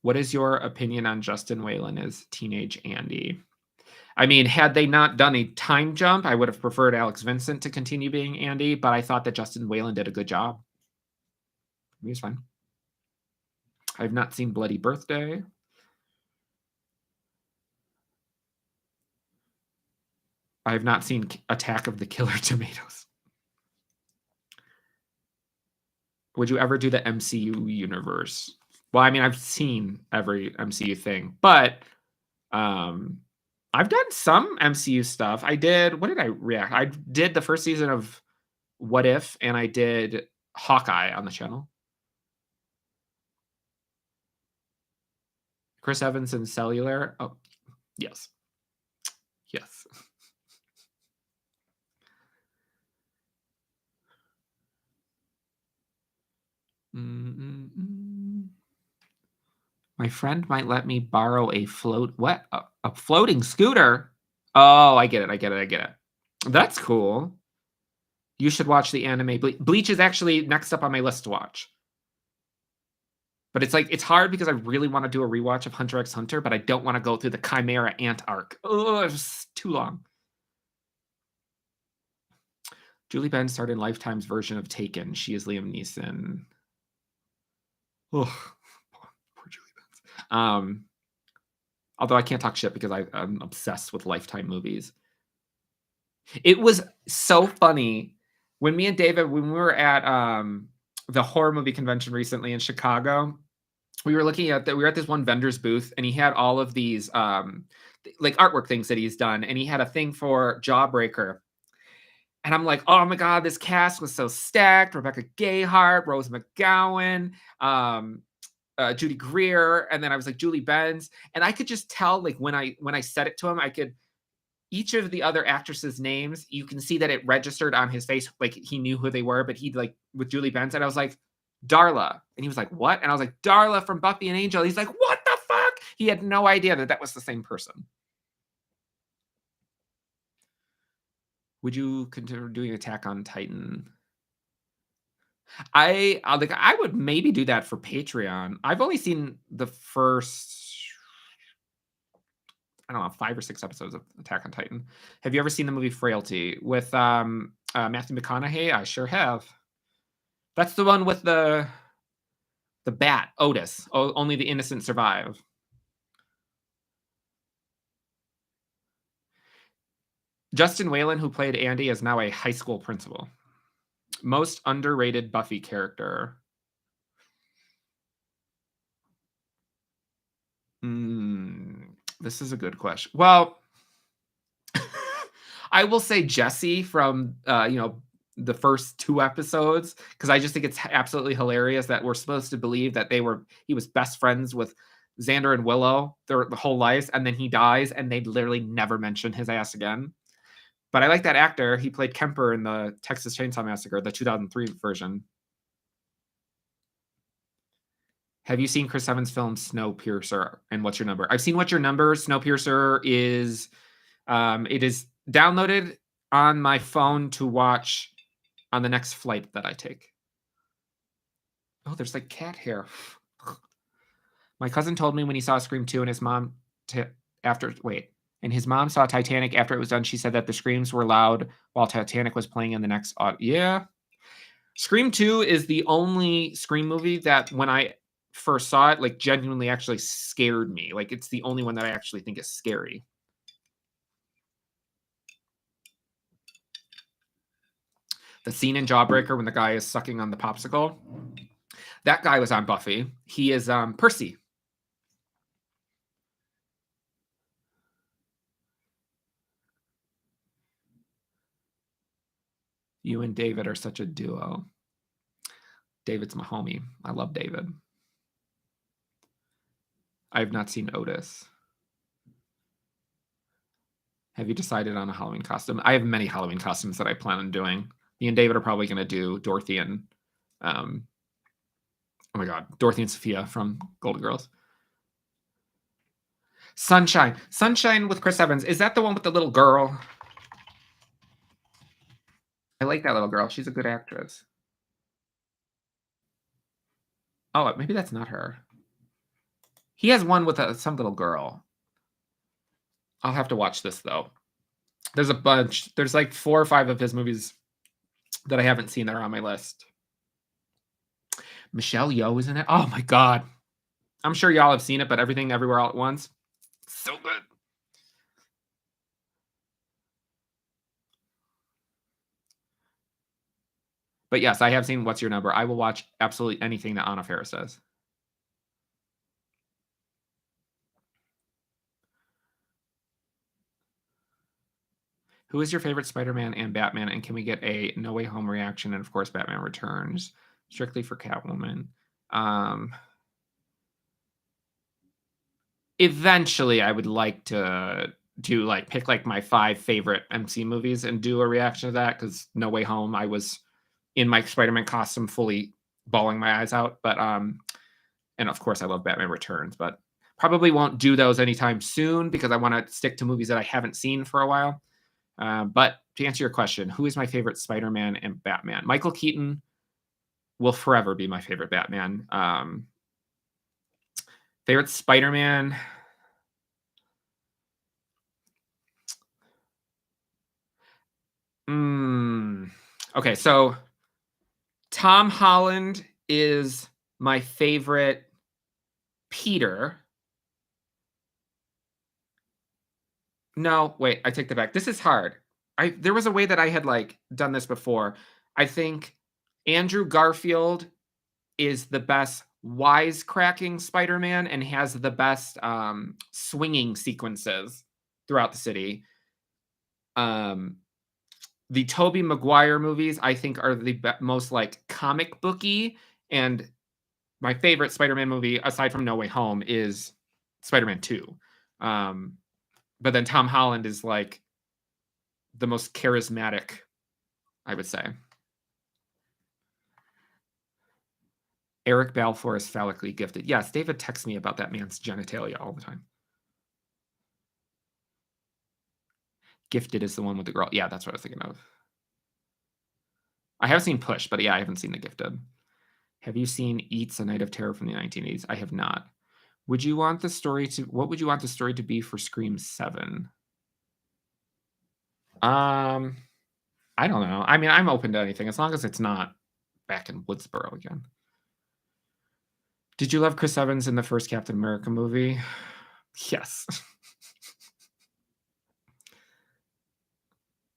What is your opinion on Justin Whalen as teenage Andy? I mean, had they not done a time jump, I would have preferred Alex Vincent to continue being Andy, but I thought that Justin Whalen did a good job. He was fine. I've not seen Bloody Birthday. I have not seen Attack of the Killer Tomatoes. Would you ever do the MCU universe? Well, I mean, I've seen every MCU thing, but I've done some MCU stuff. What did I react? I did the first season of What If, and I did Hawkeye on the channel. Chris Evans and Cellular. Oh, yes. Yes. My friend might let me borrow a floating scooter? Oh, I get it. That's cool. You should watch the anime. Bleach is actually next up on my list to watch. But it's hard because I really want to do a rewatch of Hunter x Hunter, but I don't want to go through the Chimera Ant arc. Oh, it's too long. Julie Benz starred in Lifetime's version of Taken. She is Liam Neeson. Oh, poor Julie Benz. Although I can't talk shit because I'm obsessed with Lifetime movies. It was so funny when me and David, when we were at the horror movie convention recently in Chicago, we were looking at that. We were at this one vendor's booth, and he had all of these like artwork things that he's done, and he had a thing for Jawbreaker. And I'm like, oh my god, this cast was so stacked: Rebecca Gayheart, Rose McGowan, Judy Greer, and then I was like Julie Benz, and I could just tell like when I said it to him, I could. Each of the other actresses' names, you can see that it registered on his face, like he knew who they were, but he like with Julie Benz, and I was like, Darla. And he was like, what? And I was like, Darla from Buffy and Angel. He's like, what the fuck? He had no idea that was the same person. Would you consider doing Attack on Titan? I would maybe do that for Patreon. I've only seen the first, I don't know, 5 or 6 episodes of Attack on Titan. Have you ever seen the movie Frailty with, Matthew McConaughey? I sure have. That's the one with the bat, Otis. Only the innocent survive. Justin Whalen, who played Andy, is now a high school principal. Most underrated Buffy character. This is a good question. Well, I will say Jesse from, the first 2 episodes, because I just think it's absolutely hilarious that we're supposed to believe that he was best friends with Xander and Willow their the whole life, and then he dies, and they literally never mention his ass again. But I like that actor. He played Kemper in the Texas Chainsaw Massacre, the 2003 version. Have you seen Chris Evans' film Snowpiercer? And what's your number? I've seen What's Your Number. Snowpiercer is it is downloaded on my phone to watch on the next flight that I take. Oh, there's like cat hair. My cousin told me when he saw Scream 2 and his mom and his mom saw Titanic after it was done, she said that the screams were loud while Titanic was playing in the next yeah. Scream 2 is the only Scream movie that when I first saw it, like genuinely actually scared me. Like it's the only one that I actually think is scary. The scene in Jawbreaker when the guy is sucking on the popsicle, that guy was on Buffy. He is Percy. You and David are such a duo. David's my homie. I love David. I have not seen Otis. Have you decided on a Halloween costume? I have many Halloween costumes that I plan on doing. Me and David are probably going to do Dorothy and, oh my God, Dorothy and Sophia from Golden Girls. Sunshine. Sunshine with Chris Evans. Is that the one with the little girl? I like that little girl. She's a good actress. Oh, maybe that's not her. He has one with some little girl. I'll have to watch this, though. There's a bunch. There's like 4 or 5 of his movies that I haven't seen that are on my list. Michelle Yeoh is in it. Oh, my God. I'm sure y'all have seen it, but Everything Everywhere All at Once. So good. But yes, I have seen What's Your Number. I will watch absolutely anything that Anna Faris says. Who is your favorite Spider-Man and Batman? And can we get a No Way Home reaction? And of course, Batman Returns, strictly for Catwoman. Eventually, I would like to do pick my 5 favorite MC movies and do a reaction to that, because No Way Home, I was in my Spider-Man costume fully bawling my eyes out. But and of course, I love Batman Returns, but probably won't do those anytime soon because I want to stick to movies that I haven't seen for a while. But to answer your question, who is my favorite Spider-Man and Batman? Michael Keaton will forever be my favorite Batman. Favorite Spider-Man? Okay, so Tom Holland is my favorite Peter. No, wait, I take that back. This is hard. There was a way that I had done this before. I think Andrew Garfield is the best wisecracking Spider-Man and has the best swinging sequences throughout the city. The Tobey Maguire movies, I think, are the most comic booky, and my favorite Spider-Man movie, aside from No Way Home, is Spider-Man 2. But then Tom Holland is the most charismatic, I would say. Eric Balfour is phallically gifted. Yes, David texts me about that man's genitalia all the time. Gifted is the one with the girl. Yeah, that's what I was thinking of. I have seen Push, but yeah, I haven't seen The Gifted. Have you seen Eats: A Night of Terror from the 1980s? I have not. What would you want the story to be for Scream 7? I don't know. I mean, I'm open to anything as long as it's not back in Woodsboro again. Did you love Chris Evans in the first Captain America movie? Yes.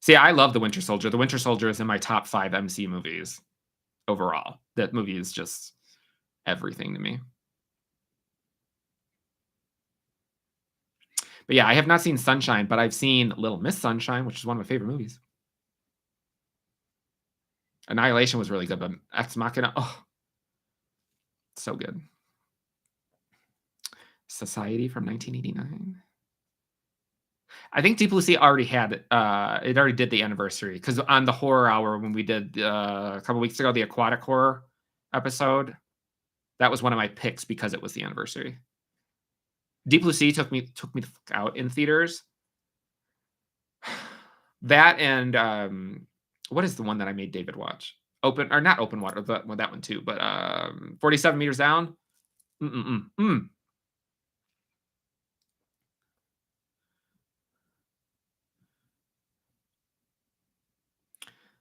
See, I love The Winter Soldier. The Winter Soldier is in my top 5 MC movies overall. That movie is just everything to me. But yeah, I have not seen Sunshine, but I've seen Little Miss Sunshine, which is one of my favorite movies. Annihilation was really good, but Ex Machina, oh, so good. Society from 1989. I think Deep Blue Sea already had it. It already did the anniversary because on the horror hour when we did a couple weeks ago the aquatic horror episode, that was one of my picks because it was the anniversary. Deep Blue Sea took me the fuck out in theaters. That and what is the one that I made David watch? Not Open Water, but well, that one too. But 47 Meters Down.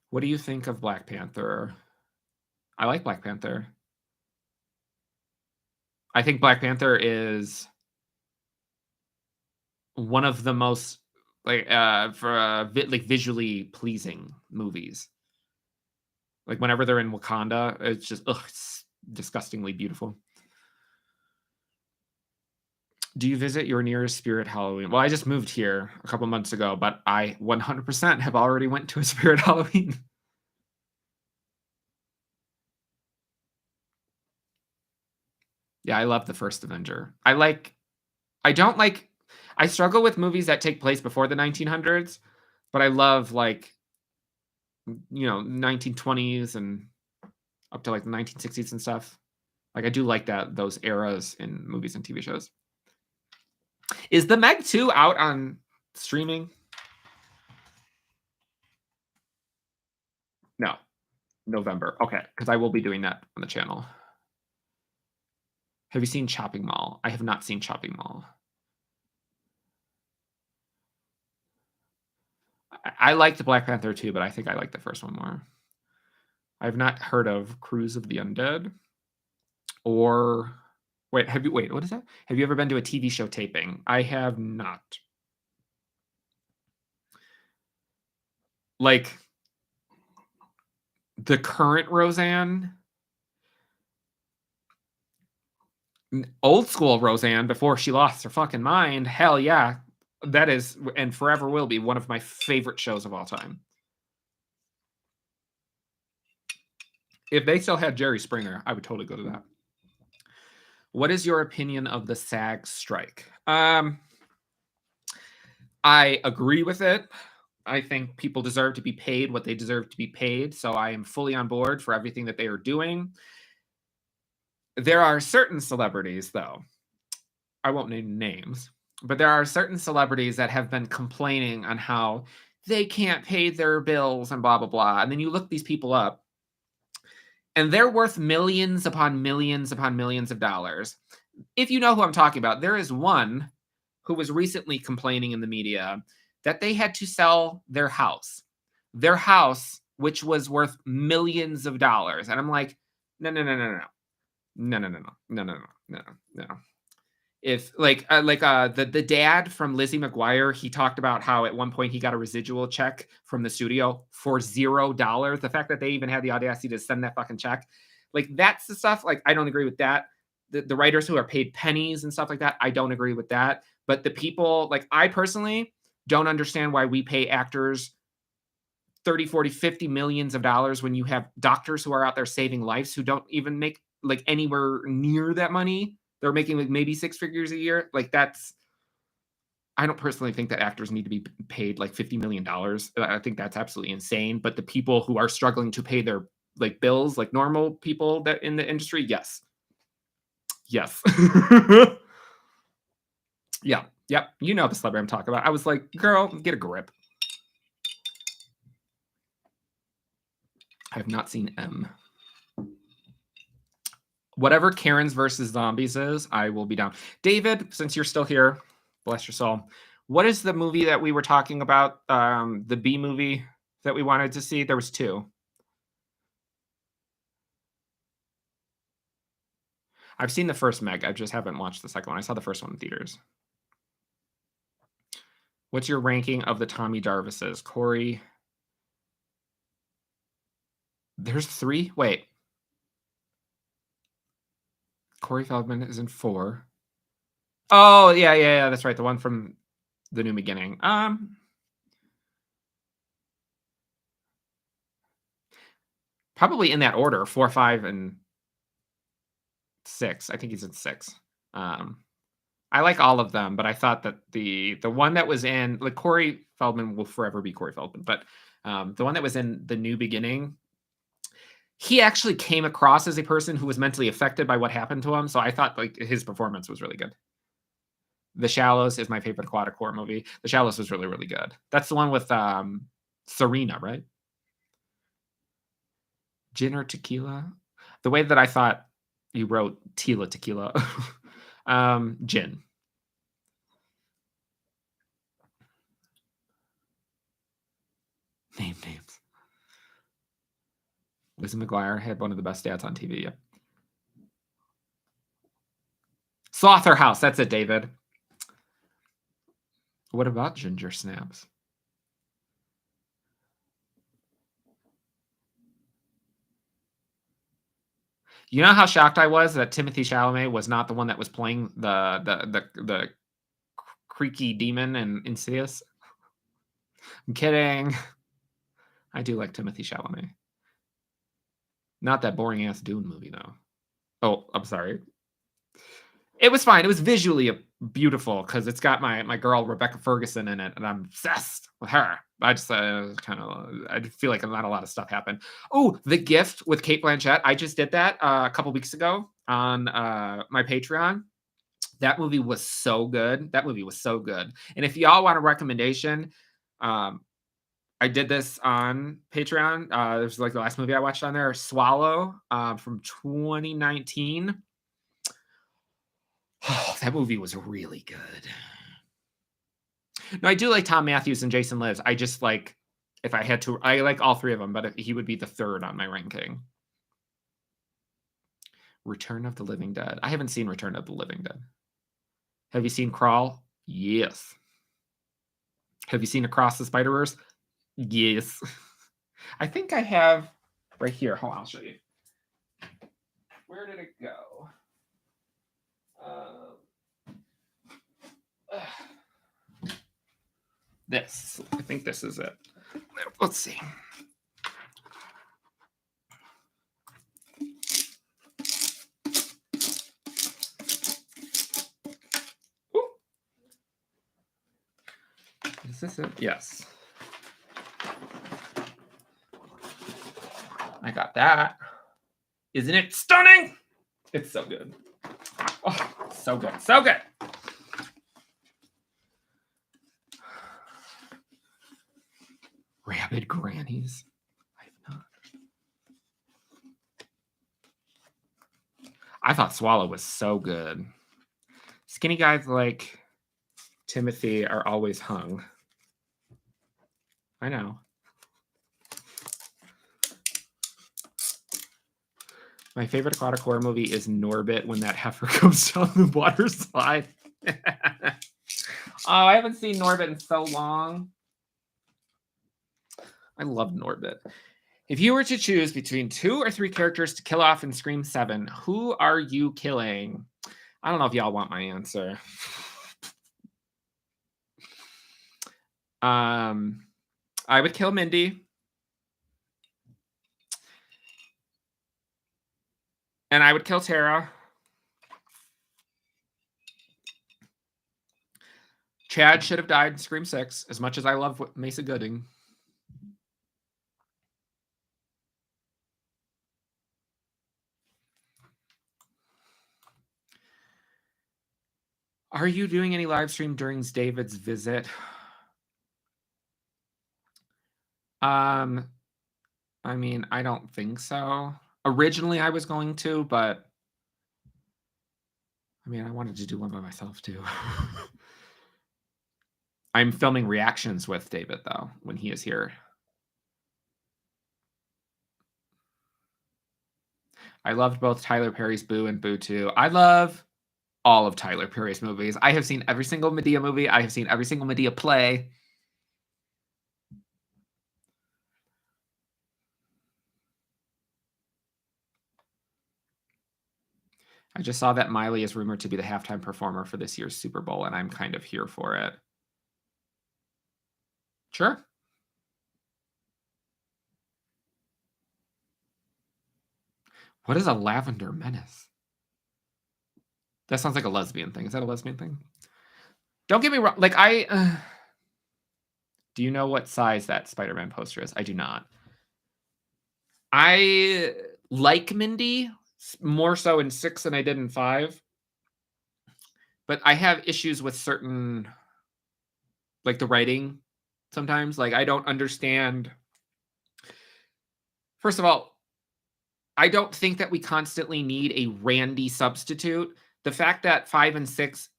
What do you think of Black Panther? I like Black Panther. I think Black Panther is one of the most like visually pleasing movies. Like whenever they're in Wakanda, it's just it's disgustingly beautiful. Do you visit your nearest Spirit Halloween? Well, I just moved here a couple months ago, but I 100% have already went to a Spirit Halloween. Yeah, I love the first Avenger. I struggle with movies that take place before the 1900s, but I love 1920s and up to like the 1960s and stuff. Like I do like those eras in movies and TV shows. Is the Meg 2 out on streaming? No. November. Okay, because I will be doing that on the channel. Have you seen Chopping Mall? I have not seen Chopping Mall. I liked Black Panther 2, but I think I like the first one more. I've not heard of Cruise of the Undead. Or what is that? Have you ever been to a TV show taping? I have not. Like the current Roseanne, old school Roseanne before she lost her fucking mind. Hell yeah. That is and forever will be one of my favorite shows of all time. If they still had Jerry Springer, I would totally go to that. What is your opinion of the SAG strike? I agree with it. I think people deserve to be paid what they deserve to be paid, so I am fully on board for everything that they are doing. There are certain celebrities, though, I won't name names, but there are certain celebrities that have been complaining on how they can't pay their bills and blah, blah, blah. And then you look these people up, and they're worth millions upon millions upon millions of dollars. If you know who I'm talking about, there is one who was recently complaining in the media that they had to sell their house, which was worth millions of dollars. And I'm like, no. If the dad from Lizzie McGuire, he talked about how at one point he got a residual check from the studio for $0. The fact that they even had the audacity to send that fucking check, like that's the stuff. Like I don't agree with that. The writers who are paid pennies and stuff like that, I don't agree with that. But the people, like I personally don't understand why we pay actors 30, 40, 50 millions of dollars when you have doctors who are out there saving lives who don't even make like anywhere near that money. They're making like maybe 6 figures a year. Like I don't personally think that actors need to be paid like $50 million. I think that's absolutely insane. But the people who are struggling to pay their like bills, like normal people that in the industry, yes. Yeah. Yep. You know the celebrity I'm talking about. I was like, girl, get a grip. I've not seen M. Whatever Karen's versus Zombies is, I will be down. David, since you're still here, bless your soul. What is the movie that we were talking about? The B movie that we wanted to see? There was 2. I've seen the first Meg. I just haven't watched the second one. I saw the first one in theaters. What's your ranking of the Tommy Jarvises? Corey. There's 3? Wait. Corey Feldman is in 4. Oh, yeah. That's right. The one from The New Beginning. Probably in that order, 4, 5, and 6. I think he's in 6. I like all of them, but I thought that the one that was in, like, Corey Feldman will forever be Corey Feldman, but the one that was in The New Beginning, he actually came across as a person who was mentally affected by what happened to him. So I thought like his performance was really good. The Shallows is my favorite aquatic horror movie. The Shallows was really, really good. That's the one with Serena, right? Gin or tequila? The way that I thought you wrote Tila tequila. Gin. Names. Lizzie McGuire had one of the best dads on TV. Yeah. Slaughterhouse. That's it, David. What about Ginger Snaps? You know how shocked I was that Timothée Chalamet was not the one that was playing the creaky demon in Insidious? I'm kidding. I do like Timothée Chalamet. Not that boring ass Dune movie though. Oh, I'm sorry. It was fine. It was visually beautiful because it's got my girl Rebecca Ferguson in it, and I'm obsessed with her. I just I feel like not a lot of stuff happened. Oh, The Gift with Cate Blanchett. I just did that a couple weeks ago on my Patreon. That movie was so good. And if y'all want a recommendation, I did this on Patreon. It was like the last movie I watched on there, Swallow, from 2019. Oh, that movie was really good. No, I do like Tom Matthews and Jason Lives. I just like, if I had to, I like all 3 of them, but he would be the 3rd on my ranking. Return of the Living Dead. I haven't seen Return of the Living Dead. Have you seen Crawl? Yes. Have you seen Across the Spider-Verse? Yes. I think I have right here. Hold on, I'll show you. Where did it go? This. I think this is it. Let's see. Ooh. Is this it? Yes. I got that. Isn't it stunning? It's so good. Oh, so good. So good. Rabid Grannies. I have not. I thought Swallow was so good. Skinny guys like Timothy are always hung. I know. My favorite aquatic horror movie is Norbit when that heifer goes down the water slide. Oh, I haven't seen Norbit in so long. I love Norbit. If you were to choose between 2 or 3 characters to kill off in Scream 7, who are you killing? I don't know if y'all want my answer. I would kill Mindy. And I would kill Tara. Chad should have died in Scream 6, as much as I love Mesa Gooding. Are you doing any live stream during David's visit? I mean, I don't think so. Originally, I was going to, but I mean, I wanted to do one by myself too. I'm filming reactions with David though when he is here. I loved both Tyler Perry's Boo and Boo 2. I love all of Tyler Perry's movies. I have seen every single Medea movie. I have seen every single Medea play. I just saw that Miley is rumored to be the halftime performer for this year's Super Bowl, and I'm kind of here for it. Sure. What is a lavender menace? That sounds like a lesbian thing. Is that a lesbian thing? Don't get me wrong. Like, do you know what size that Spider-Man poster is? I do not. I like Mindy more so in 6 than I did in 5. But I have issues with certain, like, the writing sometimes. Like, I don't understand. First of all, I don't think that we constantly need a Randy substitute. The fact that 5 and 6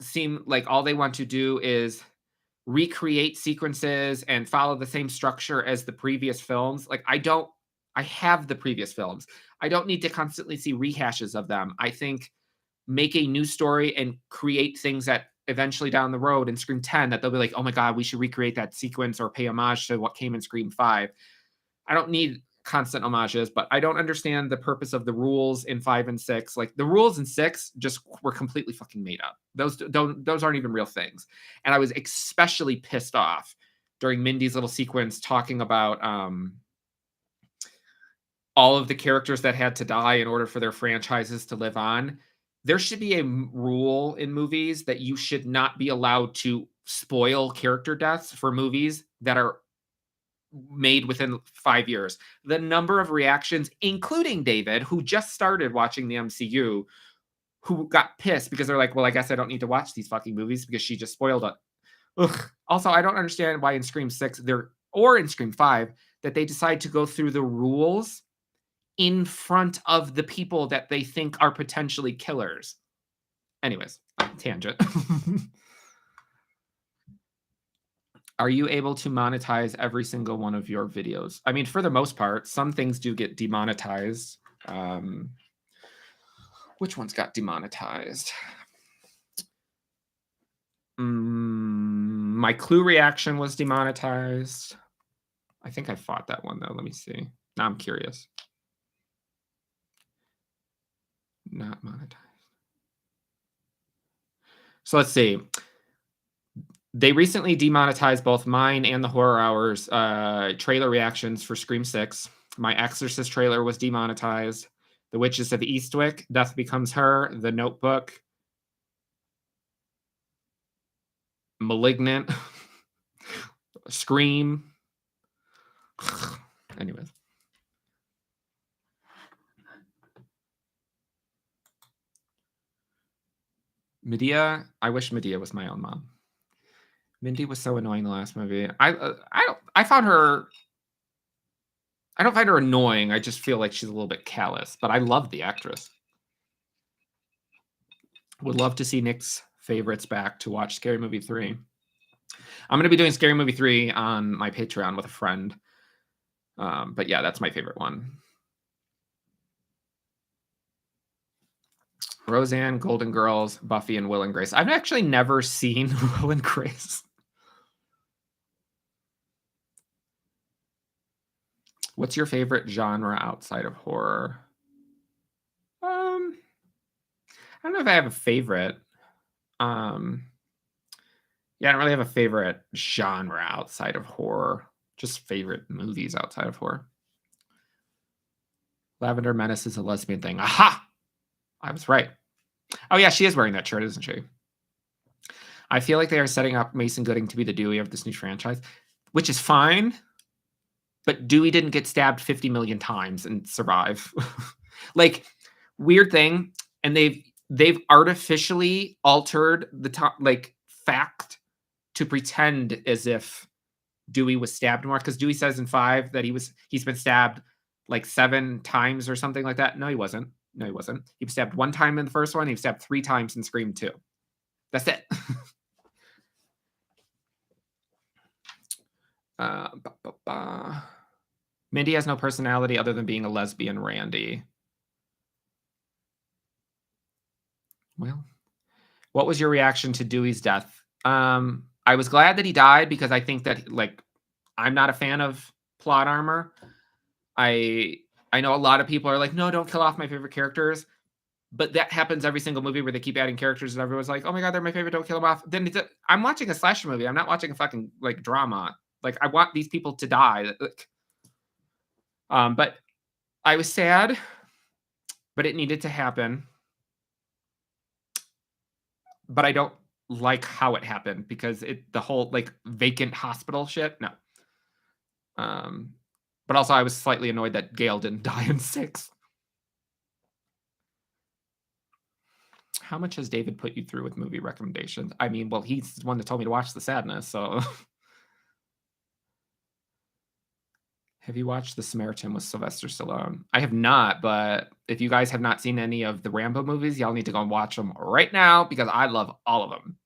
seem like all they want to do is recreate sequences and follow the same structure as the previous films. Like, I have the previous films. I don't need to constantly see rehashes of them. I think make a new story and create things that eventually down the road in Scream 10 that they'll be like, oh my God, we should recreate that sequence or pay homage to what came in Scream 5. I don't need constant homages, but I don't understand the purpose of the rules in 5 and 6. Like, the rules in 6 just were completely fucking made up. Those aren't even real things. And I was especially pissed off during Mindy's little sequence talking about all of the characters that had to die in order for their franchises to live on. There should be a rule in movies that you should not be allowed to spoil character deaths for movies that are made within 5 years. The number of reactions, including David, who just started watching the MCU, who got pissed because they're like, well, I guess I don't need to watch these fucking movies because she just spoiled it. Ugh. Also, I don't understand why in Scream 6 or in Scream 5 that they decide to go through the rules in front of the people that they think are potentially killers. Anyways, tangent. Are you able to monetize every single one of your videos? I mean, for the most part, some things do get demonetized. Which ones got demonetized? My Clue reaction was demonetized. I think I fought that one, though. Let me see. Now I'm curious. Not monetized. So let's see. They recently demonetized both mine and the Horror Hours trailer reactions for Scream 6. My Exorcist trailer was demonetized. The Witches of Eastwick, Death Becomes Her, The Notebook, Malignant, Scream. Anyways. Medea, I wish Medea was my own mom. Mindy was so annoying the last movie. I found her. I don't find her annoying. I just feel like she's a little bit callous. But I love the actress. Would love to see Nick's favorites back to watch Scary Movie 3. I'm going to be doing Scary Movie 3 on my Patreon with a friend. But yeah, that's my favorite one. Roseanne, Golden Girls, Buffy, and Will and Grace. I've actually never seen Will and Grace. What's your favorite genre outside of horror? I don't know if I have a favorite. Yeah, I don't really have a favorite genre outside of horror. Just favorite movies outside of horror. Lavender Menace is a lesbian thing. Aha! I was right. Oh yeah, she is wearing that shirt, isn't she? I feel like they are setting up Mason Gooding to be the Dewey of this new franchise, which is fine. But Dewey didn't get stabbed 50 million times and survive. Like, weird thing. And they've artificially altered the fact to pretend as if Dewey was stabbed more, because Dewey says in 5 that he's been stabbed like 7 times or something like that. No, he wasn't. No, he wasn't. He was stabbed 1 time in the first one. He was stabbed 3 times in Scream 2. That's it. Mindy has no personality other than being a lesbian Randy. Well, what was your reaction to Dewey's death? I was glad that he died, because I think that, like, I'm not a fan of plot armor. I know a lot of people are like, no, don't kill off my favorite characters. But that happens every single movie where they keep adding characters and everyone's like, oh my God, they're my favorite, don't kill them off. Then I'm watching a slasher movie. I'm not watching a fucking like drama. Like, I want these people to die. But I was sad, but it needed to happen. But I don't like how it happened, because the whole like vacant hospital shit. No. But also I was slightly annoyed that Gail didn't die in 6. How much has David put you through with movie recommendations? I mean, well, he's the one that told me to watch The Sadness, so. Have you watched The Samaritan with Sylvester Stallone? I have not, but if you guys have not seen any of the Rambo movies, y'all need to go and watch them right now, because I love all of them.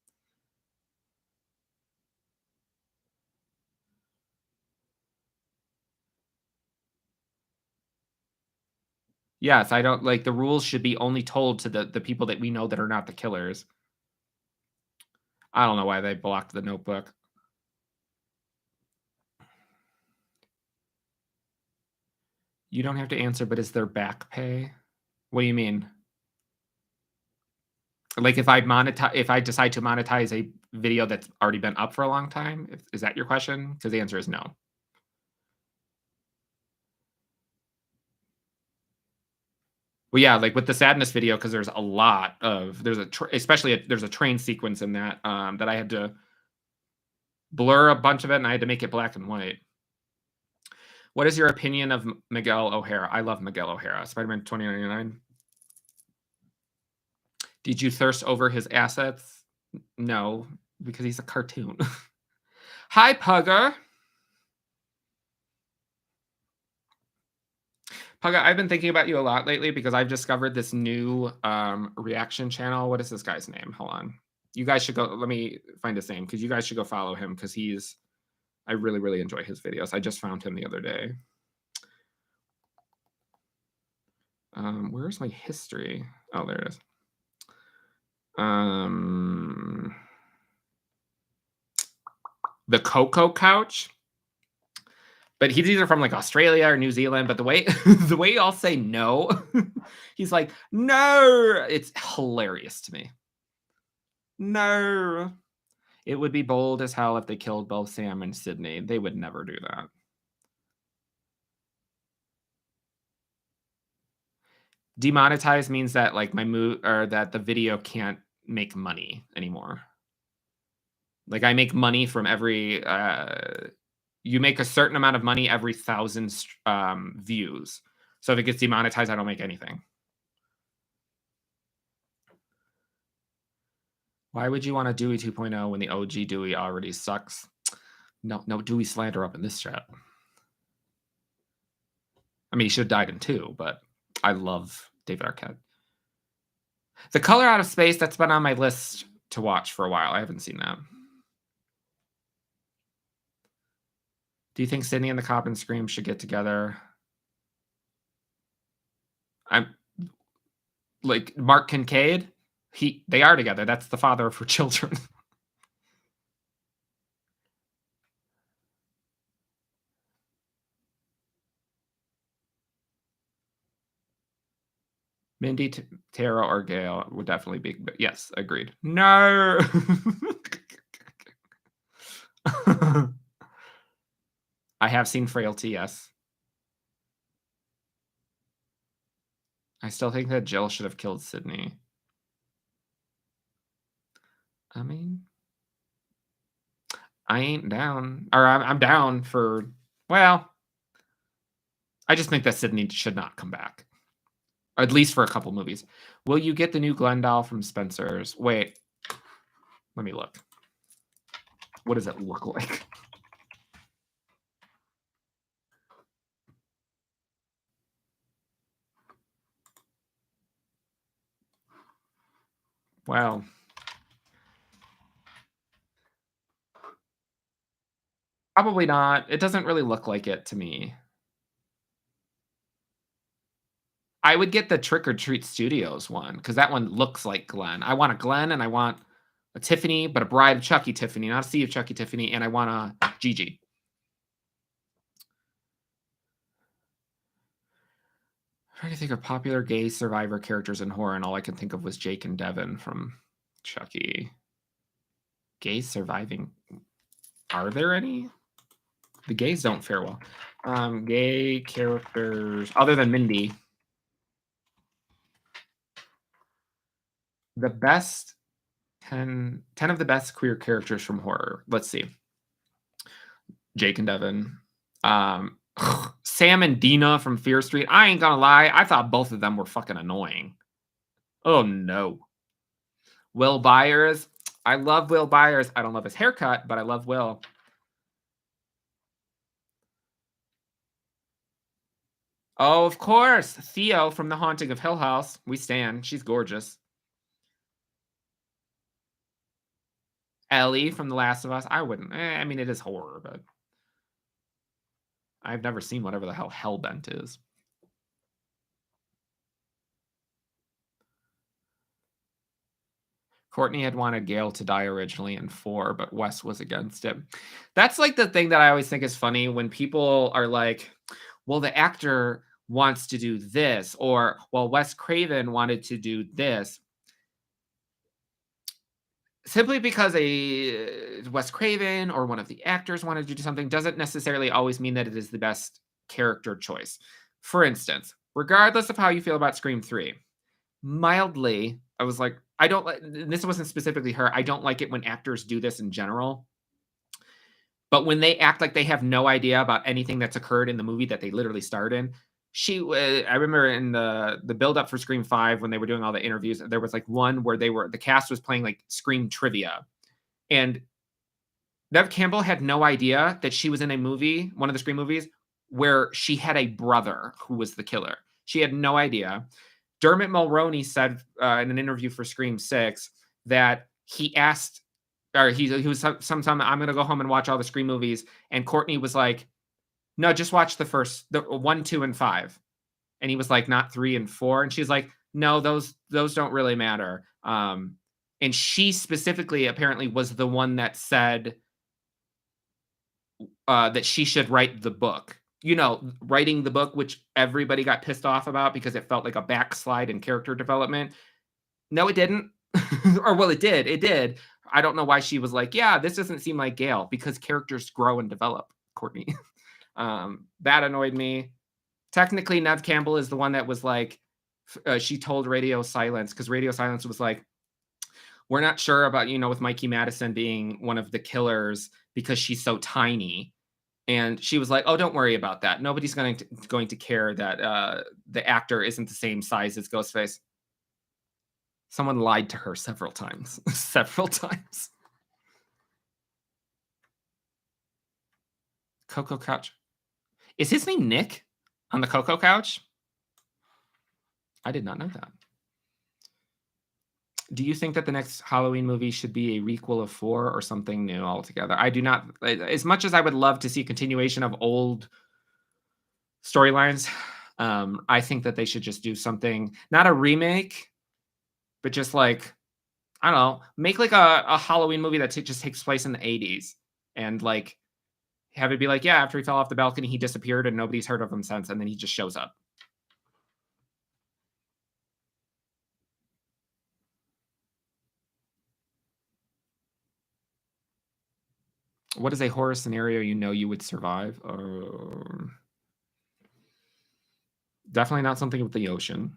Yes, I don't like the rules should be only told to the people that we know that are not the killers. I don't know why they blocked The Notebook. You don't have to answer, but is there back pay? What do you mean? Like, if I decide to monetize a video that's already been up for a long time, is that your question? Because the answer is no. Well, yeah, like with the Sadness video, because there's a lot of there's a train sequence in that that I had to blur a bunch of it, and I had to make it black and white. What is your opinion of Miguel O'Hara? I love Miguel O'Hara. Spider-Man 2099. Did you thirst over his assets? No, because he's a cartoon. Hi, Pugger. Pugga, I've been thinking about you a lot lately, because I've discovered this new reaction channel. What is this guy's name? Hold on. You guys should go. Let me find his name, because you guys should go follow him, because I really, really enjoy his videos. I just found him the other day. Where's my history? Oh, there it is. The Cocoa Couch. But he's either from like Australia or New Zealand. But the way y'all say no, he's like, no. It's hilarious to me. No. It would be bold as hell if they killed both Sam and Sydney. They would never do that. Demonetize means that like that the video can't make money anymore. Like, I make money from every you make a certain amount of money every 1,000 views. So if it gets demonetized, I don't make anything. Why would you want a Dewey 2.0 when the OG Dewey already sucks? No Dewey slander up in this chat. I mean, he should have died in 2, but I love David Arquette. The Color Out of Space, that's been on my list to watch for a while. I haven't seen that. Do you think Sydney and the cop and Scream should get together? I'm like Mark Kincaid. They are together. That's the father of her children. Mindy, Tara, or Gail would definitely be. But yes, agreed. No. I have seen Frailty, yes. I still think that Jill should have killed Sydney. I mean, I ain't down. Or I'm down for, well, I just think that Sydney should not come back. At least for a couple movies. Will you get the new Glendale from Spencer's? Wait. Let me look. What does it look like? Well, probably not. It doesn't really look like it to me. I would get the Trick or Treat Studios one because that one looks like Glenn. I want a Glenn and I want a Tiffany, but a Bride of Chucky Tiffany, not a Sea of Chucky Tiffany, and I want a Gigi. Trying to think of popular gay survivor characters in horror, and all I can think of was Jake and Devin from Chucky. Gay surviving. Are there any? The gays don't fare well. Gay characters other than Mindy. The best 10 of the best queer characters from horror. Let's see. Jake and Devin. Sam and Dina from Fear Street. I ain't gonna lie. I thought both of them were fucking annoying. Oh no. Will Byers. I love Will Byers. I don't love his haircut, but I love Will. Oh, of course. Theo from The Haunting of Hill House. We stand. She's gorgeous. Ellie from The Last of Us. I wouldn't. I mean, it is horror, but I've never seen whatever the hell Hellbent is. Courtney had wanted Gail to die originally in 4, but Wes was against it. That's like the thing that I always think is funny when people are like, well, the actor wants to do this, or, well, Wes Craven wanted to do this. Simply because a Wes Craven or one of the actors wanted to do something doesn't necessarily always mean that it is the best character choice. For instance, regardless of how you feel about Scream 3, mildly, I was like, I don't like this wasn't specifically her. I don't like it when actors do this in general. But when they act like they have no idea about anything that's occurred in the movie that they literally starred in, I remember in the build up for Scream 5 when they were doing all the interviews, there was like one where the cast was playing like Scream trivia. And Neve Campbell had no idea that she was in a movie, one of the Scream movies, where she had a brother who was the killer. She had no idea. Dermot Mulroney said in an interview for Scream 6 that he asked, or he was sometime, I'm going to go home and watch all the Scream movies. And Courtney was like, no, just watch the 1, 2, and 5. And he was like, not 3 and 4. And she's like, no, those don't really matter. And she specifically apparently was the one that said that she should write the book. You know, writing the book, which everybody got pissed off about because it felt like a backslide in character development. No, it didn't. Or, well, it did. It did. I don't know why she was like, yeah, this doesn't seem like Gail, because characters grow and develop, Courtney. That annoyed me. Technically, Neve Campbell is the one that was like, she told Radio Silence, because Radio Silence was like, we're not sure about, with Mikey Madison being one of the killers because she's so tiny. And she was like, oh, don't worry about that. Nobody's going to care that the actor isn't the same size as Ghostface. Someone lied to her several times. Several times. Coco Couch. Is his name Nick on the Coco Couch? I did not know that. Do you think that the next Halloween movie should be a requel of 4 or something new altogether? I do not. As much as I would love to see a continuation of old storylines, I think that they should just do something, not a remake, but just like, I don't know, make like a Halloween movie that just takes place in the 80s and like have it be like, yeah, after he fell off the balcony, he disappeared and nobody's heard of him since, and then he just shows up. What is a horror scenario you would survive? Definitely not something with the ocean.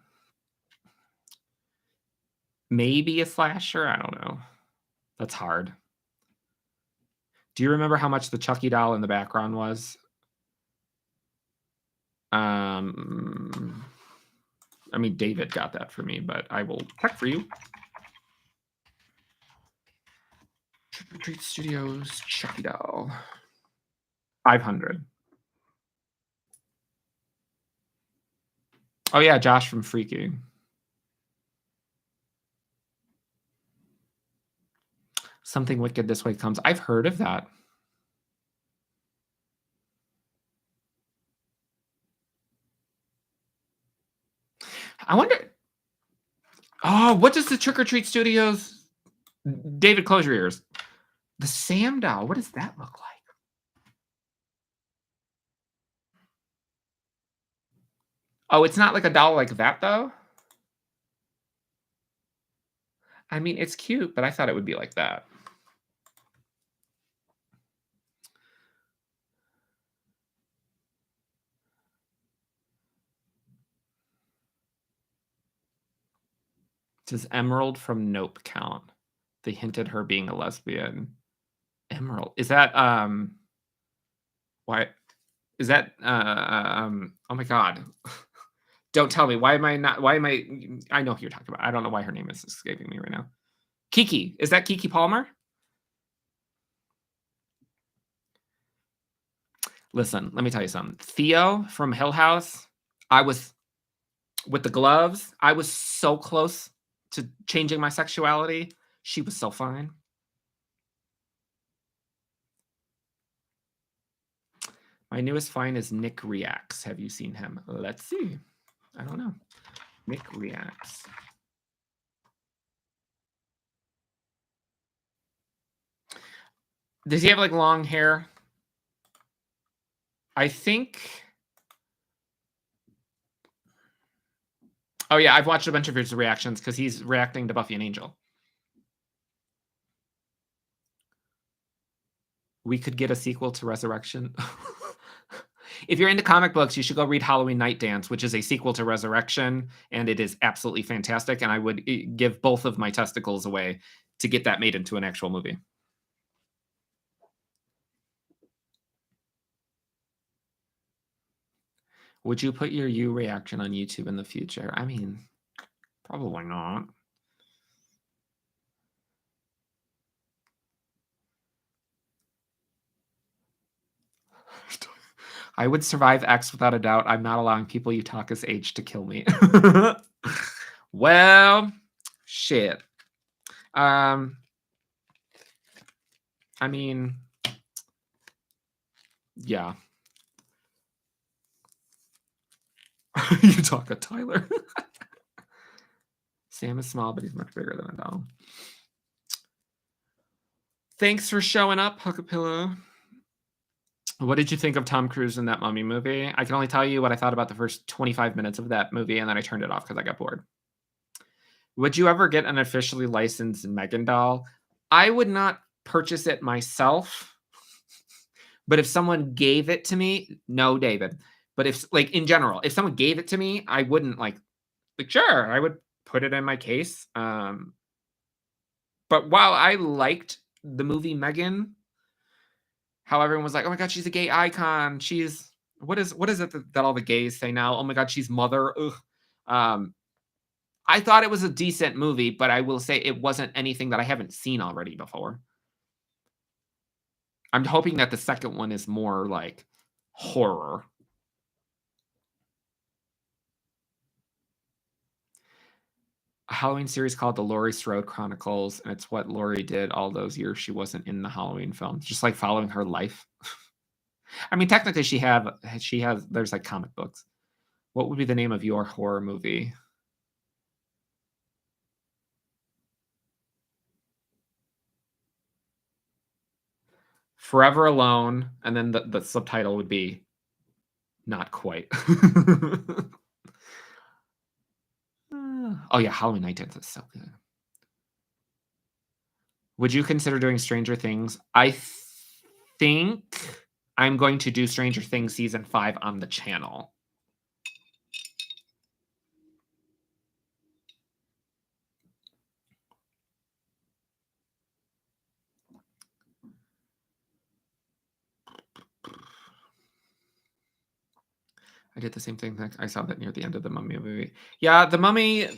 Maybe a slasher? I don't know. That's hard. Do you remember how much the Chucky doll in the background was? I mean, David got that for me, but I will check for you. Treat Studios Chucky doll. 500. Oh yeah, Josh from Freaky. Something Wicked This Way Comes. I've heard of that. I wonder. Oh, what does the Trick or Treat Studios? David, close your ears. The Sam doll. What does that look like? Oh, it's not like a doll like that, though? I mean, it's cute, but I thought it would be like that. Does Emerald from Nope count? They hinted her being a lesbian. Emerald. Is that, why? Is that, oh my God. Don't tell me. Why am I? I know who you're talking about. I don't know why her name is escaping me right now. Kiki. Is that Kiki Palmer? Listen, let me tell you something. Theo from Hill House, I was, with the gloves, I was so close to changing my sexuality. She was so fine. My newest find is Nick Reacts. Have you seen him? Let's see. I don't know. Nick Reacts. Does he have like long hair? I think. Oh yeah, I've watched a bunch of his reactions because he's reacting to Buffy and Angel. We could get a sequel to Resurrection. If you're into comic books, you should go read Halloween Night Dance, which is a sequel to Resurrection, and it is absolutely fantastic. And I would give both of my testicles away to get that made into an actual movie. Would you put your You reaction on YouTube in the future? I mean, probably not. I would survive X without a doubt. I'm not allowing people you talk as age to kill me. Well, shit. I mean, yeah. You talk of Tyler. Sam is small, but he's much bigger than a doll. Thanks for showing up, Huckapillow. What did you think of Tom Cruise in that Mummy movie? I can only tell you what I thought about the first 25 minutes of that movie, and then I turned it off because I got bored. Would you ever get an officially licensed Megan doll? I would not purchase it myself, but if someone gave it to me, no, David. But if, like, in general, if someone gave it to me, I wouldn't like sure, I would put it in my case. But while I liked the movie Megan, how everyone was like, "Oh my God, she's a gay icon. She's what is it that all the gays say now? Oh my God, she's mother." Ugh. I thought it was a decent movie, but I will say it wasn't anything that I haven't seen already before. I'm hoping that the second one is more like horror. A Halloween series called The Laurie Strode Chronicles, and it's what Laurie did all those years she wasn't in the Halloween films, just like following her life. I mean, technically, she has. There's like comic books. What would be the name of your horror movie? Forever Alone, and then the subtitle would be Not Quite. Oh yeah, Halloween Night Dance is so good. Would you consider doing Stranger Things? I think I'm going to do Stranger Things season 5 on the channel. I did the same thing. I saw that near the end of the Mummy movie. Yeah, the Mummy.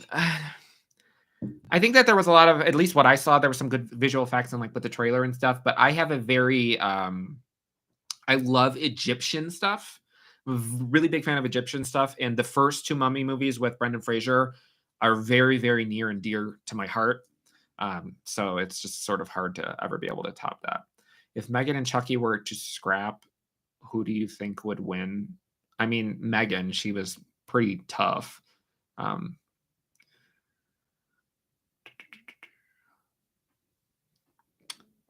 I think that there was a lot of, at least what I saw, there was some good visual effects and like with the trailer and stuff. But I have a very, I love Egyptian stuff. I'm a really big fan of Egyptian stuff. And the first 2 Mummy movies with Brendan Fraser are very, very near and dear to my heart. So it's just sort of hard to ever be able to top that. If Megan and Chucky were to scrap, who do you think would win? I mean, Megan, she was pretty tough.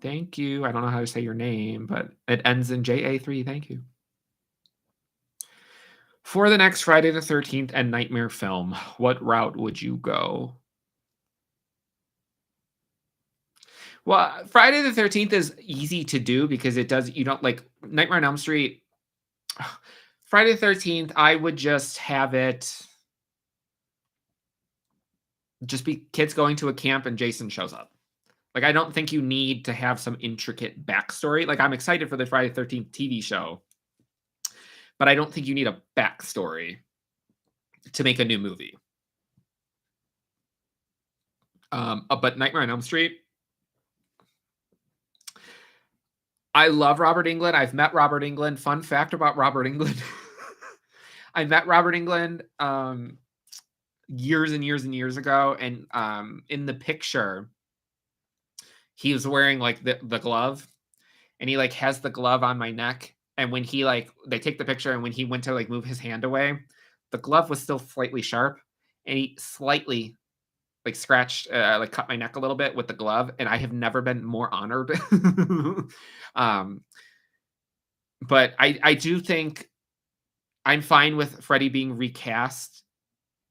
Thank you. I don't know how to say your name, but it ends in JA3. Thank you. For the next Friday the 13th and Nightmare film, what route would you go? Well, Friday the 13th is easy to do because it does, you don't like Nightmare on Elm Street. Friday the 13th, I would just have it just be kids going to a camp and Jason shows up. Like, I don't think you need to have some intricate backstory. Like, I'm excited for the Friday the 13th TV show, but I don't think you need a backstory to make a new movie. But Nightmare on Elm Street, I love Robert Englund. I've met Robert Englund. Fun fact about Robert Englund. I met Robert Englund years and years and years ago. And in the picture, he was wearing like the glove, and he like has the glove on my neck. And when he like, they take the picture, and when he went to like move his hand away, the glove was still slightly sharp, and he slightly like scratched, like cut my neck a little bit with the glove. And I have never been more honored. But I do think I'm fine with Freddy being recast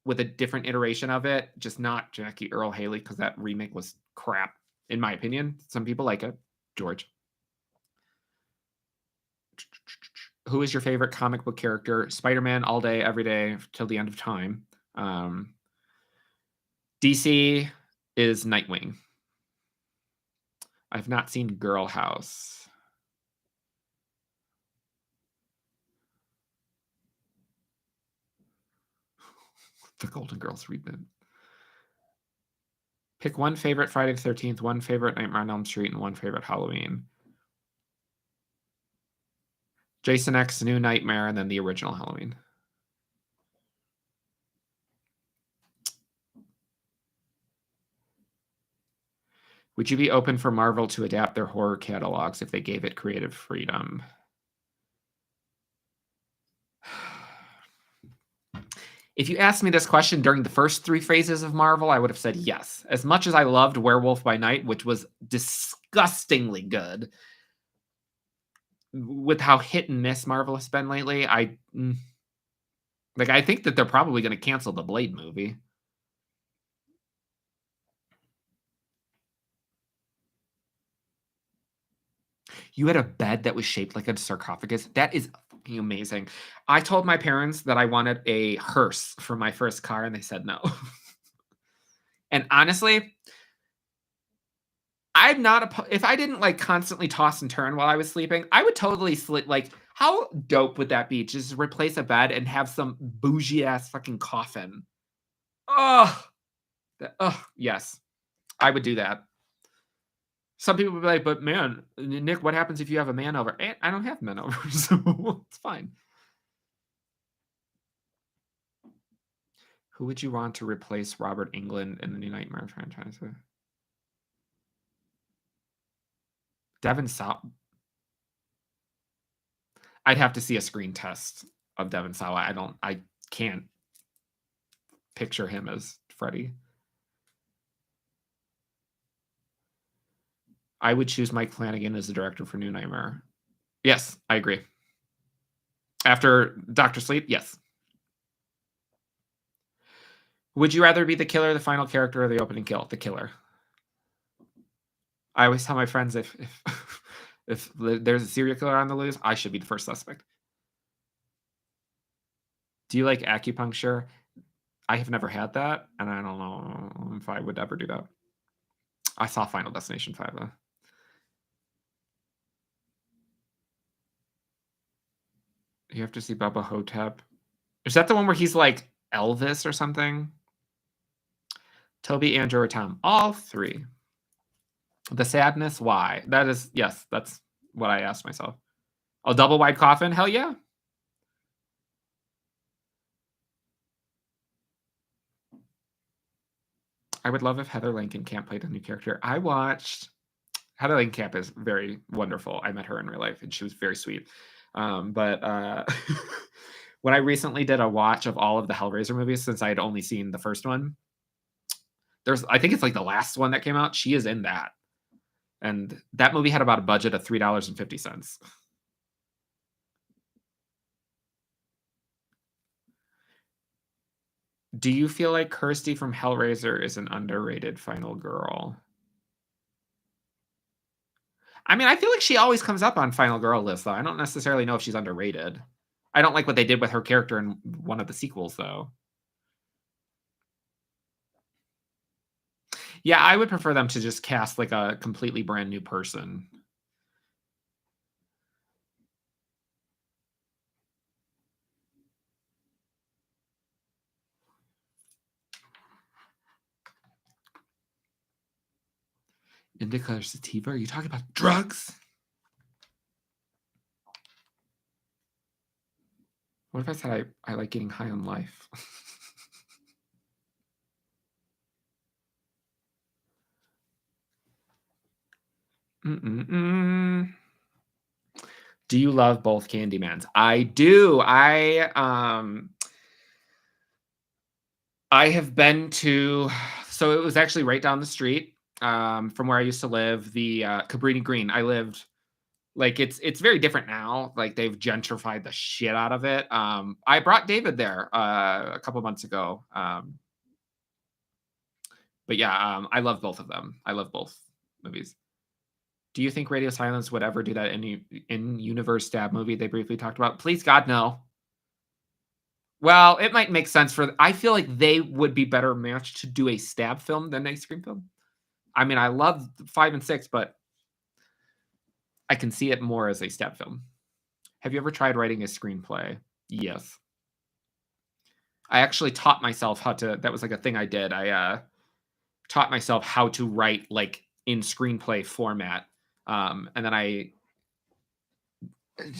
with a different iteration of it, just not Jackie Earle Haley, because that remake was crap, in my opinion. Some people like it. George. Who is your favorite comic book character? Spider-Man all day, every day, till the end of time. DC is Nightwing. I've not seen Girl House. The Golden Girls reboot. Pick one favorite Friday the 13th, one favorite Nightmare on Elm Street, and one favorite Halloween. Jason X, New Nightmare, and then the original Halloween. Would you be open for Marvel to adapt their horror catalogs if they gave it creative freedom? If you asked me this question during the first 3 phases of Marvel, I would have said yes. As much as I loved Werewolf by Night, which was disgustingly good, with how hit and miss Marvel has been lately, I think that they're probably going to cancel the Blade movie. You had a bed that was shaped like a sarcophagus. That is fucking amazing. I told my parents that I wanted a hearse for my first car, and they said no. And honestly, I'm not if I didn't like constantly toss and turn while I was sleeping, I would totally sleep. Like, how dope would that be? Just replace a bed and have some bougie ass fucking coffin. Oh, yes, I would do that. Some people would be like, but man, Nick, what happens if you have a man over? I don't have men over, so it's fine. Who would you want to replace Robert Englund in the new Nightmare franchise? Devon Sawa. I'd have to see a screen test of Devon Sawa. I can't picture him as Freddy. I would choose Mike Flanagan as the director for New Nightmare. Yes, I agree. After Dr. Sleep, yes. Would you rather be the killer, the final character, or the opening kill? The killer. I always tell my friends if there's a serial killer on the loose, I should be the first suspect. Do you like acupuncture? I have never had that, and I don't know if I would ever do that. I saw Final Destination 5, though. You have to see Bubba Hotep. Is that the one where he's like Elvis or something? Toby, Andrew, or Tom? All 3. The sadness, why? That is, yes, that's what I asked myself. A double wide coffin? Hell yeah. I would love if Heather Langenkamp played a new character. I watched Heather Langenkamp is very wonderful. I met her in real life, and she was very sweet. But when I recently did a watch of all of the Hellraiser movies, since I had only seen the first one, I think it's like the last one that came out. She is in that, and that movie had about a budget of $3.50. Do you feel like Kirsty from Hellraiser is an underrated final girl? I mean, I feel like she always comes up on final girl lists, though. I don't necessarily know if she's underrated. I don't like what they did with her character in one of the sequels, though. Yeah, I would prefer them to just cast like a completely brand new person. Indica or sativa? Are you talking about drugs? What if I said I like getting high on life? Mm-mm-mm. Do you love both Candymans? I do. I have been to, so it was actually right down the street from where I used to live, the Cabrini Green. I lived like it's very different now. Like they've gentrified the shit out of it. I brought David there a couple months ago. But yeah, I love both of them. I love both movies. Do you think Radio Silence would ever do that in universe stab movie they briefly talked about? Please God, no. Well, it might make sense for. I feel like they would be better matched to do a stab film than a scream film. I mean, I love 5 and 6, but I can see it more as a stab film. Have you ever tried writing a screenplay? Yes. I actually taught myself how to. That was like a thing I did. I taught myself how to write like in screenplay format, and then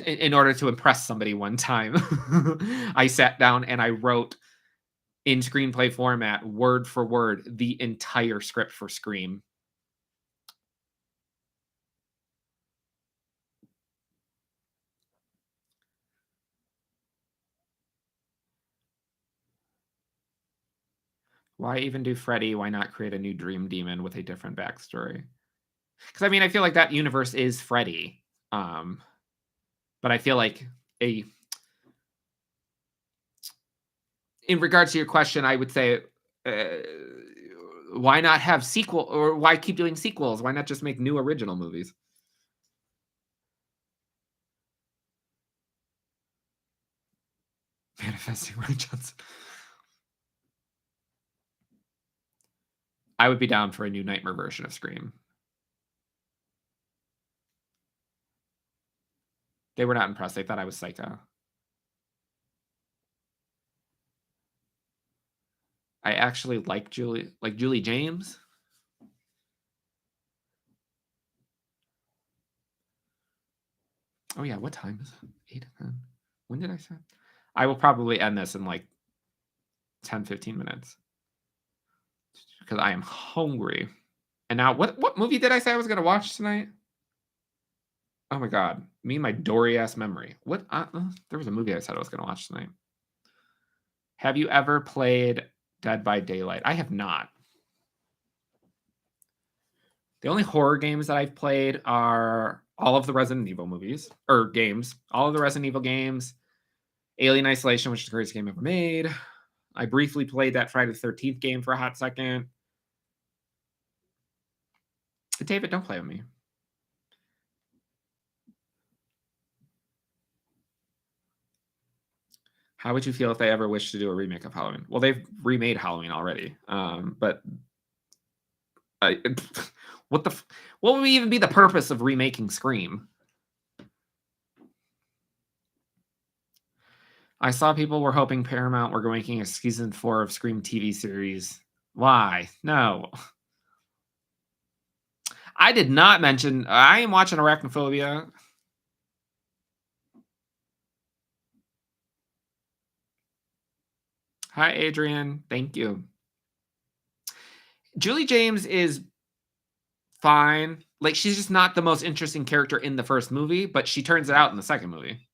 in order to impress somebody one time, I sat down and I wrote in screenplay format, word for word, the entire script for Scream. Why even do Freddy? Why not create a new dream demon with a different backstory? Because I mean, I feel like that universe is Freddy, but I feel like a in regards to your question, I would say, uh, why not have sequel or why keep doing sequels? Why not just make new original movies? Manifesting Ray Johnson. I would be down for a new Nightmare version of Scream. They were not impressed. They thought I was psycho. I actually like Julie James. Oh yeah, what time is it? 8 to 10. When did I say? I will probably end this in like 10, 15 minutes. Because I am hungry. And now what movie did I say I was gonna watch tonight? Oh my god. Me and my Dory ass memory. What there was a movie I said I was gonna watch tonight. Have you ever played Dead by Daylight? I have not. The only horror games that I've played are all of the Resident Evil movies or games, all of the Resident Evil games, Alien Isolation, which is the greatest game ever made. I briefly played that Friday the 13th game for a hot second. David, don't play with me. How would you feel if they ever wish to do a remake of Halloween? Well, they've remade Halloween already, but what would even be the purpose of remaking Scream? I saw people were hoping Paramount were making a season 4 of Scream TV series. Why? No. I did not mention. I am watching Arachnophobia. Hi, Adrian. Thank you. Julie James is fine. Like, she's just not the most interesting character in the first movie, but she turns it out in the second movie.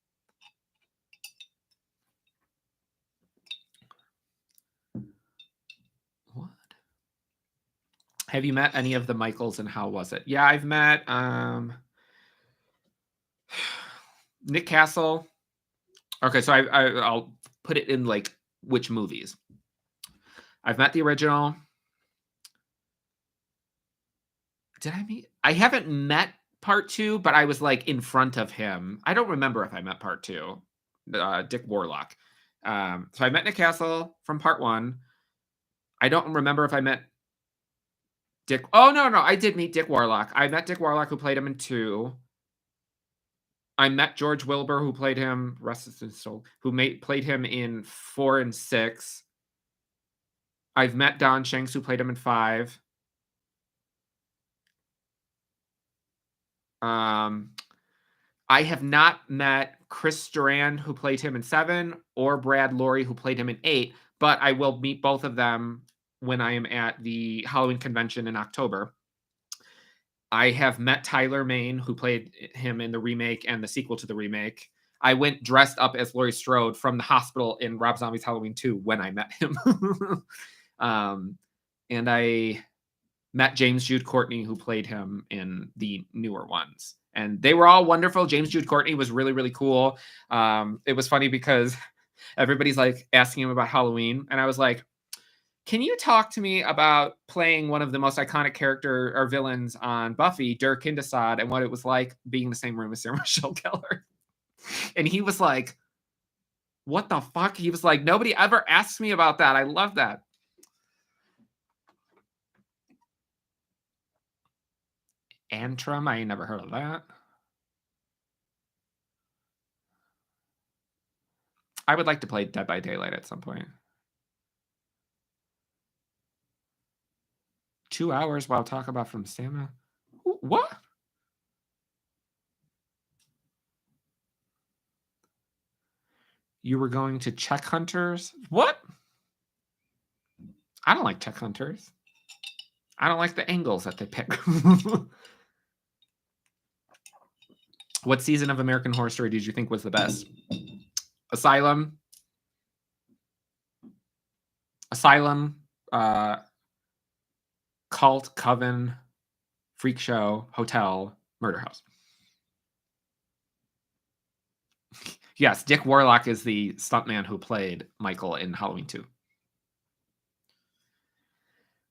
What? Have you met any of the Michaels, and how was it? Yeah, I've met Nick Castle. Okay, so I'll put it in like which movies. I've met the original. Did I meet? I haven't met part 2, but I was like in front of him. I don't remember if I met part 2. Dick Warlock. So I met Nick Castle from part 1. I don't remember if I met Dick. Oh no, I did meet Dick Warlock. I met Dick Warlock, who played him in 2. I met George Wilbur, who played him. Rest his soul. Who played him in 4 and 6. I've met Don Shanks, who played him in 5. I have not met Chris Duran, who played him in 7, or Brad Lorry, who played him in 8, but I will meet both of them when I am at the Halloween convention in October. I have met Tyler Mane, who played him in the remake and the sequel to the remake. I went dressed up as Laurie Strode from the hospital in Rob Zombie's Halloween 2 when I met him. And I met James Jude Courtney, who played him in the newer ones. And they were all wonderful. James Jude Courtney was really, really cool. It was funny because everybody's like asking him about Halloween. And I was like, can you talk to me about playing one of the most iconic character or villains on Buffy, Dirk Hindesad, and what it was like being in the same room as Sarah Michelle Gellar? And he was like, what the fuck? He was like, nobody ever asked me about that. I love that. Antrim, I ain't never heard of that. I would like to play Dead by Daylight at some point. 2 hours while talk about from stamina. What? You were going to check hunters? What? I don't like check hunters. I don't like the angles that they pick. What season of American Horror Story did you think was the best? Asylum, Cult, Coven, Freak Show, Hotel, Murder House. Yes, Dick Warlock is the stuntman who played Michael in Halloween 2.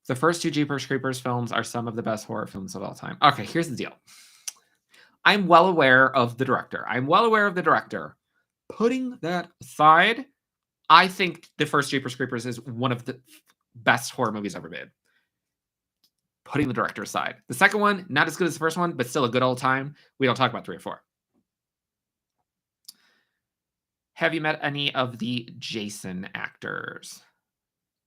The first 2 Jeepers Creepers films are some of the best horror films of all time. Okay, here's the deal. I'm well aware of the director. Putting that aside, I think the first Jeepers Creepers is one of the best horror movies ever made. Putting the director aside. The second one, not as good as the first one, but still a good old time. We don't talk about 3 or 4. Have you met any of the Jason actors?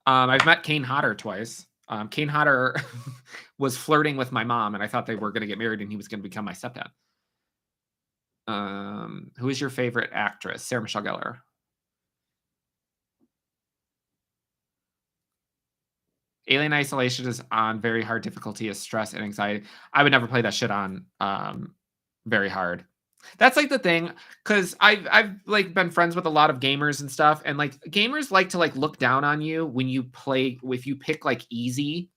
I've met Kane Hodder twice. Kane Hodder was flirting with my mom, and I thought they were going to get married, and he was going to become my stepdad. Who is your favorite actress? Sarah Michelle Gellar. Alien Isolation is on very hard difficulty as stress and anxiety. I would never play that shit on very hard. That's like the thing, because I've like been friends with a lot of gamers and stuff, and like gamers like to like look down on you when you play, if you pick like easy.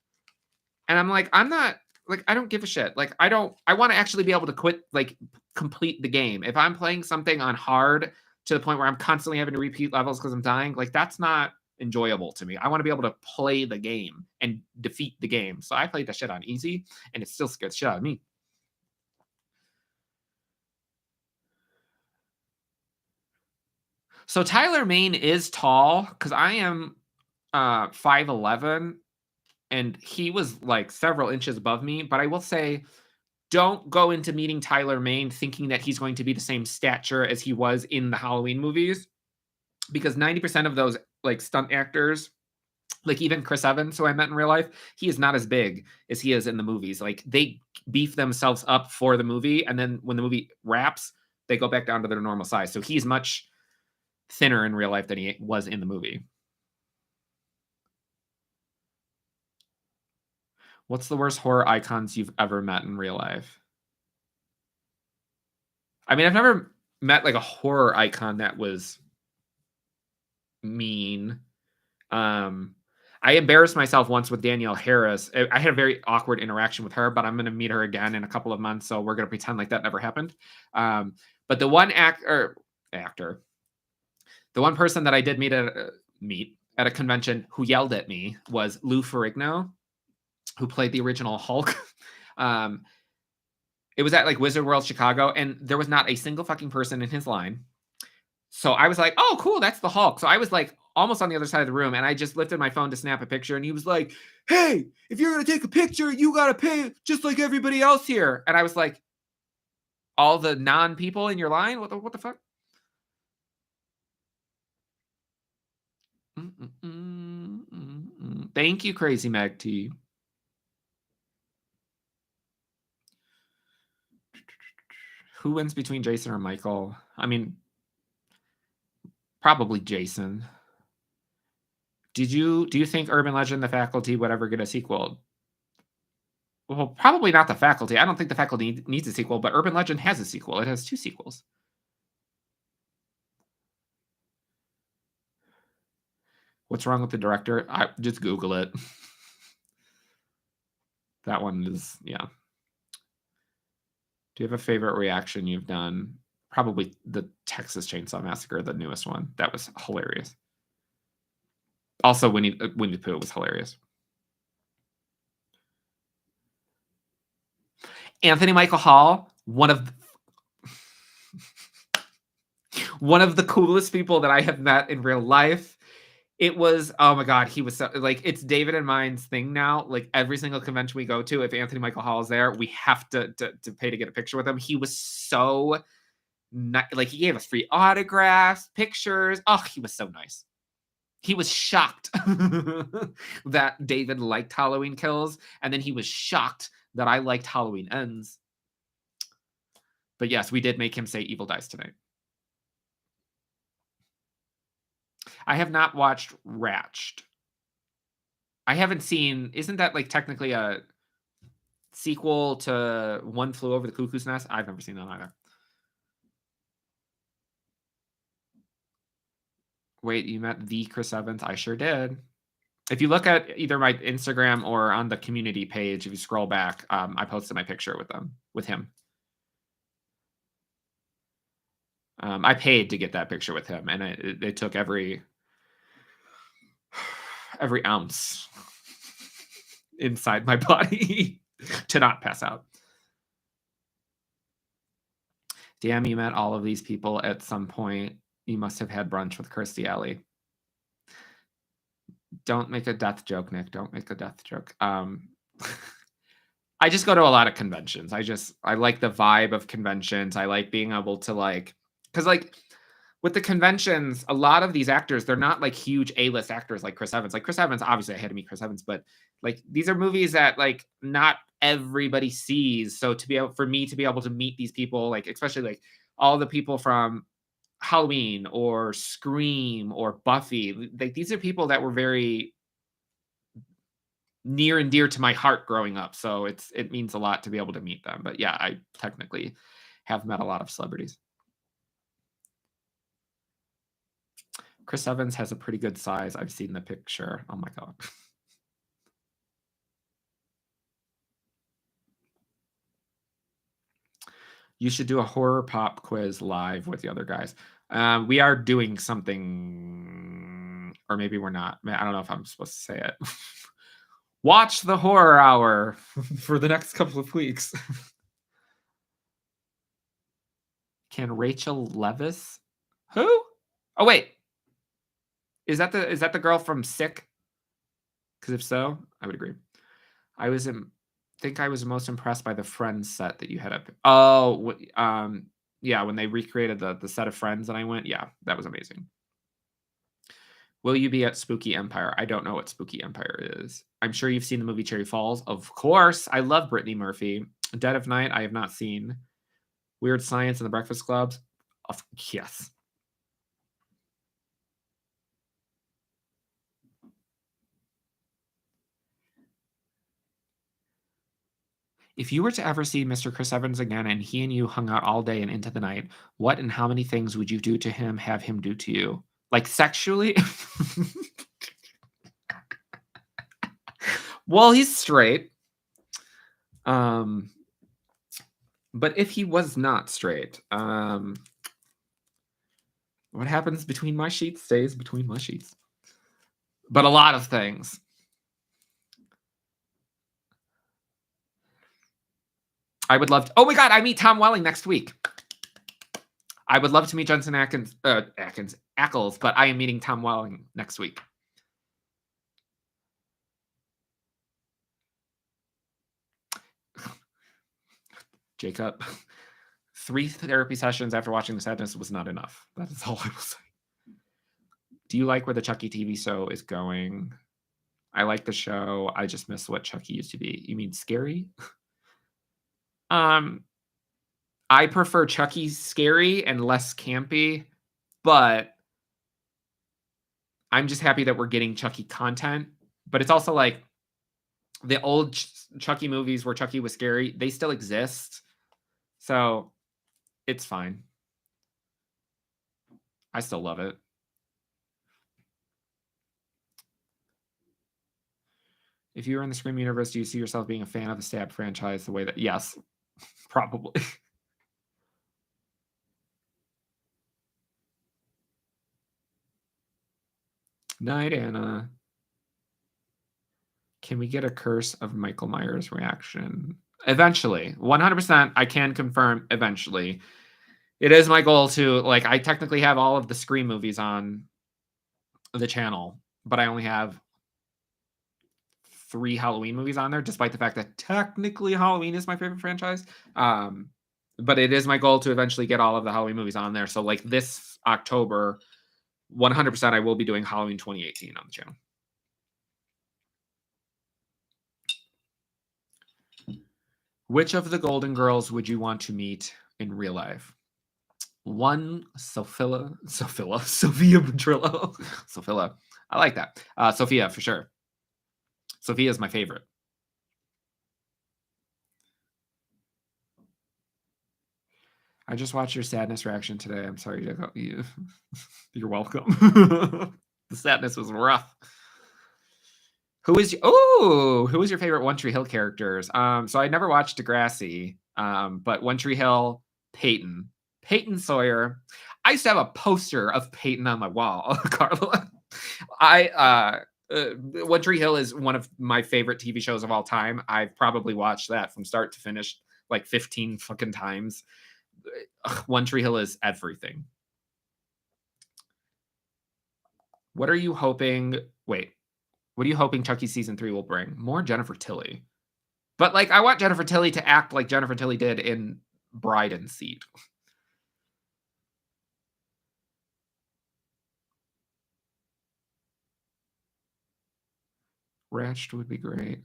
And I'm like, I'm not like, I don't give a shit. Like, I want to actually be able to complete the game. If I'm playing something on hard to the point where I'm constantly having to repeat levels because I'm dying, like that's not enjoyable to me. I want to be able to play the game and defeat the game. So I played that shit on easy, and it still scared the shit out of me. So Tyler Mane is tall, because I am 5'11", and he was like several inches above me. But I will say, don't go into meeting Tyler Mane thinking that he's going to be the same stature as he was in the Halloween movies, because 90% of those like stunt actors, like even Chris Evans, who I met in real life, he is not as big as he is in the movies. Like they beef themselves up for the movie, and then when the movie wraps, they go back down to their normal size. So he's much thinner in real life than he was in the movie. What's the worst horror icons you've ever met in real life? I mean, I've never met, like, a horror icon that was mean. Um, I embarrassed myself once with Danielle Harris. I had a very awkward interaction with her, but I'm gonna meet her again in a couple of months, so we're gonna pretend like that never happened. But the one actor, the one person that I did meet at a convention who yelled at me was Lou Ferrigno, who played the original Hulk. Um, it was at like Wizard World Chicago, and there was not a single fucking person in his line. So I was like, "Oh, cool, that's the Hulk." So I was like almost on the other side of the room, and I just lifted my phone to snap a picture, and he was like, "Hey, if you're gonna take a picture, you gotta pay just like everybody else here." And I was like, "All the non-people in your line? What the fuck?" Thank you, Crazy Mag T. Who wins between Jason or Michael? I mean, probably Jason. Do you think Urban Legend: The Faculty would ever get a sequel? Well, probably not The Faculty. I don't think The Faculty needs a sequel, but Urban Legend has a sequel. It has 2 sequels. What's wrong with the director? I just Google it. That one is, yeah. Do you have a favorite reaction you've done? Probably the Texas Chainsaw Massacre, the newest one. That was hilarious. Also, Winnie the Pooh was hilarious. Anthony Michael Hall, one of the coolest people that I have met in real life. It was, oh my god, he was so, like, it's David and mine's thing now. Like every single convention we go to, if Anthony Michael Hall is there, we have to pay to get a picture with him. He was so like, he gave us free autographs, pictures. Oh, he was so nice. He was shocked that David liked Halloween Kills, and then he was shocked that I liked Halloween Ends. But yes, we did make him say Evil Dies Tonight. I have not watched Ratched. I haven't seen. Isn't that like technically a sequel to One Flew Over the Cuckoo's Nest? I've never seen that either. Wait, you met the Chris Evans? I sure did. If you look at either my Instagram or on the community page, if you scroll back, I posted my picture with him. I paid to get that picture with him, and it took every ounce inside my body to not pass out. Damn, you met all of these people at some point. You must have had brunch with Kirstie Alley. Don't make a death joke, Nick. Don't make a death joke. I just go to a lot of conventions. I like the vibe of conventions. I like being able to like, because like with the conventions, a lot of these actors, they're not like huge A-list actors like Chris Evans. Like Chris Evans, obviously I had to meet Chris Evans, but like these are movies that like not everybody sees. So for me to be able to meet these people, like especially like all the people from Halloween or Scream or Buffy, like these are people that were very near and dear to my heart growing up. So it means a lot to be able to meet them. But yeah, I technically have met a lot of celebrities. Chris Evans has a pretty good size. I've seen the picture. Oh my god. You should do a horror pop quiz live with the other guys. We are doing something, or maybe we're not. I don't know if I'm supposed to say it. Watch the horror hour for the next couple of weeks. Can Rachel Leviss? Who? Oh wait, is that the girl from Sick? Because if so, I would agree. I think I was most impressed by the Friends set that you had up. Oh, yeah, when they recreated the set of Friends and I went, yeah, that was amazing. Will you be at Spooky Empire? I don't know what Spooky Empire is. I'm sure you've seen the movie Cherry Falls. Of course. I love Brittany Murphy. Dead of Night, I have not seen. Weird Science and the Breakfast Clubs. Yes. If you were to ever see Mr. Chris Evans again and he and you hung out all day and into the night, what and how many things would you do to him, have him do to you? Like sexually? Well, he's straight. But if he was not straight, what happens between my sheets stays between my sheets. But a lot of things. I would love to. Oh my God, I meet Tom Welling next week. I would love to meet Jensen Ackles, but I am meeting Tom Welling next week. Jacob, 3 therapy sessions after watching The Sadness was not enough. That is all I will say. Do you like where the Chucky TV show is going? I like the show. I just miss what Chucky used to be. You mean scary? I prefer Chucky scary and less campy, but I'm just happy that we're getting Chucky content. But it's also like the old Chucky movies where Chucky was scary, they still exist. So it's fine. I still love it. If you were in the Scream universe, do you see yourself being a fan of the Stab franchise the way that... Yes, probably. Night, Anna. Can we get a Curse of Michael Myers reaction? Eventually. 100%, I can confirm eventually. It is my goal to, like, I technically have all of the Scream movies on the channel, but I only have 3 Halloween movies on there, despite the fact that technically Halloween is my favorite franchise. But it is my goal to eventually get all of the Halloween movies on there. So, like, this October, 100% I will be doing Halloween 2018 on the channel. Which of the Golden Girls would you want to meet in real life? 1, Sophia Petrillo. Sophia. I like that. Sophia, for sure. Sophia is my favorite. I just watched your sadness reaction today. I'm sorry to go you. You're welcome. The sadness was rough. Who is your favorite One Tree Hill characters? So I never watched Degrassi, but One Tree Hill, Peyton Sawyer. I used to have a poster of Peyton on my wall, Carla. One Tree Hill is one of my favorite TV shows of all time. I've probably watched that from start to finish like 15 fucking times. One Tree Hill is everything. What are you hoping? Wait. What are you hoping Chucky season 3 will bring? More Jennifer Tilly. But, like, I want Jennifer Tilly to act like Jennifer Tilly did in Bride and Seed. Ratched would be great.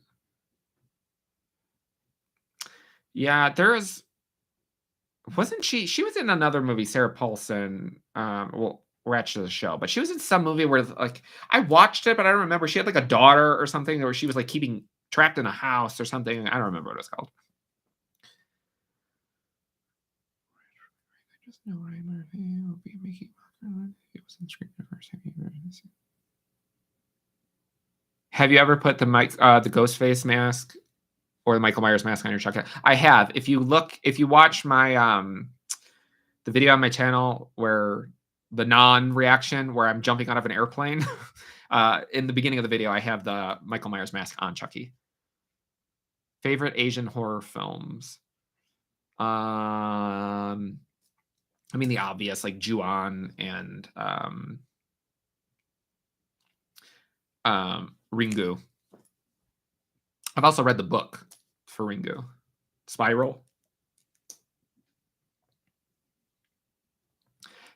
Yeah, there's... Wasn't she... She was in another movie, Sarah Paulson. Well, Ratched the show. But she was in some movie where, like... I watched it, but I don't remember. She had, like, a daughter or something, or she was, like, trapped in a house or something. I don't remember what it was called. I just know Ryan Murphy will be making... He was in Scream Universe. Have you ever put the Ghostface mask or the Michael Myers mask on your Chucky? I have. If you watch my the video on my channel where the non-reaction where I'm jumping out of an airplane, in the beginning of the video, I have the Michael Myers mask on Chucky. Favorite Asian horror films? I mean the obvious, like Ju-on and Ringu. I've also read the book for Ringu. Spiral.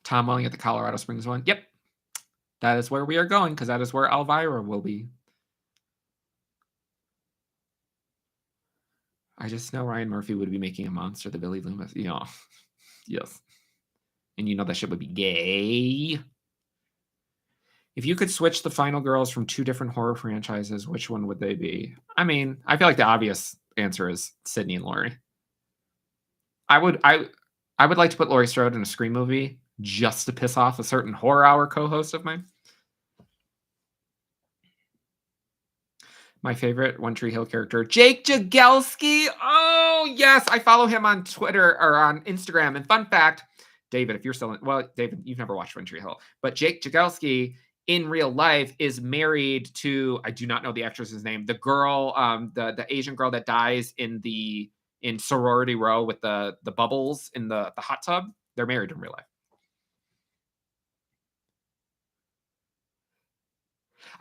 Tom Welling at the Colorado Springs one. Yep. That is where we are going, because that is where Elvira will be. I just know Ryan Murphy would be making a monster, the Billy Loomis. You know. Yes. And you know that shit would be gay. If you could switch the final girls from 2 different horror franchises, which one would they be? I mean, I feel like the obvious answer is Sydney and Laurie. I would like to put Laurie Strode in a Scream movie just to piss off a certain Horror Hour co-host of mine. My favorite One Tree Hill character, Jake Jagelski. Oh, yes. I follow him on Twitter or on Instagram. And fun fact, David, if you're still David, you've never watched One Tree Hill, but Jake Jagelski in real life is married to, I do not know the actress's name, the girl, the Asian girl that dies in Sorority Row with the bubbles in the hot tub. They're married in real life.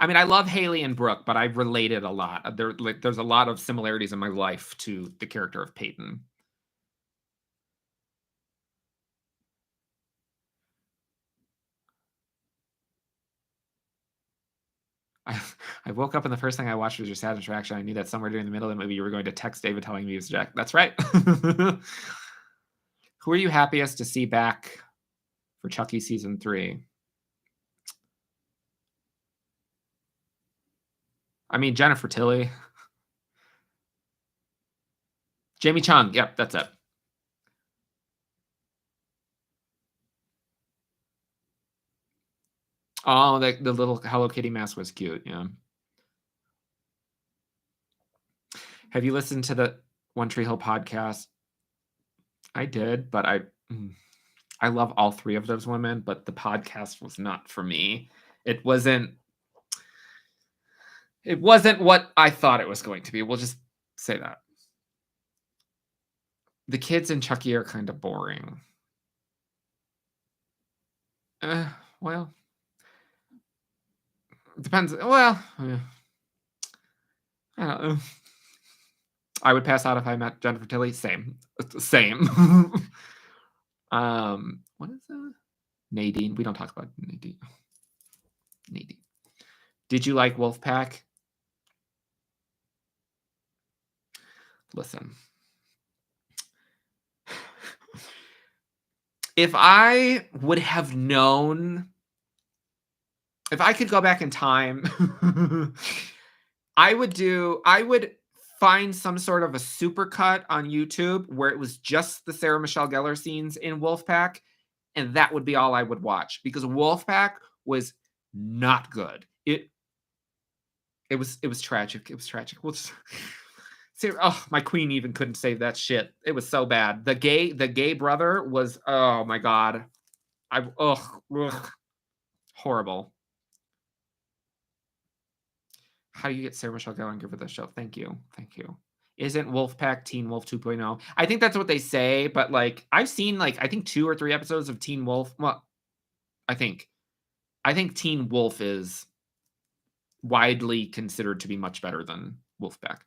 I mean, I love Haley and Brooke, but I've related a lot. There's a lot of similarities in my life to the character of Peyton. I woke up and the first thing I watched was your sad interaction. I knew that somewhere during the middle of the movie you were going to text David telling me he was Jack. That's right. Who are you happiest to see back for Chucky season 3? I mean, Jennifer Tilly. Jamie Chung. Yep, that's it. Oh, the little Hello Kitty mask was cute. Yeah. Have you listened to the One Tree Hill podcast? I did, but I love all 3 of those women, but the podcast was not for me. It wasn't what I thought it was going to be. We'll just say that. The kids in Chucky are kind of boring. Well, depends. Well, I don't know. I would pass out if I met Jennifer Tilly. Same. What is that? Nadine. We don't talk about Nadine. Did you like Wolfpack? Listen. If I would have known, if I could go back in time, I would find some sort of a supercut on YouTube where it was just the Sarah Michelle Gellar scenes in Wolfpack, and that would be all I would watch, because Wolfpack was not good. It was tragic. It was tragic. We'll just my queen even couldn't save that shit. It was so bad. The gay brother was, oh my god. Horrible. How do you get Sarah Michelle Gellar and give her the show? Thank you. Isn't Wolfpack Teen Wolf 2.0? I think that's what they say, but like I've seen I think 2 or 3 episodes of Teen Wolf. Well, I think Teen Wolf is widely considered to be much better than Wolfpack.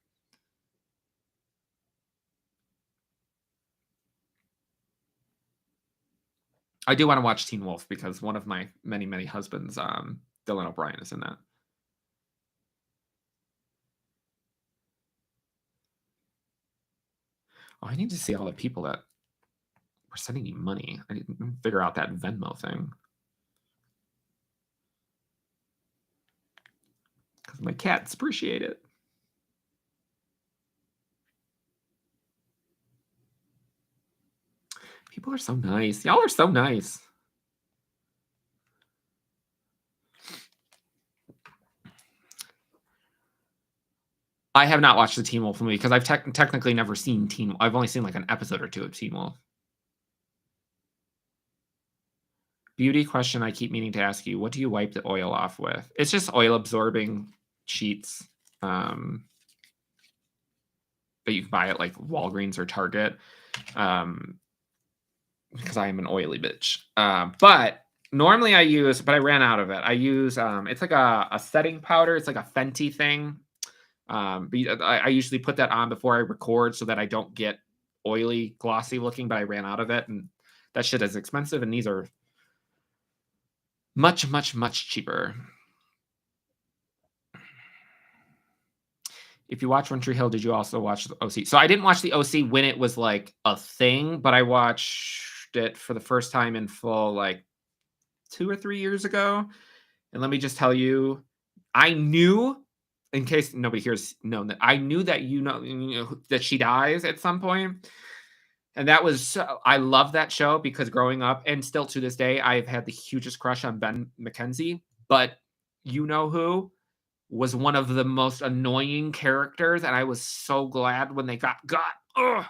I do want to watch Teen Wolf because one of my many, many husbands, Dylan O'Brien, is in that. Oh, I need to see all the people that were sending you money. I need to figure out that Venmo thing. Because my cats appreciate it. People are so nice. Y'all are so nice. I have not watched the Teen Wolf movie because I've technically never seen Teen Wolf. I've only seen like an episode or 2 of Teen Wolf. Beauty question I keep meaning to ask you. What do you wipe the oil off with? It's just oil absorbing sheets that you can buy at like Walgreens or Target. Because I am an oily bitch. But normally I use, but I ran out of it. I use, it's like a setting powder. It's like a Fenty thing. But I usually put that on before I record so that I don't get oily, glossy looking, but I ran out of it. And that shit is expensive. And these are much, much, much cheaper. If you watch One Tree Hill, did you also watch the OC? So I didn't watch the OC when it was like a thing, but I watched it for the first time in full like 2 or 3 years ago. And let me just tell you, I knew in case nobody here's known that I knew that that she dies at some point, and that was so I love that show because growing up and still to this day, I've had the hugest crush on Ben McKenzie, but you know who was one of the most annoying characters, and I was so glad when they got ugh.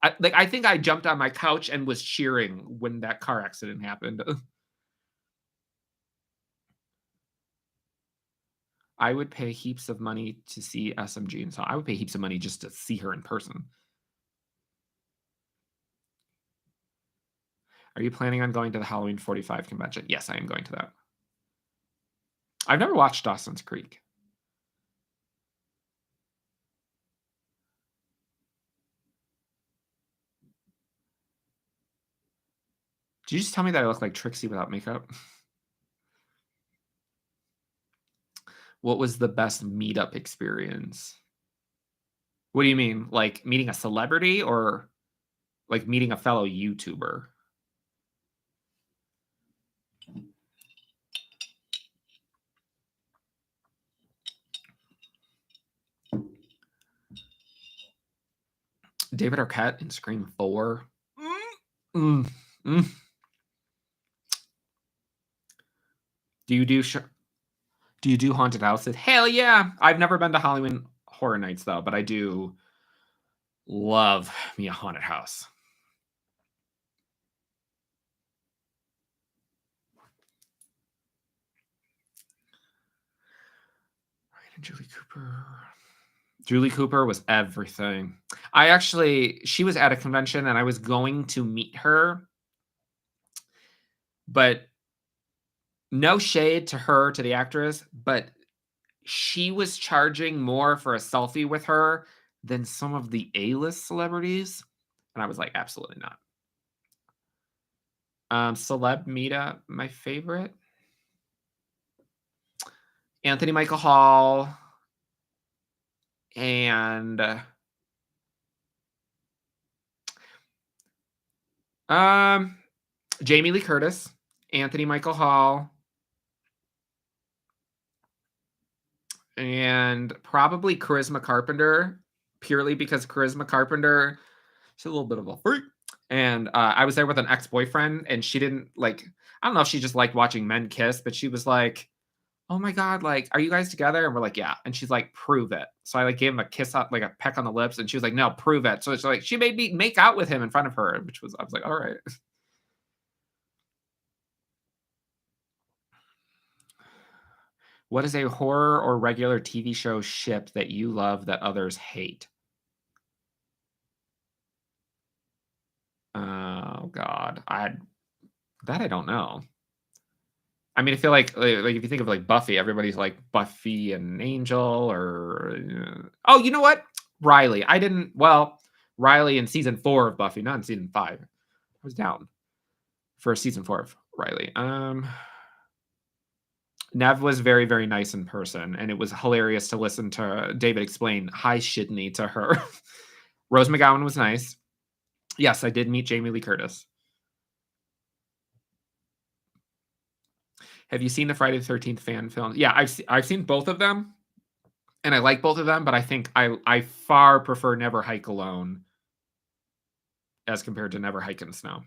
I think I jumped on my couch and was cheering when that car accident happened. I would pay heaps of money to see SMG and so I would pay heaps of money just to see her in person. Are you planning on going to the Halloween 45 convention? Yes, I am going to that. I've never watched Dawson's Creek. Did you just tell me that I look like Trixie without makeup? What was the best meetup experience? What do you mean? Like meeting a celebrity or like meeting a fellow YouTuber? David Arquette in Scream 4. Mm, mm. Do you do haunted houses? Hell yeah! I've never been to Halloween Horror Nights though, but I do love me a haunted house. Right, and Julie Cooper. Julie Cooper was everything. She was at a convention and I was going to meet her, but no shade to her, to the actress, but she was charging more for a selfie with her than some of the A-list celebrities. And I was like, absolutely not. Celeb meetup, my favorite. Anthony Michael Hall and Jamie Lee Curtis, Anthony Michael Hall, and probably Charisma Carpenter, purely because Charisma Carpenter, she's a little bit of a freak. And I was there with an ex-boyfriend, and she didn't like. I don't know if she just liked watching men kiss, but she was like, "Oh my god, like, are you guys together?" And we're like, "Yeah." And she's like, "Prove it." So I like gave him a kiss up, like a peck on the lips, and she was like, "No, prove it." So it's like she made me make out with him in front of her, which was I was like, "All right." What is a horror or regular TV show ship that you love that others hate? Oh god, I don't know. I mean, I feel like if you think of like Buffy, everybody's like Buffy and Angel or oh, you know what? Riley. Riley in season 4 of Buffy, not in season 5. I was down for season 4 of Riley. Nev was very, very nice in person, and it was hilarious to listen to David explain hi Shidney to her. Rose McGowan was nice. Yes, I did meet Jamie Lee Curtis. Have you seen the Friday the 13th fan film? Yeah, I've seen both of them, and I like both of them, but I think I far prefer Never Hike Alone as compared to Never Hike in the Snow.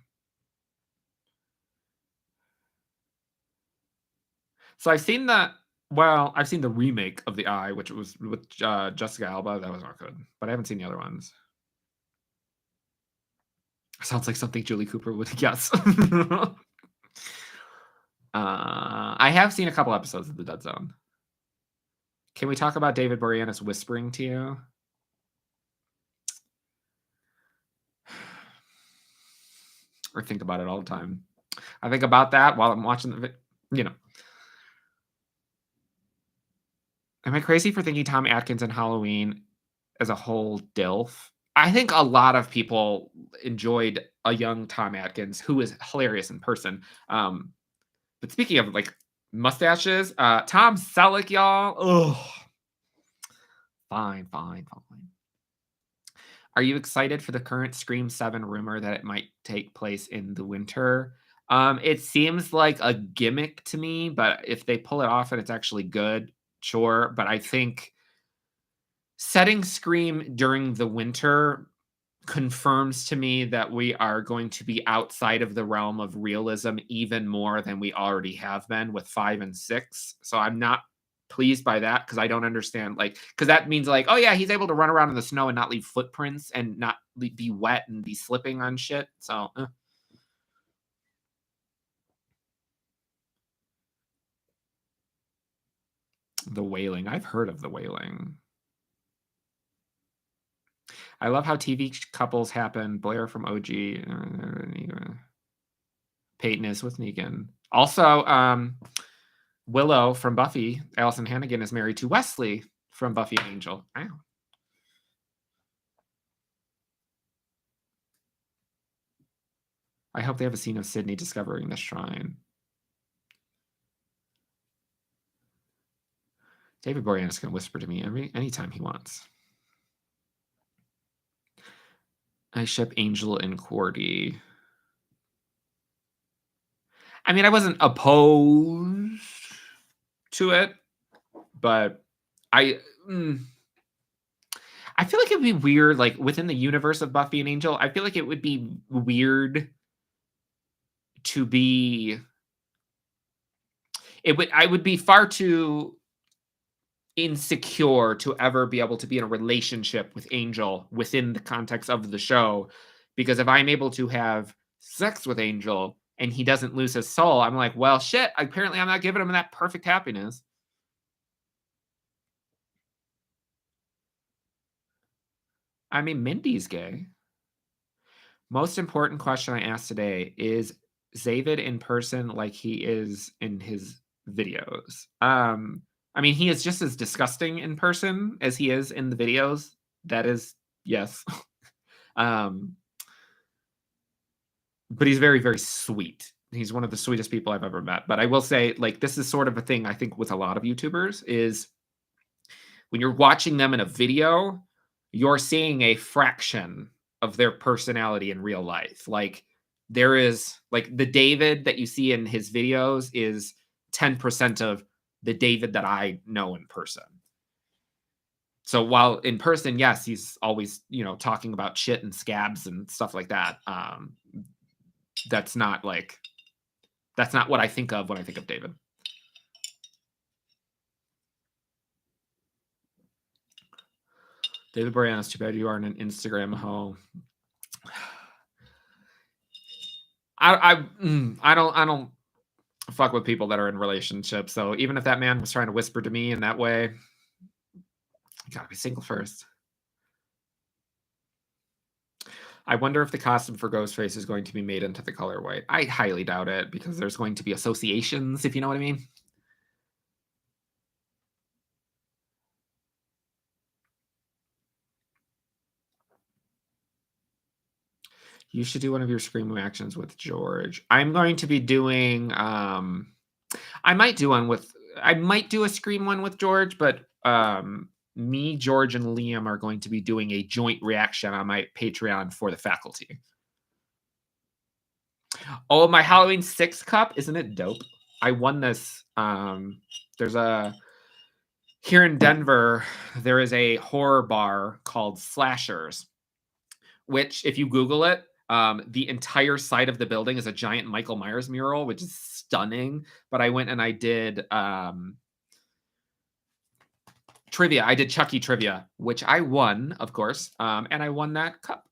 So I've seen I've seen the remake of The Eye, which was with Jessica Alba. That was not good, but I haven't seen the other ones. Sounds like something Julie Cooper would guess. I have seen a couple episodes of The Dead Zone. Can we talk about David Boreanaz whispering to you? Or think about it all the time. I think about that while I'm watching Am I crazy for thinking Tom Atkins and Halloween as a whole DILF? I think a lot of people enjoyed a young Tom Atkins, who is hilarious in person. But speaking of like mustaches, Tom Selleck, y'all. Ugh. Fine. Are you excited for the current Scream 7 rumor that it might take place in the winter? It seems like a gimmick to me, but if they pull it off and it's actually good, sure, but I think setting Scream during the winter confirms to me that we are going to be outside of the realm of realism even more than we already have been with 5 and 6. So I'm not pleased by that because I don't understand, like, because that means like, oh yeah, he's able to run around in the snow and not leave footprints and not be wet and be slipping on shit. So The Wailing. I've heard of The Wailing. I love how TV couples happen. Blair from OG. Peyton is with Negan. Also, Willow from Buffy, Allison Hannigan, is married to Wesley from Buffy and Angel. Wow. I hope they have a scene of Sydney discovering the shrine. David Boreanaz can whisper to me anytime he wants. I ship Angel and Cordy. I mean, I wasn't opposed to it, but I feel like it would be weird, like, within the universe of Buffy and Angel, I feel like it would be weird to be I would be far too insecure to ever be able to be in a relationship with Angel within the context of the show, because if I'm able to have sex with Angel and he doesn't lose his soul, I'm like, well, shit, apparently I'm not giving him that perfect happiness. I mean, Mindy's gay. Most important question I asked today is Zavid in person like he is in his videos? I mean, he is just as disgusting in person as he is in the videos. That is, yes. But he's very, very sweet. He's one of the sweetest people I've ever met. But I will say, like, this is sort of a thing I think with a lot of YouTubers is when you're watching them in a video, you're seeing a fraction of their personality in real life. Like, there is, like, the David that you see in his videos is 10% of the David that I know in person. So while in person, yes, he's always, talking about shit and scabs and stuff like that. That's not what I think of when I think of David. David Boreanaz, too bad you aren't an Instagram hoe. I don't fuck with people that are in relationships. So even if that man was trying to whisper to me in that way, you gotta be single first. I wonder if the costume for Ghostface is going to be made into the color white. I highly doubt it because there's going to be associations, if you know what I mean. You should do one of your Scream reactions with George. I'm going to be doing I might do a Scream one with George, but me, George, and Liam are going to be doing a joint reaction on my Patreon for the faculty. Oh, my Halloween 6 cup, isn't it dope? I won this. Here in Denver, there is a horror bar called Slashers, which, if you Google it, the entire side of the building is a giant Michael Myers mural, which is stunning. But I went and I did trivia. I did Chucky trivia, which I won, of course, and I won that cup.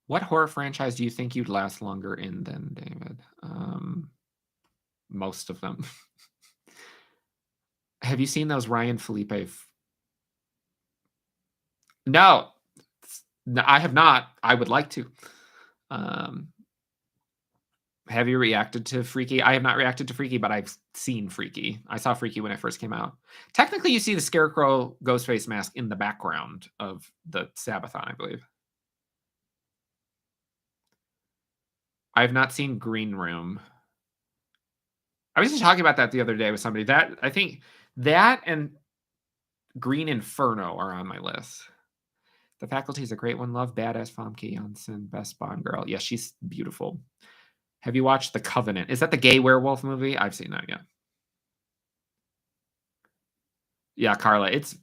What horror franchise do you think you'd last longer in than David? Most of them. Have you seen those Ryan Felipe? No, I have not. I would like to. Have you reacted to Freaky? I have not reacted to Freaky, but I've seen Freaky. I saw Freaky when it first came out. Technically, you see the Scarecrow Ghostface mask in the background of the Sabathon, I believe. I have not seen Green Room. I was just talking about that the other day with somebody. That I think that and Green Inferno are on my list. The Faculty is a great one. Love badass Famke Janssen, best Bond girl. Yeah, she's beautiful. Have you watched The Covenant? Is that the gay werewolf movie? I've seen that, yeah. Yeah, Carla, it's,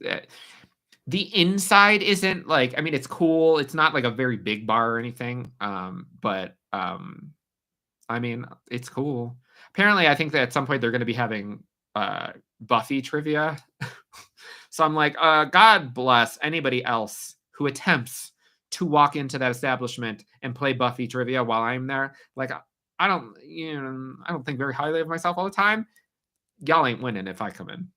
the inside isn't like, I mean, it's cool. It's not like a very big bar or anything, but, I mean, it's cool. Apparently, I think that at some point they're gonna be having, Buffy trivia. So I'm like, God bless anybody else who attempts to walk into that establishment and play Buffy trivia while I'm there. Like, I don't, I don't think very highly of myself all the time. Y'all ain't winning if I come in.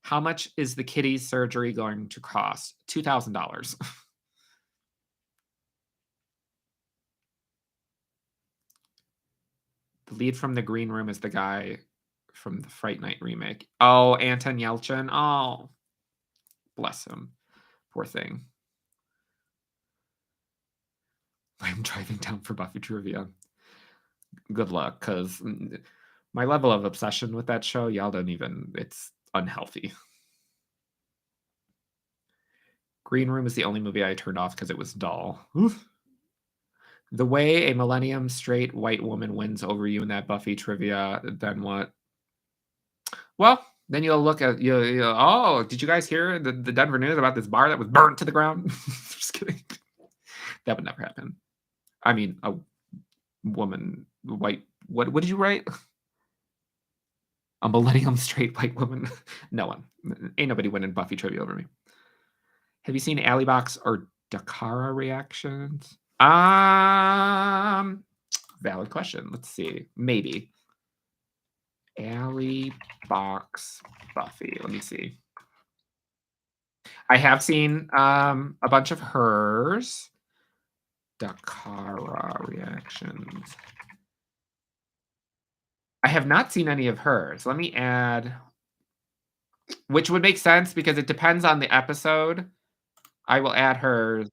How much is the kitty's surgery going to cost? $2,000. The lead from The Green Room is the guy from the Fright Night remake. Oh, Anton Yelchin. Oh, bless him. Poor thing. I'm driving down for Buffy trivia. Good luck, because my level of obsession with that show, y'all don't even, it's unhealthy. Green Room is the only movie I turned off because it was dull. Oof. The way a millennium straight white woman wins over you in that Buffy trivia, then what? Well, then you'll look at oh, did you guys hear the Denver news about this bar that was burnt to the ground? Just kidding. That would never happen. I mean, a woman, white. What did you write? A millennium straight white woman. No one. Ain't nobody winning Buffy trivia over me. Have you seen Alibox or Dakara reactions? Valid question. Let's see. Maybe. Alibox Buffy. Let me see. I have seen a bunch of hers. Dakara reactions. I have not seen any of hers. Let me add, which would make sense because it depends on the episode. I will add hers.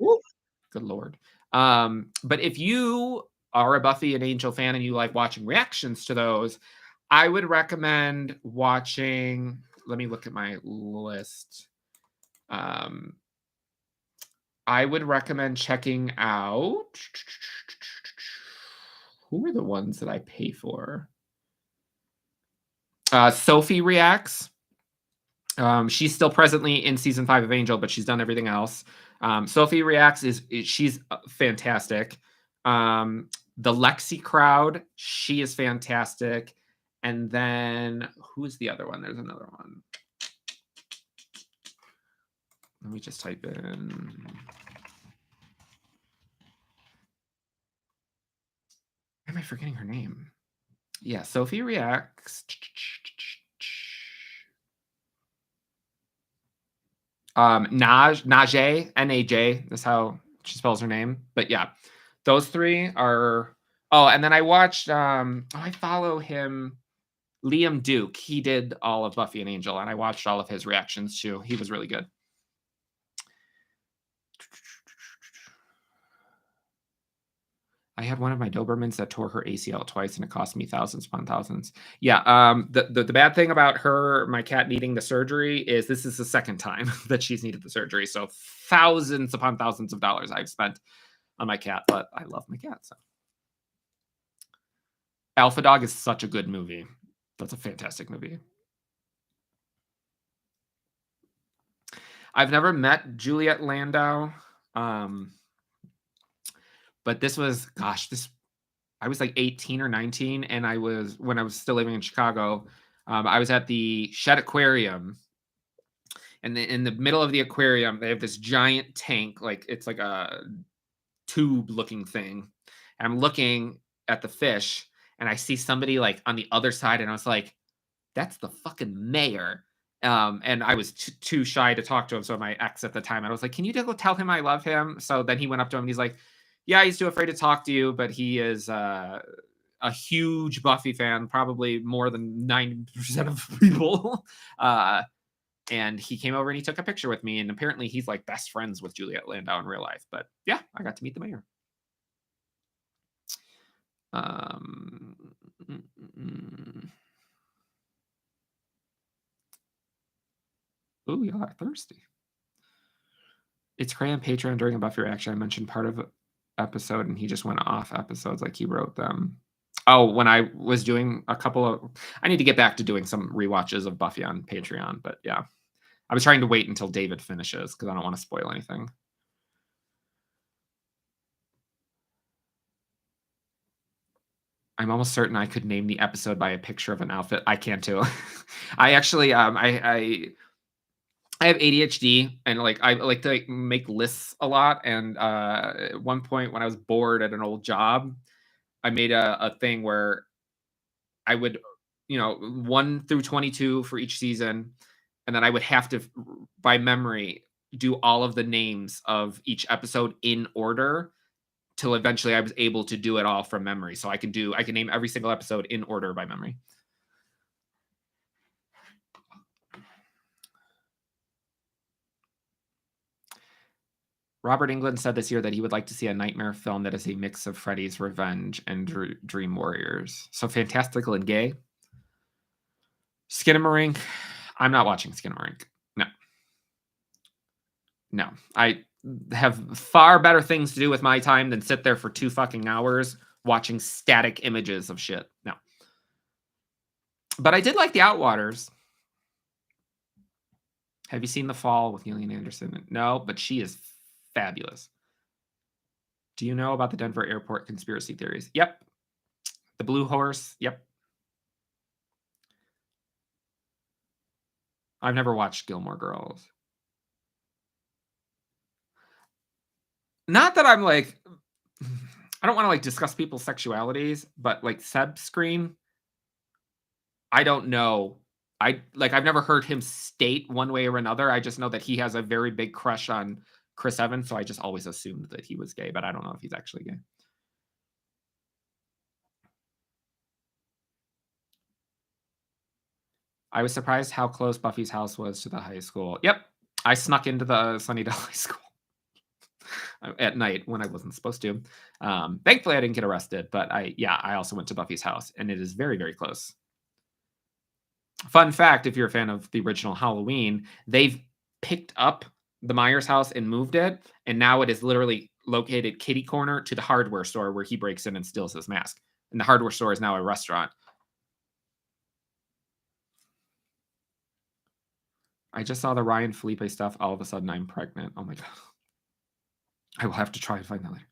Ooh, good Lord. But if you are a Buffy and Angel fan and you like watching reactions to those, I would recommend watching. Let me look at my list. I would recommend checking out. Who are the ones that I pay for? Sophie Reacts. She's still presently in season 5 of Angel, but she's done everything else. Sophie Reacts she's fantastic. The Lexi crowd, she is fantastic. And then who's the other one? There's another one. Let me just type in. Why am I forgetting her name? Yeah, Sophie Reacts. Najee, N-A-J, is how she spells her name. But yeah, those three are. Oh, and then I watched. I follow him, Liam Duke. He did all of Buffy and Angel, and I watched all of his reactions too. He was really good. I had one of my Dobermans that tore her ACL twice, and it cost me thousands upon thousands. Yeah. The bad thing about her, my cat needing the surgery, is this is the second time that she's needed the surgery. So thousands upon thousands of dollars I've spent on my cat, but I love my cat. So Alpha Dog is such a good movie. That's a fantastic movie. I've never met Juliet Landau. But this was, gosh, I was like 18 or 19, and when I was still living in Chicago, I was at the Shed Aquarium, and in the middle of the aquarium, they have this giant tank, like it's like a tube-looking thing. And I'm looking at the fish, and I see somebody like on the other side, and I was like, "That's the fucking mayor." And I was too shy to talk to him. So my ex at the time, I was like, "Can you go tell him I love him?" So then he went up to him, and he's like, "Yeah, he's too afraid to talk to you, but he is a huge Buffy fan, probably more than 90% of people." And he came over and he took a picture with me, and apparently he's like best friends with Juliet Landau in real life. But yeah, I got to meet the mayor. Ooh, y'all are thirsty. It's Cray on Patreon during a Buffy reaction. I mentioned part of episode and he just went off episodes like he wrote them. Oh, when I was doing a couple of I need to get back to doing some rewatches of Buffy on Patreon, but yeah. I was trying to wait until David finishes because I don't want to spoil anything. I'm almost certain I could name the episode by a picture of an outfit. I can too. I actually I have ADHD and like I like to like, make lists a lot. And at one point when I was bored at an old job, I made a thing where I would, 1 through 22 for each season, and then I would have to, by memory, do all of the names of each episode in order till eventually I was able to do it all from memory. So I can name every single episode in order by memory. Robert Englund said this year that he would like to see a nightmare film that is a mix of Freddy's Revenge and Dream Warriors. So fantastical and gay. Skinamarink. I'm not watching Skinamarink. No. No. I have far better things to do with my time than sit there for 2 fucking hours watching static images of shit. No. But I did like The Outwaters. Have you seen The Fall with Gillian Anderson? No, but she is fabulous. Do you know about the Denver airport conspiracy theories? Yep. The Blue Horse? Yep. I've never watched Gilmore Girls. Not that I'm like, I don't want to like discuss people's sexualities, but like Seb Screen, I don't know. I've never heard him state one way or another. I just know that he has a very big crush on Chris Evans, so I just always assumed that he was gay, but I don't know if he's actually gay. I was surprised how close Buffy's house was to the high school. Yep. I snuck into the Sunnydale High School at night when I wasn't supposed to. Thankfully, I didn't get arrested, but I also went to Buffy's house, and it is very, very close. Fun fact, if you're a fan of the original Halloween, they've picked up the Myers house and moved it, and now it is literally located kitty corner to the hardware store where he breaks in and steals his mask. And the hardware store is now a restaurant. I just saw the Ryan Felipe stuff. All of a sudden, I'm pregnant. Oh my god. I will have to try and find that later.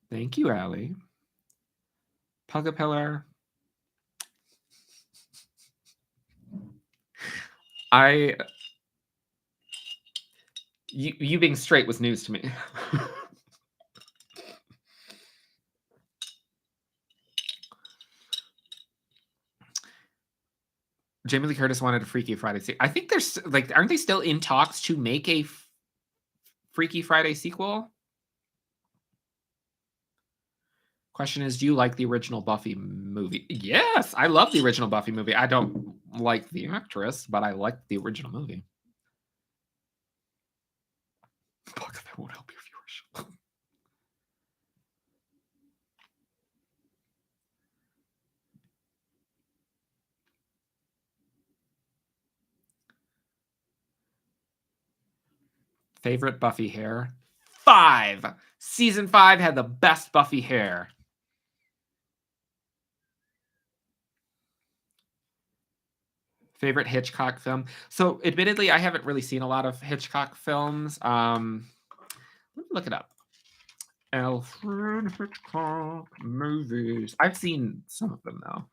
Thank you, Allie. Pugapillar. You being straight was news to me. Jamie Lee Curtis wanted a Freaky Friday. I think there's like, aren't they still in talks to make a Freaky Friday sequel? Question is, do you like the original Buffy movie? Yes, I love the original Buffy movie. I don't like the actress, but I like the original movie. Fuck, that won't help your viewership. Favorite Buffy hair? 5. Season 5 had the best Buffy hair. Favorite Hitchcock film? So, admittedly, I haven't really seen a lot of Hitchcock films. Let me look it up. Alfred Hitchcock movies. I've seen some of them, though.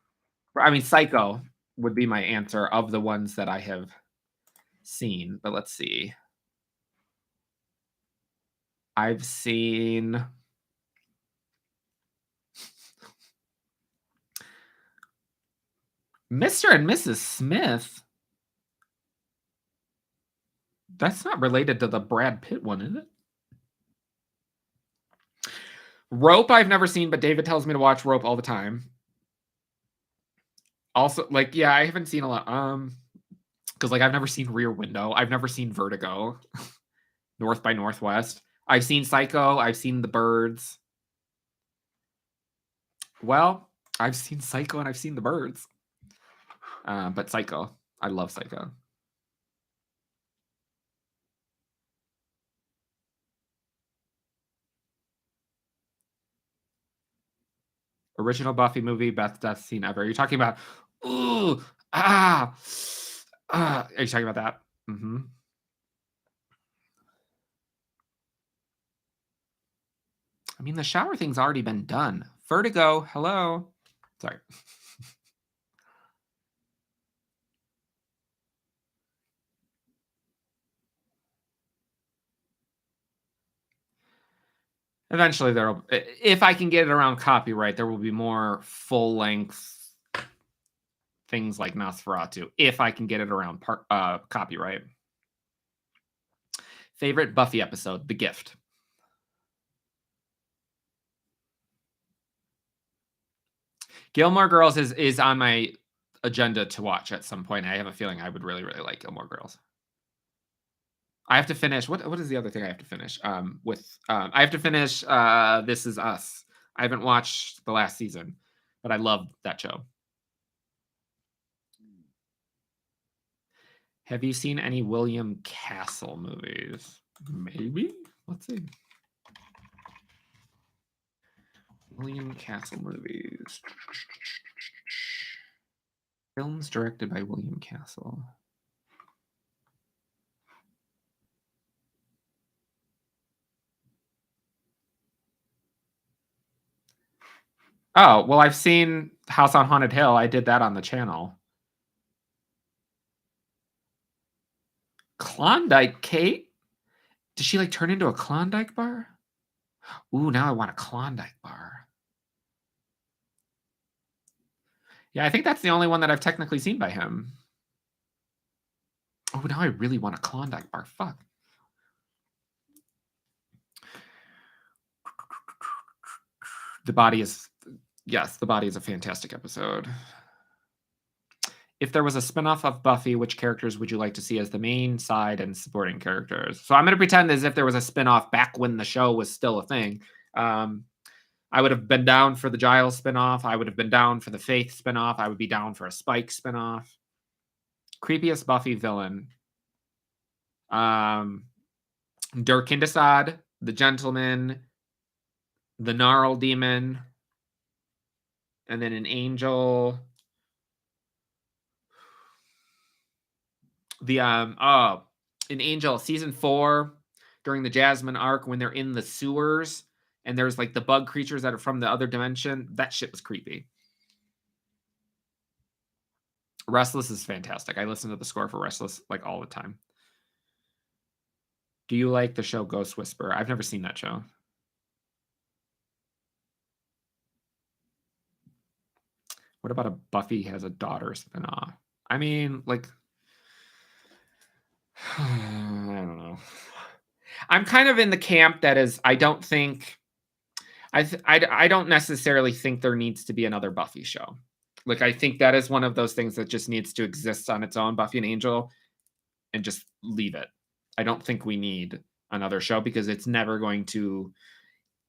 I mean, Psycho would be my answer of the ones that I have seen. But let's see. I've seen... Mr. and Mrs. Smith. That's not related to the Brad Pitt one, is it? Rope I've never seen, but David tells me to watch Rope all the time. Also, like, yeah, I haven't seen a lot. Because like I've never seen Rear Window. I've never seen Vertigo. North by Northwest. I've seen Psycho. I've seen The Birds. Well, I've seen Psycho and I've seen The Birds. But Psycho. I love Psycho. Original Buffy movie, best death scene ever. You're talking about, ooh, ah, are you talking about that? Mm-hmm. I mean, the shower thing's already been done. Vertigo, hello. Sorry. Eventually, there'll, if I can get it around copyright, there will be more full-length things like Nosferatu, if I can get it around copyright. Favorite Buffy episode, The Gift. Gilmore Girls is on my agenda to watch at some point. I have a feeling I would really, really like Gilmore Girls. I have to finish. What is the other thing I have to finish? I have to finish This Is Us. I haven't watched the last season, but I love that show. Have you seen any William Castle movies? Maybe. Let's see. William Castle movies. Films directed by William Castle. Oh, well, I've seen House on Haunted Hill. I did that on the channel. Klondike Kate? Did she like turn into a Klondike bar? Ooh, now I want a Klondike bar. Yeah, I think that's the only one that I've technically seen by him. Oh, now I really want a Klondike bar. Fuck. The Body is, yes, The Body is a fantastic episode. If there was a spinoff of Buffy, which characters would you like to see as the main side and supporting characters? So I'm going to pretend as if there was a spinoff back when the show was still a thing. I would have been down for the Giles spinoff. I would have been down for the Faith spinoff. I would be down for a Spike spinoff. Creepiest Buffy villain. Dirk Hindasad, the Gentleman, the Gnarl Demon, and then an Angel. An Angel, season 4, during the Jasmine arc, when they're in the sewers and there's like the bug creatures that are from the other dimension. That shit was creepy. Restless is fantastic. I listen to the score for Restless like all the time. Do you like the show Ghost Whisperer? I've never seen that show. What about a Buffy has a daughter spinoff? I mean, like, I don't know. I'm kind of in the camp that is, I don't think, I don't necessarily think there needs to be another Buffy show. Like, I think that is one of those things that just needs to exist on its own, Buffy and Angel, and just leave it. I don't think we need another show because it's never going to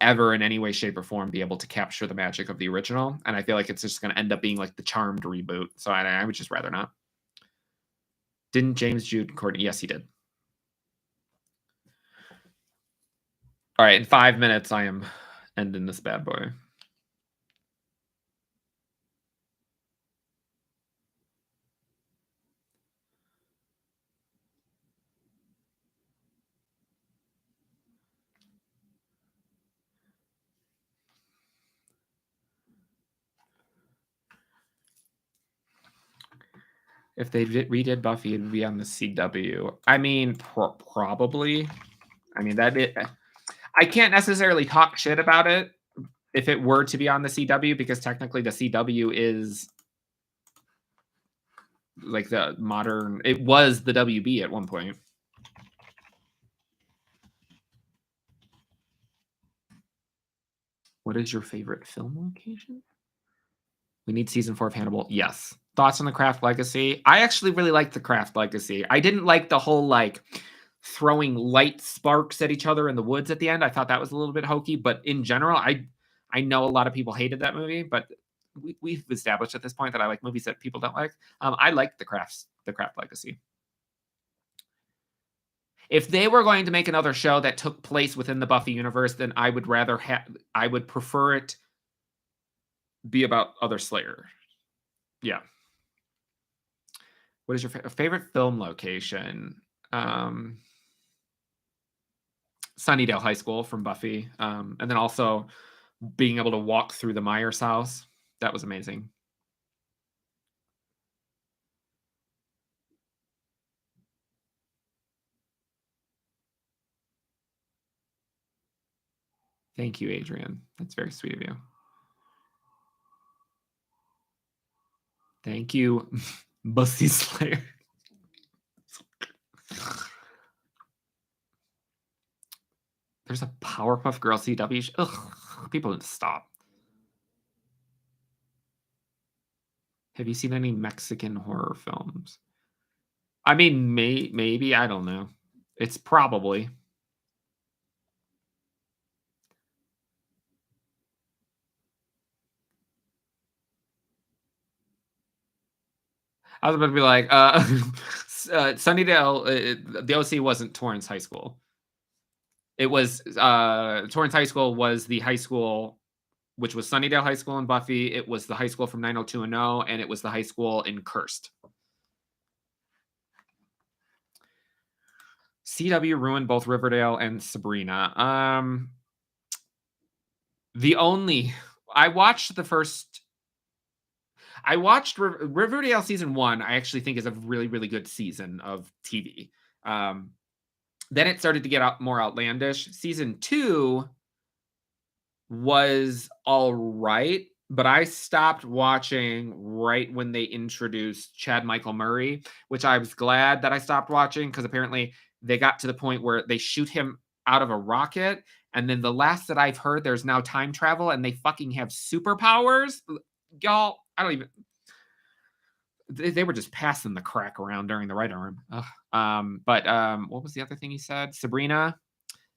ever in any way, shape, or form be able to capture the magic of the original. And I feel like it's just going to end up being like the Charmed reboot. So I would just rather not. Didn't James Jude Courtney? Yes, he did. All right, in 5 minutes, I am ending this bad boy. If they redid Buffy, it'd be on the CW. I mean, probably. I mean, I can't necessarily talk shit about it if it were to be on the CW, because technically the CW is like the modern, it was the WB at one point. What is your favorite film location? We need season 4 of Hannibal. Yes. Thoughts on the Craft Legacy? I actually really liked the Craft Legacy. I didn't like the whole like throwing light sparks at each other in the woods at the end. I thought that was a little bit hokey, but in general, I know a lot of people hated that movie, but we've established at this point that I like movies that people don't like. I like the Craft Legacy. If they were going to make another show that took place within the Buffy universe, then I would prefer it be about other Slayer. Yeah. What is your favorite film location? Um, Sunnydale High School from Buffy, and then also being able to walk through the Myers house. That was amazing. Thank you, Adrian. That's very sweet of you. Thank you, Bussy Slayer. There's a Powerpuff Girl CW. Ugh, people need to stop. Have you seen any Mexican horror films? I mean, maybe, I don't know. It's probably. I was about to be like, Sunnydale, the OC wasn't Torrance High School. It was, Torrance High School was the high school, which was Sunnydale High School in Buffy. It was the high school from 90210, and it was the high school in Cursed. CW ruined both Riverdale and Sabrina. The only I watched the first. I watched Riverdale season 1. I actually think is a really, really good season of TV. Then it started to get more outlandish. Season 2 was all right, but I stopped watching right when they introduced Chad Michael Murray, which I was glad that I stopped watching because apparently they got to the point where they shoot him out of a rocket. And then the last that I've heard, there's now time travel and they fucking have superpowers. Y'all, I don't even. They were just passing the crack around during the writer room. But what was the other thing he said? Sabrina.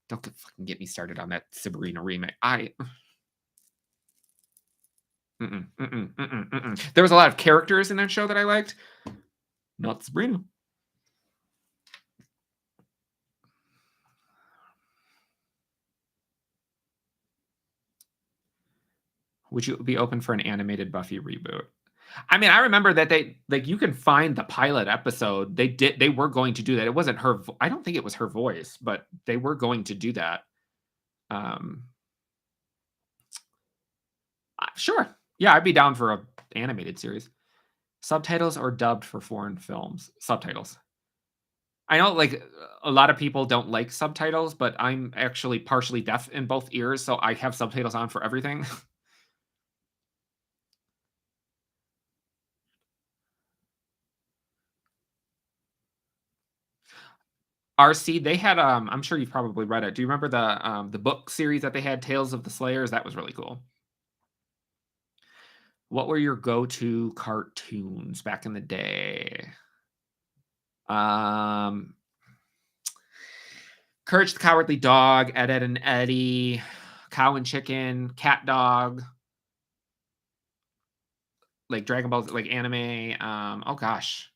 Don't fucking get me started on that Sabrina remake. There was a lot of characters in that show that I liked. Not Sabrina. Would you be open for an animated Buffy reboot? I mean, I remember that they like you can find the pilot episode. They were going to do that. It wasn't her. I don't think it was her voice, but they were going to do that. Sure. Yeah, I'd be down for a animated series. Subtitles or dubbed for foreign films? Subtitles. I know like a lot of people don't like subtitles, but I'm actually partially deaf in both ears, so I have subtitles on for everything. RC, they had I'm sure you've probably read it. Do you remember the book series that they had, Tales of the Slayers? That was really cool. What were your go-to cartoons back in the day? Courage the Cowardly Dog, Ed, Ed and Eddie, Cow and Chicken, Cat Dog, like Dragon Ball, like anime. Oh gosh,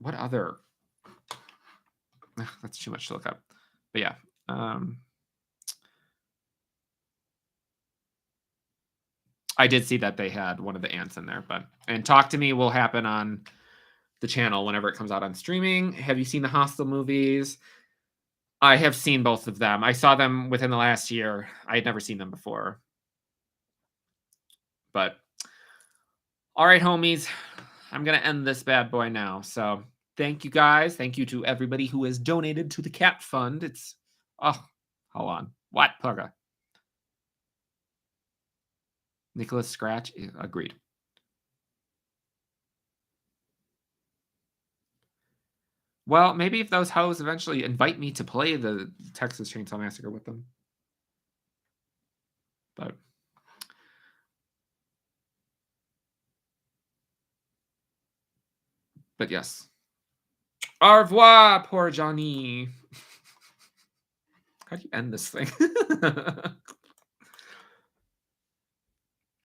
what other? Ugh, that's too much to look up. But yeah, I did see that they had one of the ants in there. And Talk to Me will happen on the channel whenever it comes out on streaming. Have you seen the Hostel movies? I have seen both of them. I saw them within the last year. I had never seen them before. But all right, homies, I'm going to end this bad boy now. So thank you guys. Thank you to everybody who has donated to the Cat Fund. It's, oh, hold on. What, Pugga? Nicholas Scratch? Agreed. Well, maybe if those hoes eventually invite me to play the Texas Chainsaw Massacre with them. But yes. Au revoir, poor Johnny. How do you end this thing?